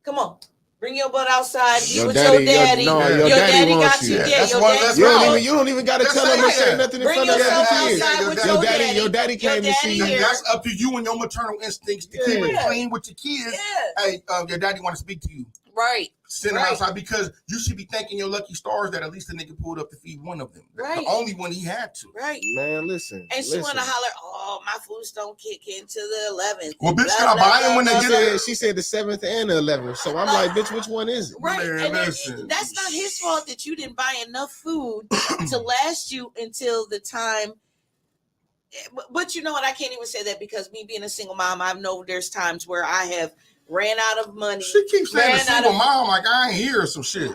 come on. Bring your butt outside. Be with your daddy. Your daddy got you. Yeah, your daddy. You don't even got to tell him to say nothing in front of the kids. Your daddy came to see you. That's up to you and your maternal instincts to keep it clean with your kids. Hey, your daddy want to speak to you. Right. Send him outside because you should be thanking your lucky stars that at least the nigga pulled up to feed one of them. Right. The only one he had to. Right. Man, listen. And she want to holler, oh, my foods don't kick into the 11th. Well, bitch, can I buy them when they get there? She said the 7th and the 11th. So I'm like, bitch, which one is it? Right. Man, and that's not his fault that you didn't buy enough food to last you until the time. But you know what? I can't even say that because me being a single mom, I know there's times where I have ran out of money. She keeps saying a single mom like I ain't here or some shit.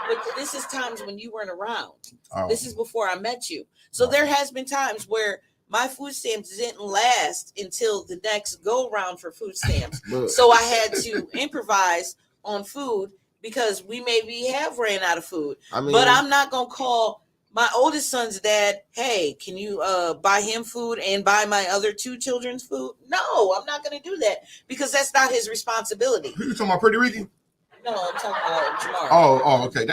But this is times when you weren't around. Oh. This is before I met you. So there has been times where my food stamps didn't last until the next go around for food stamps. So I had to improvise on food because we maybe have ran out of food. But I'm not going to call my oldest son's dad, hey, can you buy him food and buy my other two children's food? No, I'm not going to do that because that's not his responsibility. Who you talking about, Pretty Ricky? No, I'm talking about Jamar. Oh, okay.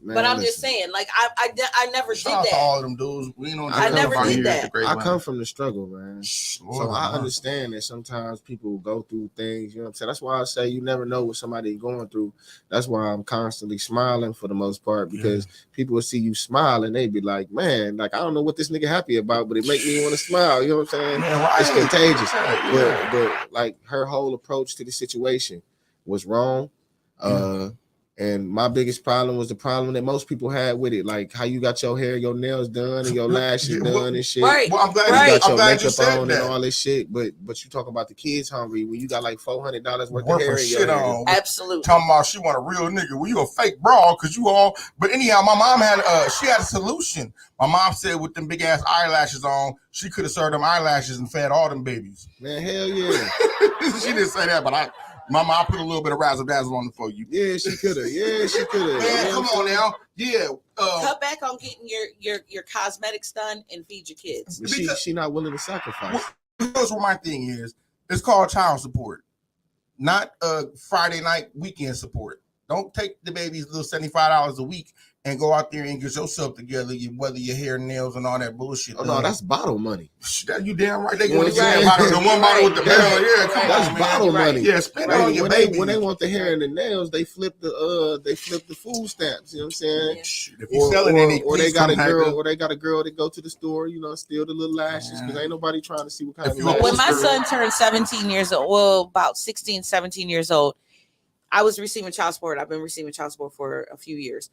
Man, but I'm just saying, like I never did that. All of them dudes, we don't. I never did that. I come from the struggle, man. So I understand that sometimes people go through things. You know what I'm saying? That's why I say you never know what somebody's going through. That's why I'm constantly smiling for the most part because people will see you smile and they be like, man, like I don't know what this nigga happy about, but it make me want to smile. You know what I'm saying? Man, right. It's contagious. But like her whole approach to the situation was wrong. And my biggest problem was the problem that most people had with it, like how you got your hair, your nails done, and your lashes done and shit. Right. Well, I'm glad you got your makeup on and all this shit. But you talk about the kids hungry when you got like $400 worth of hair in your shit hair. on. Absolutely. Talking about she want a real nigga. Well, you a fake bra because you all. But anyhow, my mom had she had a solution. My mom said with them big ass eyelashes on, she could have served them eyelashes and fed all them babies. Man, hell yeah. She didn't say that, but Mama, I put a little bit of razzle dazzle on it for you. Yeah, she could have. Man, come on now. Yeah. Cut back on getting your cosmetics done and feed your kids. She not willing to sacrifice. Here's what my thing is. It's called child support, not Friday night weekend support. Don't take the baby's little $75 a week and go out there and get yourself together, whether your hair, nails, and all that bullshit. Oh, no, that's bottle money. You damn right. They going to get the one bottle with the bell. Yeah, come that's on, bottle money. Yeah, spend it on your baby. When they want the hair and the nails, they flip the food stamps. You know what I'm saying? Yeah. If you selling any, or they got a girl that go to the store, you know, steal the little lashes because ain't nobody trying to see what kind of lashes. When my son turned 17 years old, well, about 16, 17 years old, I was receiving child support. I've been receiving child support for a few years.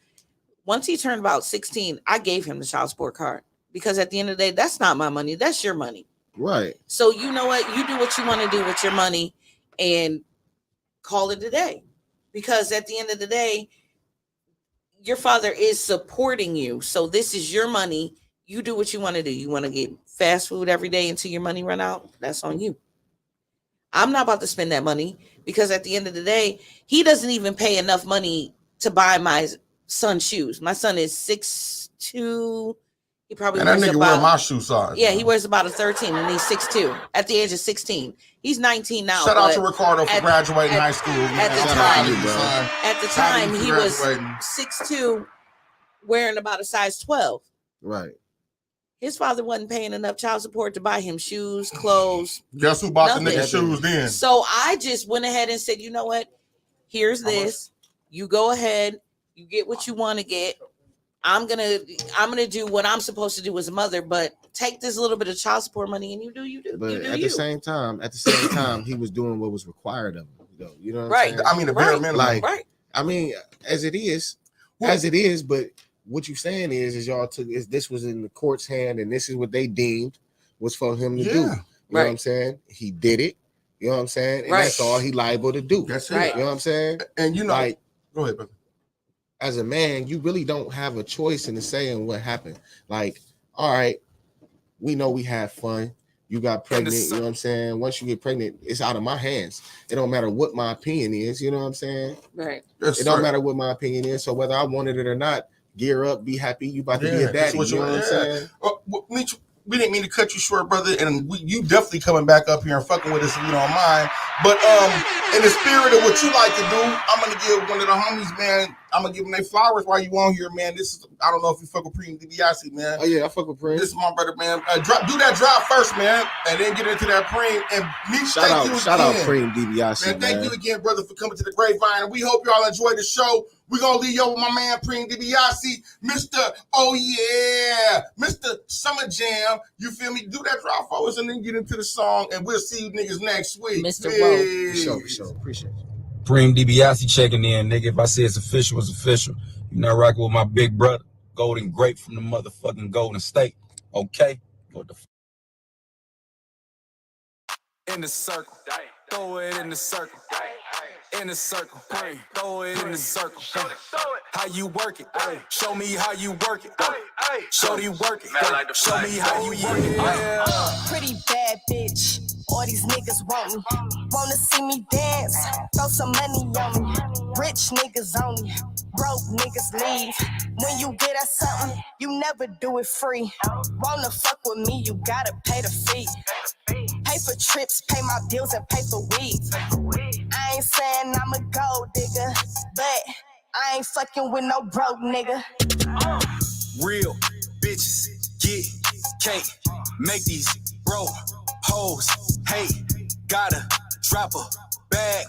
Once he turned about 16, I gave him the child support card because at the end of the day, that's not my money. That's your money. Right. So you know what? You do what you want to do with your money and call it a day. Because at the end of the day, your father is supporting you. So this is your money. You do what you want to do. You want to get fast food every day until your money run out? That's on you. I'm not about to spend that money because at the end of the day, he doesn't even pay enough money to buy my son's shoes. My son is 6'2". He probably wears that nigga wear my shoe size. Yeah, he wears about a 13 and he's 6'2". At the age of 16. He's 19 now. Shout out to Ricardo for graduating high school. At the time, he was 6'2", wearing about a size 12. Right. His father wasn't paying enough child support to buy him shoes, clothes. Guess who bought nothing. the nigga shoes then? So I just went ahead and said, you know what? Here's this. You go ahead. You get what you want to get. I'm gonna do what I'm supposed to do as a mother, but take this little bit of child support money and you do. But at the same time, he was doing what was required of him. You know what right. I'm saying? I mean, the bare minimum. Like, right. I mean, as it is. But what you saying is y'all this was in the court's hand, and this is what they deemed was for him to do. You know what I'm saying? He did it. You know what I'm saying? And that's all he liable to do. That's it. You know what I'm saying? And you know, like, go ahead, brother. As a man, you really don't have a choice in the saying what happened. Like, all right, we know we had fun. You got pregnant, you know what I'm saying? Once you get pregnant, it's out of my hands. It don't matter what my opinion is, you know what I'm saying? Right. It don't matter what my opinion is. So whether I wanted it or not, gear up, be happy. You about to be a daddy. You know what I'm saying? We didn't mean to cut you short, brother, and you definitely coming back up here and fucking with us if you don't mind. But in the spirit of what you like to do, I'm gonna give one of the homies, man. I'm gonna give them their flowers while you on here, man. This is I don't know if you fuck with Preem DiBiase, man. Oh yeah, I fuck with Preem. This is my brother, man. Do that drop first, man, and then get into that Preem. And shout out Preem DiBiase, man. Thank you again, brother, for coming to the Grape Vine. And we hope y'all enjoy the show. We're gonna leave y'all with my man Preem DiBiase, Mr. Oh yeah, Mr. Summer Jam. You feel me? Do that drop for us and then get into the song, and we'll see you niggas next week. Mr. Woe. For sure. Appreciate you. Preem DiBiase checking in, nigga. If I say it's official, it's official. You not rocking with my big brother, Golden Grape from the motherfucking Golden State. Okay? What the in the circle, throw it in the circle. In the circle, throw it in the circle. How you work it? Show me how you work it. Show me work it. Show me how you work it. Pretty bad bitch. All these niggas want me. Wanna see me dance? Throw some money on me. Rich niggas only. Broke niggas leave. When you get us something, you never do it free. Wanna fuck with me, you gotta pay the fee. Pay for trips, pay my bills, and pay for weeds. I ain't saying I'm a gold digger, but I ain't fucking with no broke nigga. Real bitches get cake. Make these broke hoes hate. Gotta drop a bag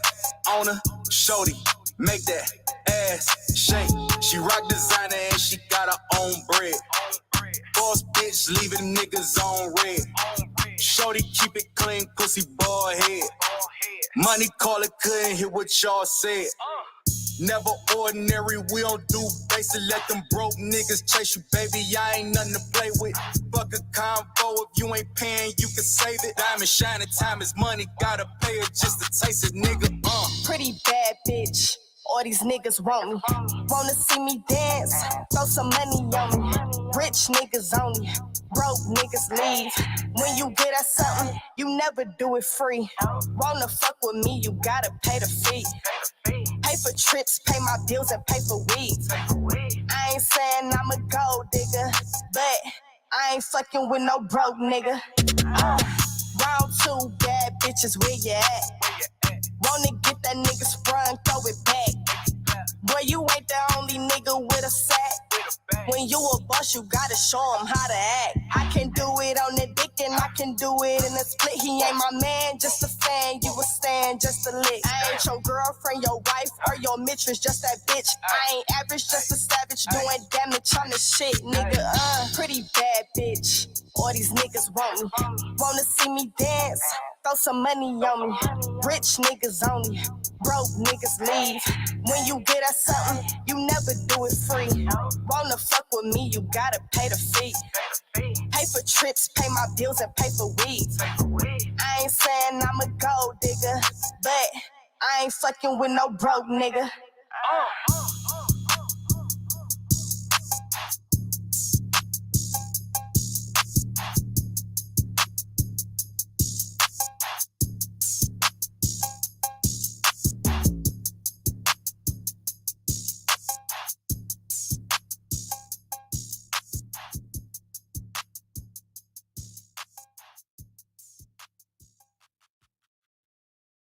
on her shorty. Make that ass shake. She rock designer and she got her own bread. Boss bitch leaving niggas on red. Shorty keep it clean, pussy ball head. Money call it, couldn't hear what y'all said. Never ordinary, we don't do basic. Let them broke niggas chase you, baby. I ain't nothing to play with. Fuck a combo, if you ain't paying, you can save it. Diamond shining, time is money. Gotta pay it just to taste it, nigga. Pretty bad bitch. All these niggas want me. Wanna see me dance? Throw some money on me. Rich niggas only. Broke niggas leave. When you get us something, you never do it free. Wanna fuck with me, you gotta pay the fee. Pay for trips, pay my bills, and pay for weeds. I ain't saying I'm a gold digger, but I ain't fucking with no broke nigga. Round two, bad bitches, where you at? Wanna get that nigga sprung, throw it back. Boy, you ain't the only nigga with a sack. When you a boss, you gotta show him how to act. I can do it on the dick and I can do it in a split. He ain't my man, just a fan. You a stand, just a lick. I ain't your girlfriend, your wife, or your mistress, just that bitch. I ain't average, just a savage doing damage on the shit, nigga. Pretty bad bitch. All these niggas want me. Wanna see me dance? Throw some money on me. Rich niggas only. Broke niggas leave. When you get us something, you never do it free. Wanna fuck with me, you gotta pay the fee. Pay for trips, pay my bills, and pay for weeds. I ain't saying I'm a gold digger, but I ain't fucking with no broke nigga.